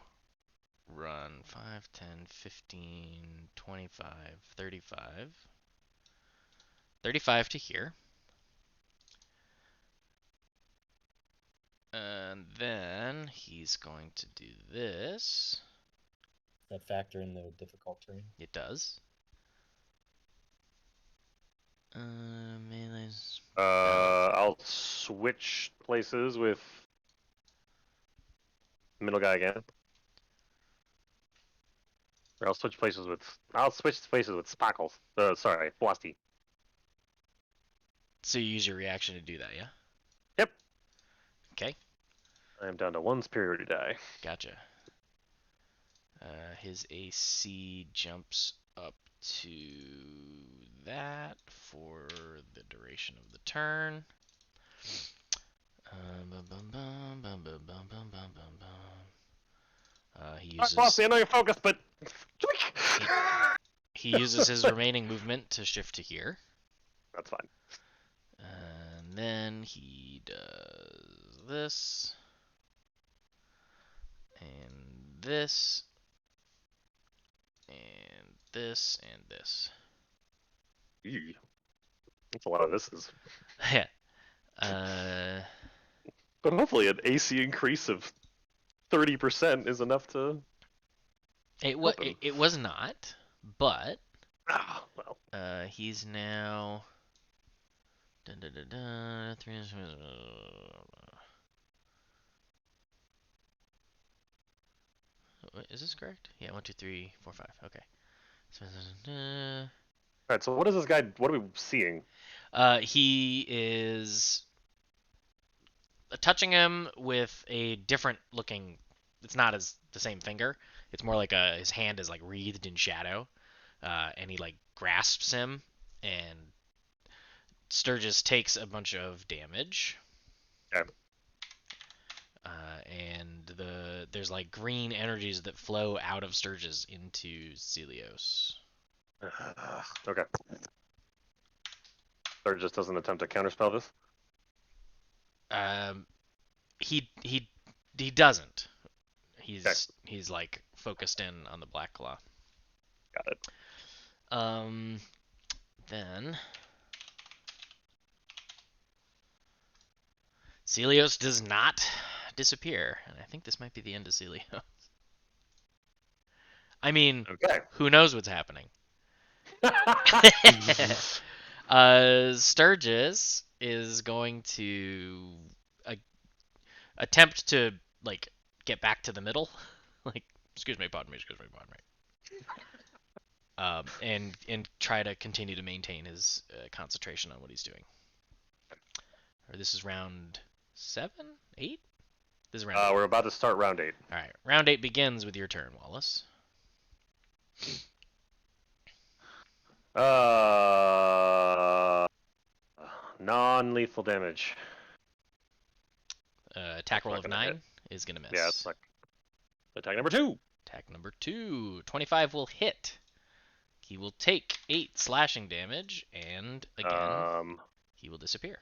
run 5, 10, 15, 25, 35. 35 to here. And then he's going to do this. That factor in the difficult terrain. It does. Melee's. I'll switch places with middle guy again. Or I'll switch places with Sparkles. Sorry, Frosty. So you use your reaction to do that, yeah? Yep. Okay, I am down to 1 superiority die. gotcha. His AC jumps up to that for the duration of the turn. He Alright, Frosty, I uses know you're focused, but he uses his remaining movement to shift to here. That's fine. And then he does this, and this, and this, and this. Eee. That's a lot of thises. Yeah. Uh, But hopefully an AC increase of 30% is enough to help him. it was not, but Ah, well. he's now. Is this correct? Yeah, 1, 2, 3, 4, 5. Okay. Alright, so what is this guy, what are we seeing? He is touching him with a different looking. It's not as the same finger. It's more like his hand is like wreathed in shadow, and he like grasps him, and Sturgis takes a bunch of damage. Okay. And there's like green energies that flow out of Sturgis into Celios. Okay. Or just doesn't attempt to counterspell this? He doesn't. Okay. He's like focused in on the Black Claw. Got it. Then Celios does not disappear, and I think this might be the end of Celios. I mean, Okay. who knows what's happening? Sturgis is going to attempt to like get back to the middle. Like, excuse me, pardon me. And try to continue to maintain his concentration on what he's doing. Or this is round 7, 8. This is round 8. We're about to start round 8. All right, round 8 begins with your turn, Wallace. Non-lethal damage. Attack roll not of gonna 9 hit. is gonna miss. Yeah, it's like attack number 2. Attack number 2, 25 will hit. He will take 8 slashing damage, and again, he will disappear.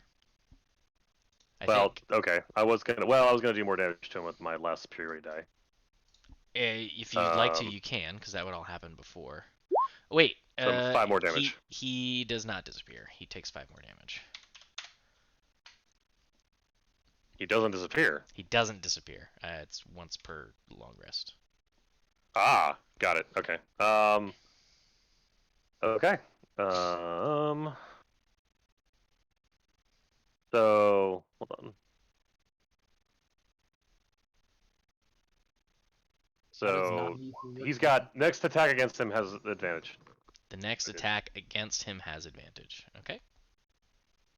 I think. Okay. I was gonna do more damage to him with my last superiority die. If you'd like to, you can, because that would all happen before. Wait. So 5 more damage. He does not disappear. He takes 5 more damage. He doesn't disappear. He doesn't disappear. It's once per long rest. Ah, got it. Okay. Okay. So hold on. So he's got next attack against him has advantage. The next attack against him has advantage. Okay.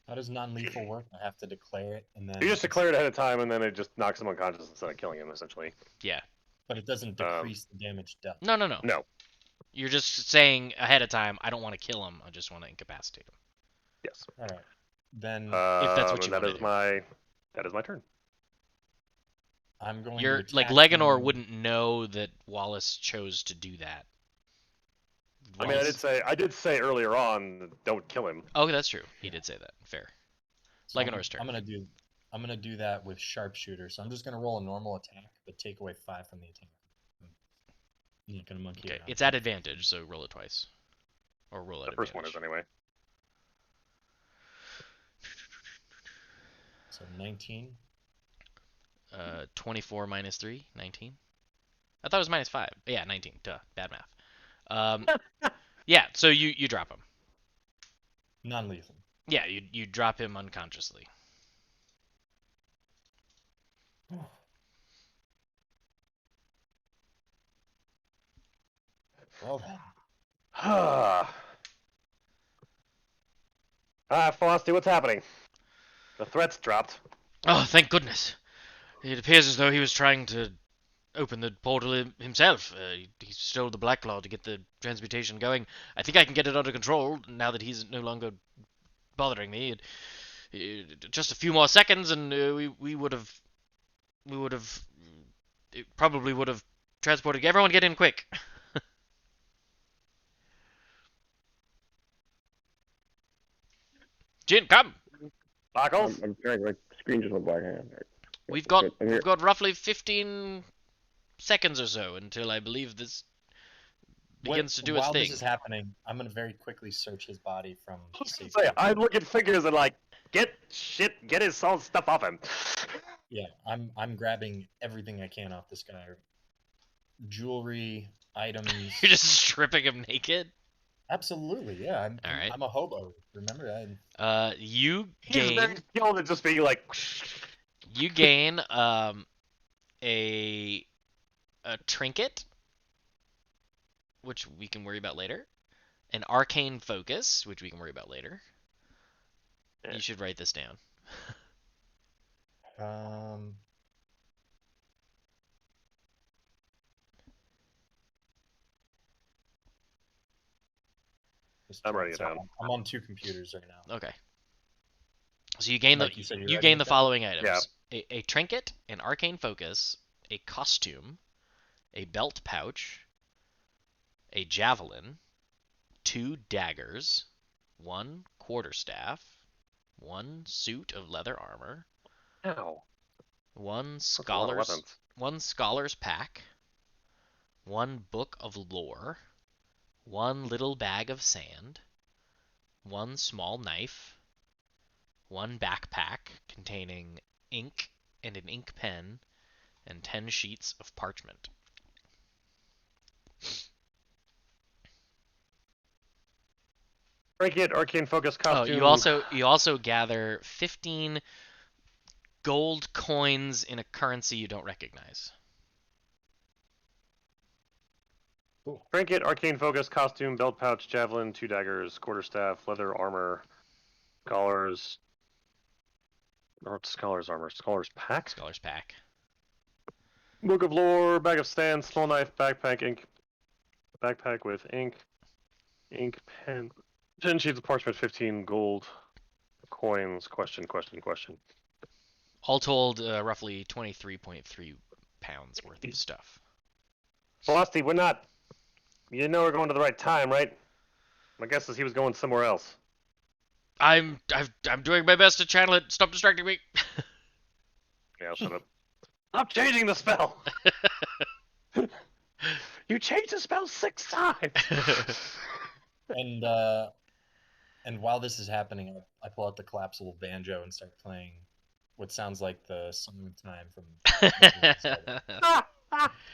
How does non-lethal work? I have to declare it, and then You just declare it ahead of time, and then it just knocks him unconscious instead of killing him, essentially. Yeah. But it doesn't decrease the damage dealt. No. No. You're just saying ahead of time, I don't want to kill him. I just want to incapacitate him. Yes. All right. Then If that's what And you that want is to do. that is my turn. I'm going to You're attack like Leganor him. wouldn't know that Wallace chose to do that. I mean, Wallace- I did say earlier on, don't kill him. Oh, that's true. He Yeah. did say that. Fair. So Leganor's turn. I'm gonna do that with sharpshooter. So I'm just gonna roll a normal attack, but take away 5 from the attack. I'm not gonna monkey Okay, around. it's at advantage, so roll it twice. Or roll at The first one advantage. is anyway. So 19. 24 minus 3, 19. I thought it was minus 5. Yeah, 19. Duh, bad math. Yeah, so you drop him. Non-lethal. Yeah, you drop him unconsciously. Well then. Frosty, what's happening? The threat's dropped. Oh, thank goodness. It appears as though he was trying to open the portal himself. He stole the Black Claw to get the transmutation going. I think I can get it under control now that he's no longer bothering me. Just a few more seconds, and we would have it probably would have transported. Everyone, get in quick. Jin, come. Buckles? I'm trying. My screen just went black. Hang on. We've got I'm here. roughly 15 seconds or so until I believe this begins to do its While thing. this is happening, I'm gonna very quickly search his body from I was gonna safety. say, I look at figures and like, get his all stuff off him. Yeah, I'm grabbing everything I can off this guy. Jewelry, items. You're just stripping him naked. Absolutely, yeah. All right. I'm a hobo. Remember that? You He's very gain skilled at just being like. a trinket, which we can worry about later. An arcane focus, which we can worry about later. Yeah. You should write this down. I'm writing it So down. I'm on 2 computers right now. Okay. So you gain Like you said, you're you writing gain it the down? following items: a trinket, an arcane focus, a costume, a belt pouch, a javelin, 2 daggers, 1 quarterstaff, 1 suit of leather armor, Ow. one That's a lot of weapons. scholar's pack, 1 book of lore, 1 little bag of sand, 1 small knife, 1 backpack containing ink and an ink pen, and 10 sheets of parchment. Trinket, arcane focus, Oh, costume. you also gather 15 gold coins in a currency you don't recognize. Cool. Trinket, arcane focus, costume, belt pouch, javelin, 2 daggers, quarterstaff, leather armor, scholars. Or scholars armor, scholars pack. Scholar's pack. Book of lore, bag of sand, small knife, backpack, ink. Backpack with ink, pen. 10 sheets of parchment, 15 gold coins. Question. All told, roughly 23.3 pounds worth of stuff. Velocity, we're not. You know we're going to the right time, right? My guess is he was going somewhere else. I'm doing my best to channel it. Stop distracting me. Yeah, I'll shut up. Stop changing the spell! You changed the spell 6 times! And while this is happening, I pull out the collapsible banjo and start playing what sounds like the song time from.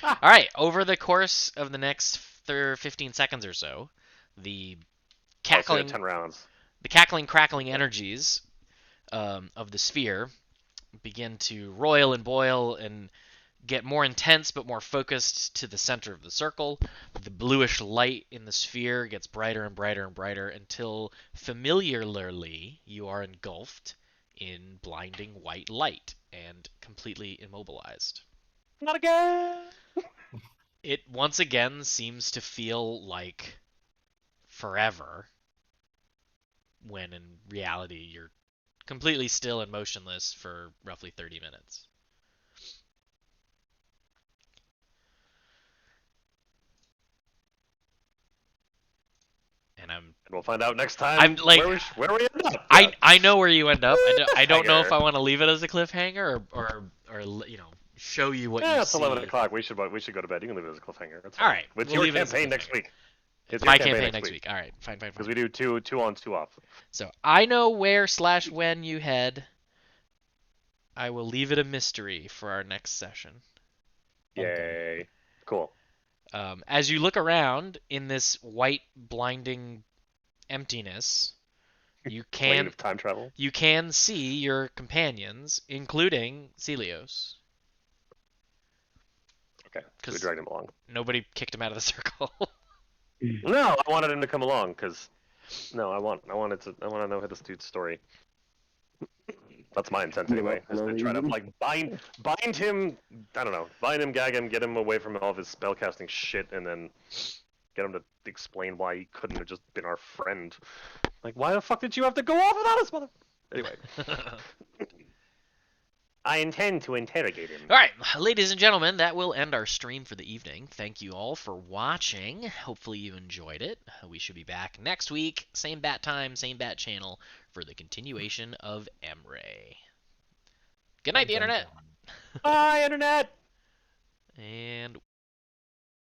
All right. Over the course of the next 15 seconds or so, the cackling, 10 rounds. the cackling, crackling energies of the sphere begin to roil and boil and get more intense but more focused to the center of the circle. The bluish light in the sphere gets brighter and brighter and brighter until familiarly you are engulfed in blinding white light and completely immobilized. Not again! It once again seems to feel like forever, when in reality you're completely still and motionless for roughly 30 minutes. And We'll find out next time I'm like, where we end up. I know where you end up. I don't know if Cliffhanger. I want to leave it as a cliffhanger or show you what you Yeah, it's see. 11 o'clock. We should go to bed. You can leave it as a cliffhanger. That's All fine. right, It's we'll your leave it as a campaign next cliffhanger. week. It's your my campaign next week. All right, fine. Because we do two on, two off. So I know where/when you head. I will leave it a mystery for our next session. Yay! Cool. As you look around in this white, blinding emptiness, you Plane can of time travel. see your companions, including Celios. Okay, so we Because dragged him along. nobody kicked him out of the circle. No, I wanted him to come along because I want to know this dude's story. That's my intent Beat him anyway. up Is for no to try to reason. like bind him. I don't know, bind him, gag him, get him away from all of his spellcasting shit, and then get him to explain why he couldn't have just been our friend. Like, why the fuck did you have to go off without us, mother? Anyway, I intend to interrogate him. All right, ladies and gentlemen, that will end our stream for the evening. Thank you all for watching. Hopefully you enjoyed it. We should be back next week, same bat time, same bat channel, for the continuation of Emrae. Good night, the internet. Bye, internet. And